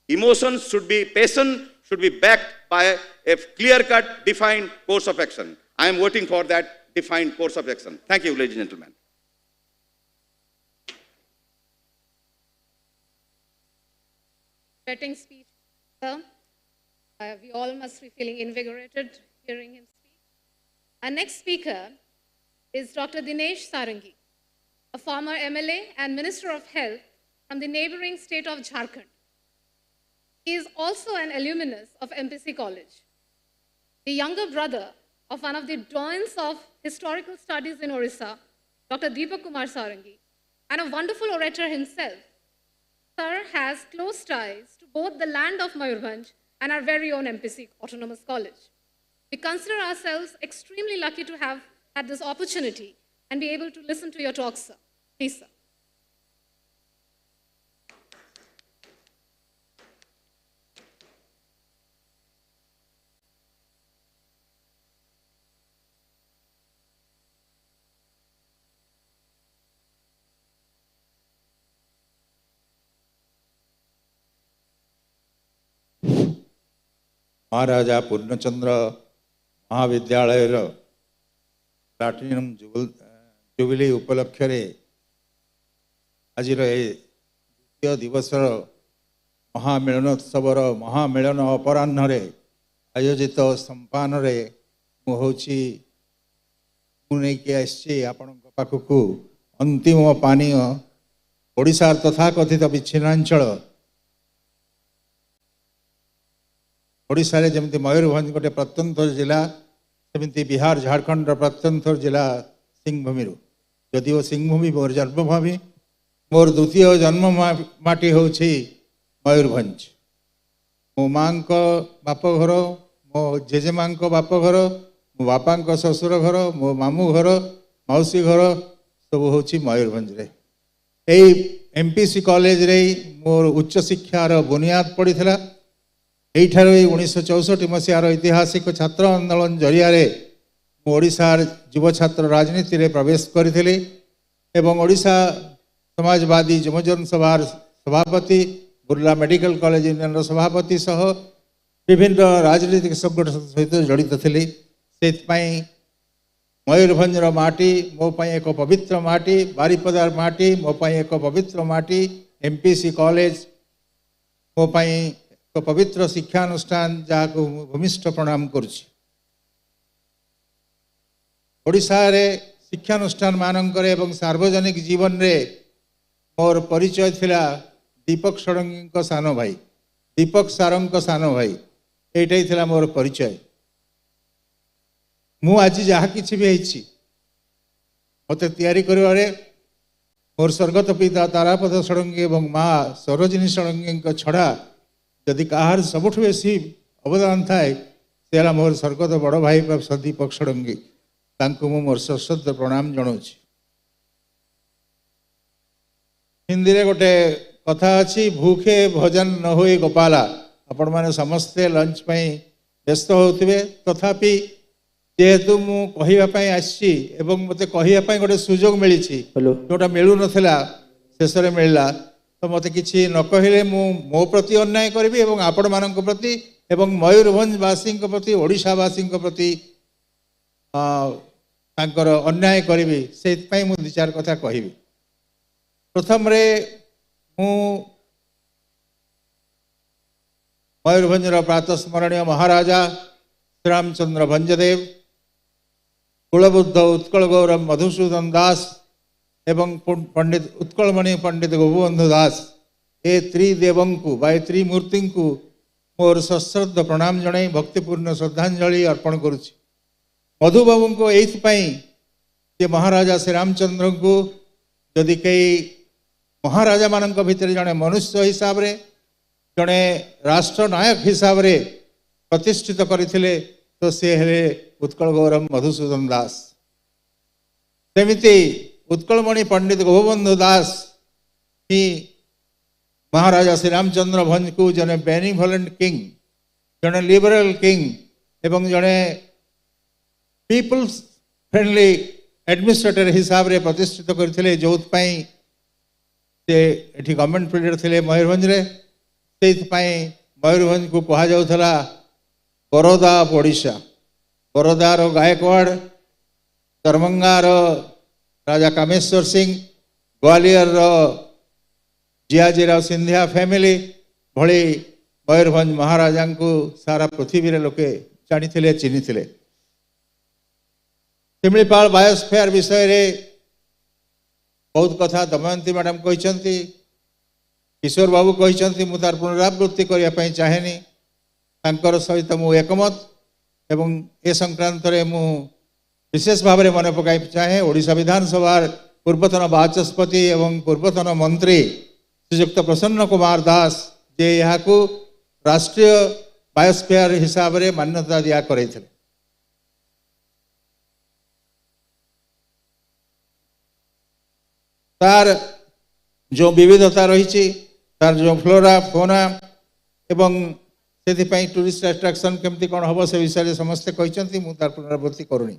Emotions should be, passion should be backed by a clear-cut, defined course of action. I am voting for that defined course of action. Thank you, ladies and gentlemen. Betting speech, sir. We all must be feeling invigorated hearing him speak. Our next speaker is Dr. Dinesh Sarangi, a former MLA and Minister of Health from the neighboring state of Jharkhand. He is also an alumnus of M.P.C College, the younger brother of one of the doyens of historical studies in Orissa, Dr. Deepak Kumar Sarangi, and a wonderful orator himself. Sir has close ties to both the land of Mayurbhanj and our very own M.P.C Autonomous College. We consider ourselves extremely lucky to have had this opportunity and be able to listen to your talk, sir. Please, sir. महाराजा पूर्णचंद्र महाविद्यालय platinum jubilee उपलक्ष्य आज द्वितीय दिवस महामिलनोत्सवर महामिलन अपराह्न आयोजित संपान मुझे आपण पाखक अंतिम पानी ओडिशा तथा कथित विच्छिन्नांचल ओडिशा रे जमती मयूरभंज गोटे प्रत्यंतर जिला सेमती बिहार झारखंड प्रत्यंतर जिला सिंहभूमि जदिव सिंहभूमि मोर जन्मभूमि मोर द्वितीय जन्म माटी हूँ मयूरभंज मो माँ बापघर मो जेजेमा बापघर मो बापा ससुर घर मो मामू घर मौसी घर सब हूँ मयूरभंज रे एमपीसी कॉलेज रे मोर उच्च शिक्षार बुनियाद पड़ा यहीठार 1964 मसीहार ऐतिहासिक छात्र आंदोलन जरिया ओडिशार युव छात्र राजनीति रे प्रवेश करी एवं ओडिशा समाजवादी युवजन सभार सभापति बुर्ला मेडिकल कॉलेज यूनियन सभापति सह विभिन्न राजनीतिक संगठन सहित जड़ित थी से मयूरभंजर माटी मो एक पवित्र माटी बारिपदार माटी मो एक पवित्र माटी एमपीसी कॉलेज मो एक पवित्र शिक्षानुष्ठान जहाँ को भूमिष्ठ प्रणाम करुछि ओडिशा रे शिक्षानुष्ठान मानकर एवं सार्वजनिक जीवन रे मोर परिचय थिला दीपक षडंगी सान भाई दीपक सारंग सान भाई एटाई थिला मोर परिचय मु आज जहाँ किछि भी होइछि मते तैयारी करिवारे मोर स्वर्गत पिता तारापद षडंगी एवं माँ सरोजिनी षडंगी छड़ा जदि कहार सबुठ बेसी अवदान थाए से मोर स्वर्गत बड़ भाई दीपक षडंगी मोर सश्रद्ध प्रणाम जनाऊँ हिंदी रे गोटे कथा अच्छी भूखे भजन न हुए गोपाला आपण मैंने समस्ते लंच व्यस्त होते तथापि जेहेतु मु कहवाई आसी मत कहवाई गोटे सुजोग मिली जोटा मिलू नाला शेष में मिलला तो मत किसी न कहले मो प्रति अन्याय करी एवं आपण मान प्रति एवं मयूरभंजवासी प्रति ओडिशावासी प्रति अन्याय करी से दु चार कथा कहि प्रथम रे मु मयूरभंजर प्रातस्मरणीय महाराजा श्रीरामचंद्र भंजदेव कुलबुद्ध उत्कल गौरव मधुसूदन दास एवं पंडित उत्कलमणि पंडित गोपबंधु दास ए त्रिदेवं को बा त्रिमूर्ति को मोर सश्रद्ध प्रणाम जनाई भक्तिपूर्ण श्रद्धांजलि अर्पण करुछि मधुबाबू को ये महाराजा श्रीरामचंद्र को जदि कई महाराजा मान भितर जड़े मनुष्य हिसाब रे जड़े राष्ट्रनायक हिसाब रे प्रतिष्ठित करथिले तो से हेले उत्कल गौरव मधुसूदन दास सेमिति उत्कलमणि पंडित गोपबंधु दास ही महाराजा श्रीरामचंद्र भंज को जने बेनिवोलेंट किंग जने लिबरल किंग एवं जने पीपल्स फ्रेंडली एडमिनिस्ट्रेटर हिसाब रे प्रतिष्ठित करथिले जोथ पई से एठी गवर्नमेंट पीरियड थिले मयूरभंज रे ସେଇଥିପାଇଁ ମୟୂରଭଞ୍ଜକୁ କୁହାଯାଉଥିଲା ବରୋଦା ଅଫ୍ ଓଡ଼ିଶା। ବରୋଦାର ଗାୟକୱାଡ଼, ଦରଭଙ୍ଗାର ରାଜା କାମେଶ୍ୱର ସିଂ, ଗ୍ୱାଲିୟରର ଜିୟାଜିରାव ସିନ୍ଧିଆ ଫ୍ୟାମିଲି ଭଳି ମୟୂରଭଞ୍ଜ ମହାରାଜାଙ୍କୁ ସାରା ପୃଥିବୀରେ ଲୋକେ ଜାଣିଥିଲେ, ଚିହ୍ନିଥିଲେ। ଶିମିଳିପାଳ ବାୟୋସ୍ଫିୟର ବିଷୟରେ ବହୁତ କଥା ଦମୟନ୍ତୀ ମ୍ୟାଡ଼ାମ କହିଛନ୍ତି, କିଶୋର ବାବୁ କହିଛନ୍ତି, ମୁଁ ତାର ପୁନରାବୃତ୍ତି କରିବା ପାଇଁ ଚାହେଁନି। ତାଙ୍କର ସହିତ ମୁଁ ଏକମତ ଏବଂ ଏ ସଂକ୍ରାନ୍ତରେ ମୁଁ ବିଶେଷ ଭାବରେ ମନେ ପକାଇବା ଚାହେଁ ଓଡ଼ିଶା ବିଧାନସଭାର ପୂର୍ବତନ ବାଚସ୍ପତି ଏବଂ ପୂର୍ବତନ ମନ୍ତ୍ରୀ ଶ୍ରୀଯୁକ୍ତ ପ୍ରସନ୍ନ କୁମାର ଦାସ ଯେ ଏହାକୁ ରାଷ୍ଟ୍ରୀୟ ବାୟୋସ୍ଫିୟର ହିସାବରେ ମାନ୍ୟତା ଦିଆ କରାଇଥିଲେ। तार जो विविधता रही तार जो फ्लोरा फोना एवं से टूरिस्ट अट्राक्शन केमती कौन हम से विषय समस्ते कहते मुझे तार पुनरावृत्ति करूनी।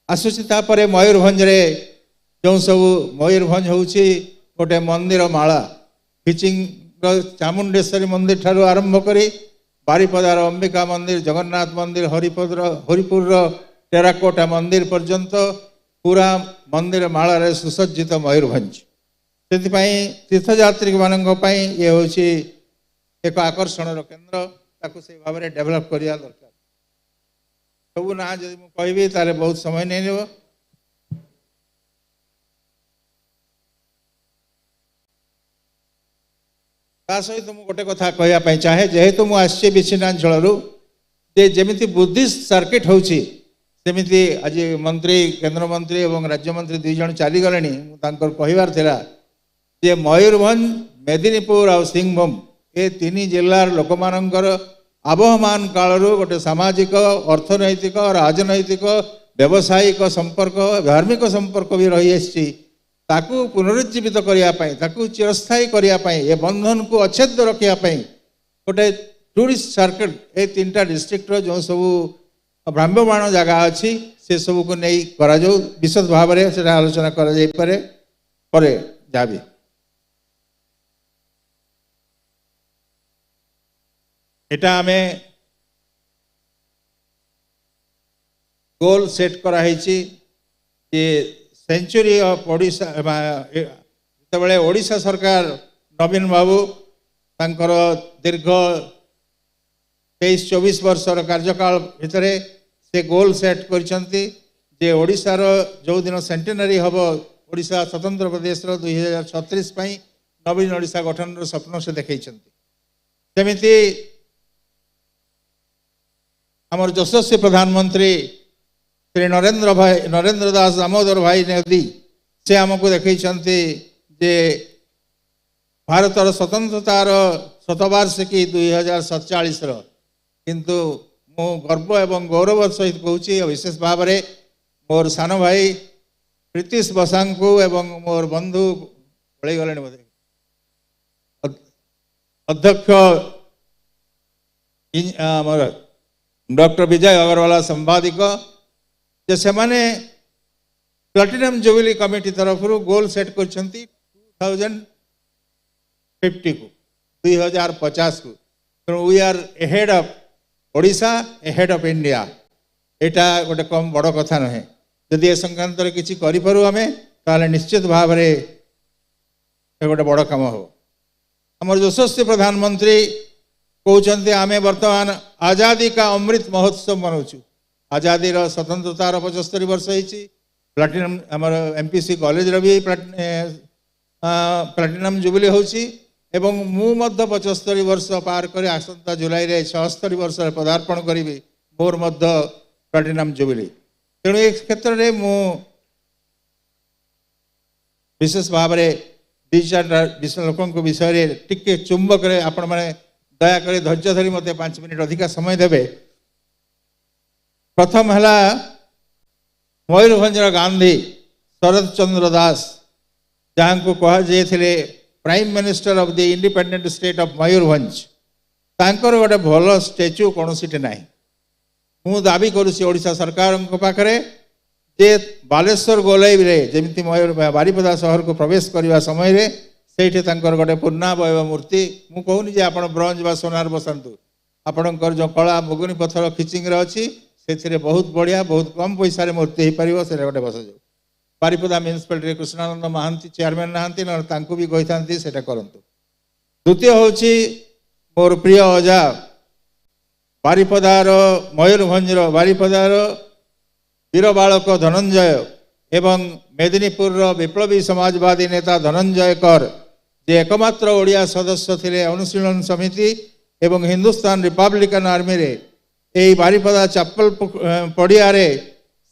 आसूसी मयूरभंज जो सब मयूरभंज हूँ गोटे मंदिर माला फिचिंग चामुंडेश्वरी मंदिर ठारू आरंभ करी बारिपदार अंबिका मंदिर, जगन्नाथ मंदिर, हरिपुर टेराकोटा मंदिर पर्यंत पूरा मंदिर माला रे सुसज्जित मयूरभंज से तीर्थयात्री मानक ये हूँ एक आकर्षण केन्द्र ताकू से भाव में डेभलप करिया दरकार। सब ना जब मुझे कहि तारे बहुत समय नहीं लेब। ता सहित मुझे गोटे कथा कहवाई चाहे जेहेतु मुझे आसी विच्छिन्नांचल जमी बुद्धिस्ट सर्किट होची सेमिति आज मंत्री केंद्र मंत्री और राज्य मंत्री दुई जन चलीगले कहबार थिला जे मयूरभंज, मेदिनीपुर और सिंहभूम ये तीन जिलार लोक मानकर आबहमान कालरू गोटे सामाजिक, अर्थनैतिक, राजनैतिक, व्यावसायिक संपर्क, धार्मिक संपर्क भी रही आसी ताकू पुनरुज्जीवित करने ताकू चिरस्थायी करने ये बंधन को अच्छेद रखापी गोटे टूरिस्ट सर्किट ये तीन डिस्ट्रिक्ट जो सब भ्राम्यमाण जगह अच्छी से सब को नहीं करा जाऊ विशद भाव में से आलोचना करे जहाँ भी एटा आमे गोल सेट कराई सेंचुरी ऑफ ओडिशा जिते ओडिशा सरकार नवीन बाबू तांकर दीर्घ 23-24 वर्षर कार्यकाल भितर से गोल सेट कर ओडिशार जो दिन सेंटेनरी हम ओडिशा स्वतंत्र प्रदेश 2036 नवीन ओडिशा गठन स्वप्न से देखते सेमिति आमर यशस्वी प्रधानमंत्री श्री नरेंद्र दास दामोदर भाई मोदी से आमको देखते जे भारतर स्वतंत्रतार शतवार्षिकी 2047 किंतु मु गर्व एवं गौरव सहित कहूँ विशेष भाव में मोर सान भाई प्रीतिश बसांग एवं मोर बंधु पड़े गले अध्यक्ष डॉक्टर विजय अग्रवाल संवादिक जे से माने प्लाटिनम जुबिली कमिटी तरफ गोल सेट कर 2050 को 2050 को we are ahead of Odisha, ahead of India. एटा गोटे कम बड़ कथा नुहे जदि ए संक्रांत किसी करूँ आम ताले निश्चित भाव में गोटे बड़ कम हो। आमर यशस्वी प्रधानमंत्री कहते आम वर्तमान आजादी का अमृत महोत्सव मनाऊँ। आजादी स्वतंत्रतार 75 वर्ष होती प्लाटिनम आमर M.P.C कॉलेज भी प्लाटिनम जुबिली होची एवं मु मध्य 75 वर्ष पार कर आसंता जुलाई रे 76 वर्ष पदार्पण करी मोर मध्य प्लाटिनम जुबिली। तेणु ए क्षेत्र में मु विशेष भाव में दी चार लोक विषय टिके चुंबक आपण मैंने दयाक धैर्य धरी मत 5 मिनिट अधिका समय देवे। प्रथम है मयूरभंज गांधी शरद चंद्र दास जहाँ को कहुए prime minister of the independent state of Mayurbhanj तांकर गोटे भल स्टैच्यू कौन सीटे ना मु दाबी करुँच ओडिशा सरकार पाखे जे बालेश्वर गोलाई जमी मयूर बारिपदा सहर को प्रवेश करने समय ସେଇଠି ତାଙ୍କର ଗୋଟେ ପୂର୍ଣ୍ଣାବୟବ ମୂର୍ତ୍ତି ମୁଁ କହୁନି ଯେ ଆପଣ ବ୍ରଞ୍ଜ ବା সোনার ବସାନ୍ତୁ ଆପଣଙ୍କର ଯେଉଁ କଳା ମୁଗୁନି ପଥର ଖିଚିଙ୍ଗରେ ଅଛି ସେଥିରେ ବହୁତ ବଢ଼ିଆ ବହୁତ କମ୍ ପଇସାରେ ମୂର୍ତ୍ତି ହେଇପାରିବ ସେଇଟା ଗୋଟେ ବସାଯାଉ ବାରିପଦା ମ୍ୟୁନିସିପାଲିଟିରେ କୃଷ୍ଣାନନ୍ଦ ମହାନ୍ତି ଚେୟାରମ୍ୟାନ୍ ନାହାନ୍ତି ନହେଲେ ତାଙ୍କୁ ବି କହିଥାନ୍ତି ସେଇଟା କରନ୍ତୁ। ଦ୍ୱିତୀୟ ହେଉଛି ମୋର ପ୍ରିୟ ଅଜା ବାରିପଦାର ମୟୂରଭଞ୍ଜର ବାରିପଦାର ବୀର ବାଳକ ଧନଞ୍ଜୟ ଏବଂ मेदिनीपुर विप्लवी समाजवादी नेता धनंजय कर जे एकमात्र ओडिया सदस्य थे अनुशीलन समिति एवं हिंदुस्तान रिपब्लिकन आर्मी रे यही बारिपदा चप्पल पड़िया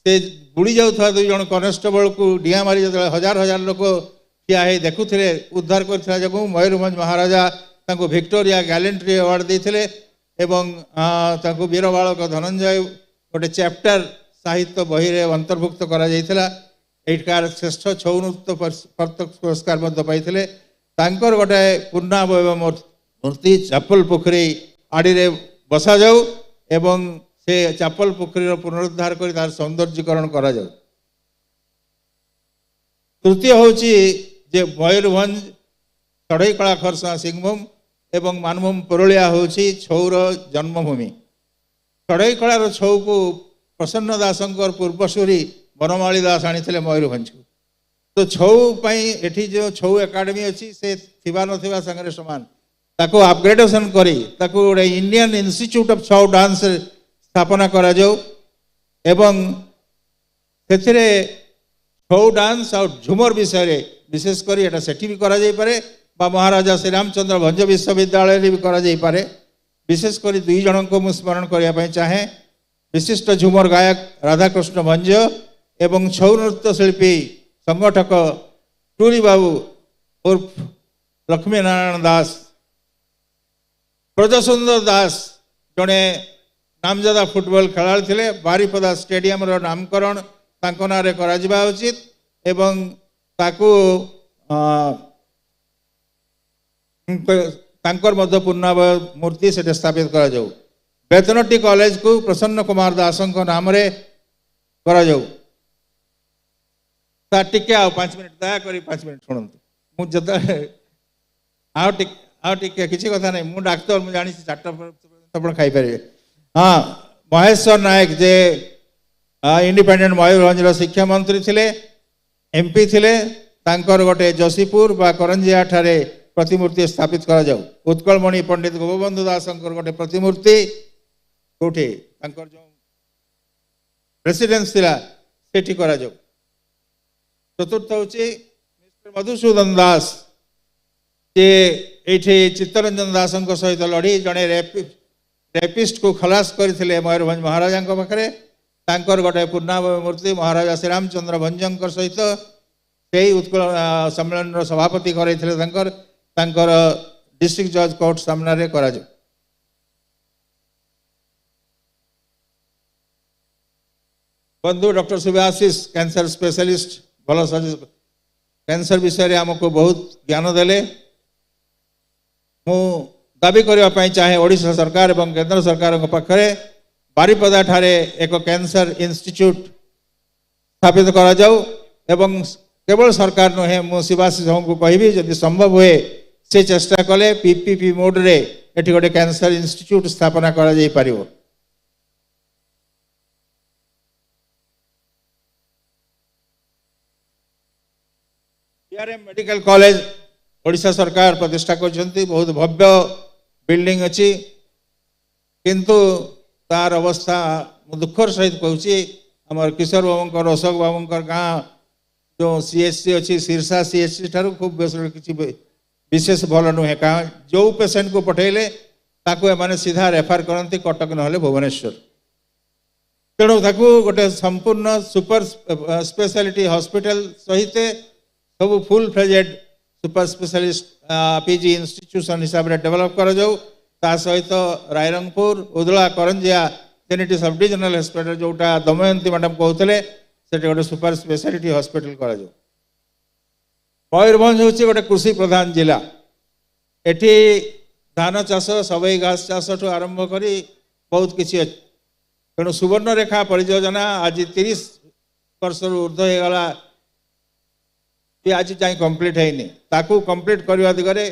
से बुड़ी जाऊा दुई जन कनेस्टेबल को डिया मारी जो हजार हजार लोक ठिया देखुले उद्धार कर मयूरभंज महाराजा विक्टोरिया गैलेंट्री अवार्ड देते वीर बालक धनंजय गोटे चैप्टर साहित्य बही रे अंतर्भुक्त करा एठकार श्रेष्ठ छौ नृत्य पुरस्कार पाई गोटे पूर्णावयव मूर्ति चापल पोखरी आड़ी बसा जाऊ एवं से चापल पोखरी पुनरुद्धार कर तार सौंदर्यीकरण करा जाऊ। तृतीय होची जे मयूरभंज चढ़ईकला खरसा सिंहभूम एवं मानभूम पुरुलिया होची छौर जन्मभूमि। चढ़ईकलार छौ को प्रसन्न दासंकर पूर्वसूरी बनमाली दास आनी मयूरभंज को तो छौ एठी जो छौ एकाडेमी अच्छी से थिबा नथिबा संगे समान ताको अपग्रेडेशन करी ताको गोटे इंडियन इंस्टीट्यूट ऑफ छौ डांस स्थापना करा जाऊ एवं सेथिरे छौ डांस और झुमर विषय रे विशेष करी एटा सेठी भी करा जाई पारे बा महाराजा श्री रामचंद्र भंज विश्वविद्यालय रे भी करा जाई पारे। विशेष करी दुई जन को मु स्मरण करिया पई चाहे विशिष्ट झुमर गायक राधाकृष्ण भंज एवं छौ नृत्य शिल्पी संगठक टूरी बाबू उर्फ लक्ष्मी नारायण दास ब्रजसुंदर दास जड़े नामजादा फुटबॉल खेला थे बारिपदा स्टेडियम नामकरण तांको नारे करा जिबा उचित एवं ताकू तांकर मध्य पूर्णावय मूर्ति से स्थापित करा जाऊ। बेतनटी कॉलेज को प्रसन्न कुमार दासंक नाम रे करा जाऊ। टिके आ 5 मिनट दया करी 5 मिनट शुणु मुझे टिके किसी कथा नहीं मु डाक्तर मुझे जानी 4टा आप खाई पारे। हाँ महेश्वर नायक जे इंडिपेंडेंट मयूरभंज शिक्षा मंत्री थे MP थे गोटे जशीपुर बा करंजिया ठारे प्रतिमूर्ति स्थापित करा जाऊ। उत्कलमणि पंडित गोपबंधु दास गोटे प्रतिमूर्ति कौटे जो रेसिडेंस थिला सेठी करा जाऊ। चतुर्थ हूँ मिस्टर मधुसूदन दास जे ये चित्तरंजन दास सहित लड़ी जड़े रेपिस्ट को खलास करते मयूरभंज महाराजा पाखे गोटे पूर्णावय मूर्ति महाराजा श्री रामचंद्र भंज सहित से उत्कल सम्मेलन सभापति कर डिस्ट्रिक्ट जज कोर्ट सामने करा जाऊ। बंधु डॉक्टर सुभाषिष कैंसर स्पेशलिस्ट भल कैंसर विषय रे हमको बहुत ज्ञान देले। मु दाबी करने चाहे ओडिशा सरकार एवं केंद्र सरकार पाखे बारिपदा ठारे एक कैंसर इंस्टीट्यूट स्थापित करा जाऊ एवं केवल सरकार नुहे मु सुभाषिष को कहबी जदि संभव हुए से चेष्टा कले PPP मोड रे एठी गोटे कैंसर इंस्टीट्यूट स्थापना करा जाई पारिबो। मेडिकल कॉलेज ओडिशा सरकार प्रतिष्ठा करछंती बहुत भव्य बिल्डिंग अच्छी किंतु तार अवस्था दुखर सहित कहूँ आमर किशोर बाबूंकर अशोक बाबूंकर गाँ जो CHC अच्छी शीर्षा CHC ठारू खूब किसी विशेष भल नुहे क्या जो पेसेंट को पठेले ताकू एमाने सीधा रेफर करती कटक ना भुवनेश्वर तेणु ताकू गोटे संपूर्ण सुपर स्पेशलिटी हॉस्पिटल सहित सब full fledged super specialist PG institution हिसाब से डेवलप कर जाऊ। ता सहित Rairangpur उदला Karanjia 3टी sub divisional hospital जोटा दमयंती मैडम कहते से गोटे सुपर स्पेशलिटी हॉस्पिटल कर जाऊ। मयूरभंज हूँ गोटे कृषि प्रधान जिला एटी धान चाष सबई घास चाष ठू आरंभ कर बहुत किसी अच्छे तेणु सुवर्णरेखा परियोजना आज 30 वर्ष ऊर्ध्व होगला ये आज जाए कंप्लीट है ताकू कंप्लीट करने दिगरे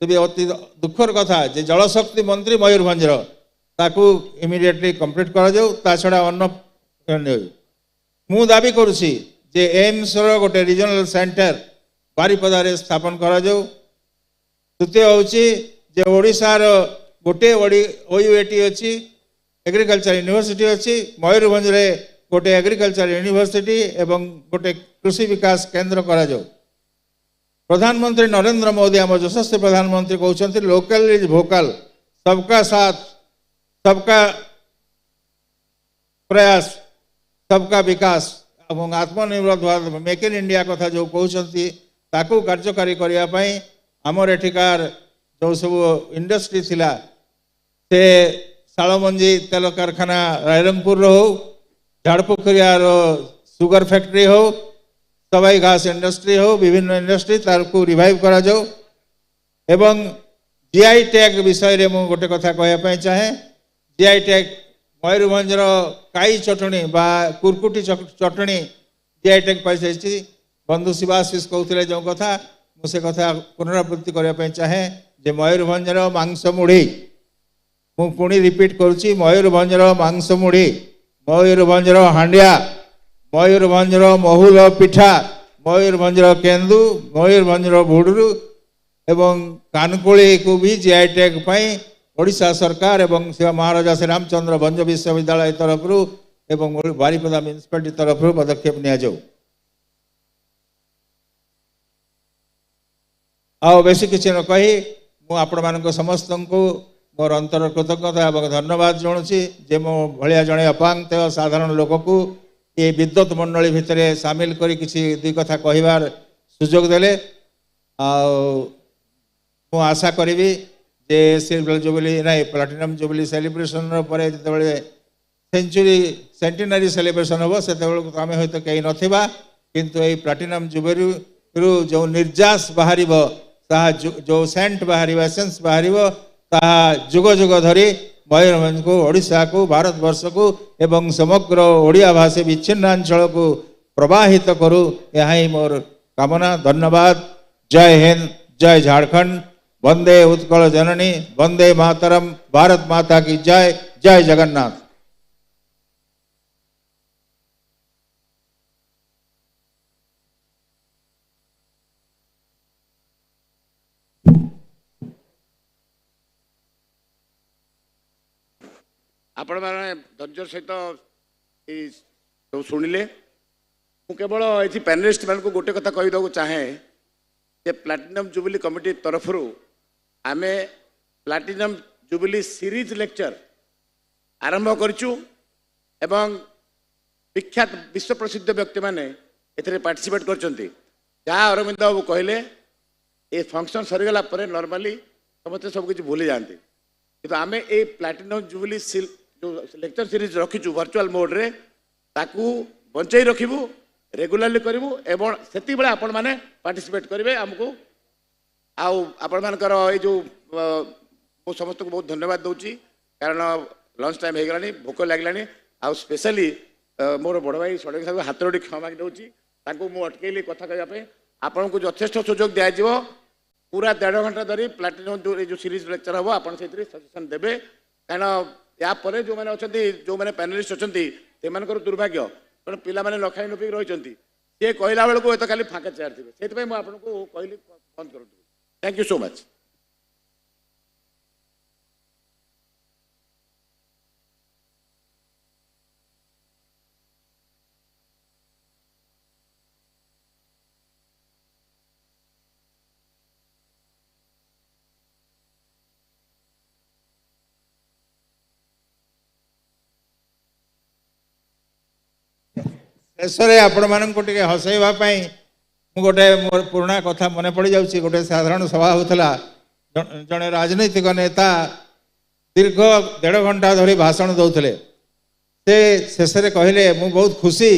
तेज अति दुखर कथा जे जलशक्ति मंत्री मयूरभंजर ताकू इमिडिएटली कंप्लीट कर जाऊ ता छड़ा अन्न मु दाबी करुछि जे एम्स रो गोटे रीजनल सेंटर बारिपदा रे स्थापन करा जाऊ। तृतीय होछि जे ओडिशार गोटे ओयूएटी अच्छी एग्रीकल्चर यूनिवर्सिटी अच्छी मयूरभंज रे गोटे एग्रीकल्चर यूनिवर्सिटी एवं गोटे कृषि विकास केंद्र करा जाऊ। प्रधानमंत्री नरेंद्र मोदी आम यशस्वी प्रधानमंत्री कहते लोकल इज भोकल सबका साथ सबका प्रयास सबका विकास और आत्मनिर्भर भारत मेक इन इंडिया कथा जो कहते ताकू कार्यकारी करने आमर एठिकार जो सब इंडस्ट्री थिला से शालमंजी तेल कारखाना रायरंगपुर हो झाड़पोखरियार सुगर फैक्ट्री हो सवाई घास इंडस्ट्री हो विभिन्न इंडस्ट्री तारको रिवाइव करा जाओ एवं जीआई टैग विषय रे मु गोटे कथा कहया चाहे जीआई टैग मयूरभंजर काई चटणी बा कुरकुटी चटणी जीआई टैग पाई जाइछि। बंधु शिवाशीष कहते जो कथा मुझे कथा पुनरावृत्ति करने चाहे जे मयूरभंजर मांस मुढ़ी मु पुणी रिपीट करुच्ची मयूरभंजर मांस मुढ़ी मयूरभंजर हांडिया मयूरभंजर महुल पिठा मयूरभंजर केंदू मयूरभंजर भुडुरु एवं कानकोली को भी जीआई टैग ओडिशा सरकार एवं शिव महाराजा श्री रामचंद्र भंज विश्वविद्यालय तरफ एवं बारिपदा म्यूनिसिपालिटी तरफ पदक्षेप निया जाऊ। आओ बेसी किसी न कही मुझे समस्त को मोर अंतर कृतज्ञता और धन्यवाद जनाऊँगी जे मो भाया जड़े अपांग साधारण लोक को ये विद्युत मंडली भितर सामिल करी किसी दुई कथा कहबार सुजोग देले। मु आशा करी जे सिल्वर जुबली नहीं प्लाटिनम जुबली सेलिब्रेशन जो सेंटिनरी सेलिब्रेशन हम से आम हयत कहीं नथिबा किंतु ये प्लाटिनम जुबली जो निर्जास बाहर जो सेंट बाहर एसेंस बाहर ताहा जुग जुग धरी मयूरभंज को ओडिशा को भारत वर्ष को एवं समग्र ओडिया भाषी विच्छिन्नांचल को प्रवाहित करू यही मोर कामना। धन्यवाद। जय हिंद जय झारखंड वंदे उत्कल जननी वंदे मातरम भारत माता की जय जय जगन्नाथ। आपण मैंने धैर्य सहित सब शुणिले मु केवल ये पैनलिस्ट मान को गोटे कथा कहीद चाहे जे प्लाटिनम जुबिली कमिटी तरफ आम प्लाटिनम जुबिली सीरीज लेक्चर आरंभ करूँ एवं विख्यात विश्व प्रसिद्ध व्यक्ति मैंने ए पार्टिसिपेट करछंती। जहाँ अरविंद बाबू कहले ये फंक्शन सरीगला नॉर्मली समस्ते सब किसी भूली जाती कि आम ये प्लाटिनम जुबिली जो लेक्चर सीरीज रखीचु वर्चुअल मोड रे ताकू बंचाई रखिबू रेगुलारली करूँ एवं से आपण मैंने पार्टिसिपेट करेंगे आमको आपण मानकर ये जो मु समस्त को बहुत धन्यवाद दूची कारण लंच टाइम हो गलानी भोक लगलानी आउ स्पेशली मोर बड़ भाई सड़क साहब हाथ जोड़ी क्षमा दूची मुझे अटकैली कथा कहवाई आपन को यथेष्ट सुजोग दिज्व पूरा 1.5 घंटा धरी प्लाटिनम जो सीरीज लेक्चर हम आप सजेसन देवे कारण या पर जो मैंने अच्छा जो मैंने पैनलिस्ट अच्छा से दुर्भाग्य कारण पिला मैंने न खाई न पी रही सी कहला बेलू तो खाली फाँका चेयर थे से आपको कहली बंद कर। Thank you so much. शेष में आपण मान हसैवाई गोटे मोर पुराणा कथा मन पड़ जाऊँगी। गोटे साधारण सभा होता जड़े राजनैतिक नेता दीर्घ 1.5 घंटा धरी भाषण दौले से शेष में कहले मु बहुत खुशी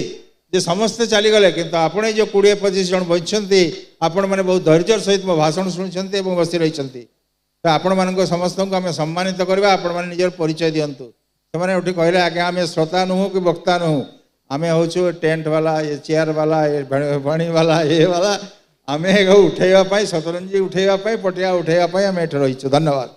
जे समस्ते चलीगले किंतु आपणे जो 20-25 जन बचती आपण मैंने बहुत धैर्य सहित मो भाषण शुणुंट बसी रही तो आपण मान समस्त को आम सम्मानित करवा आपण मैंने निजर परिचय दिंतु से उठी कहले आगे आम श्रोता नुह कि वक्ता नुह आम हूँ टेंट वाला ये चेयर वाला ये भणी वाला ये वाला आम उठेवा सतरंजी उठेवा पटिया उठेवा आम एठ रही धन्यवाद।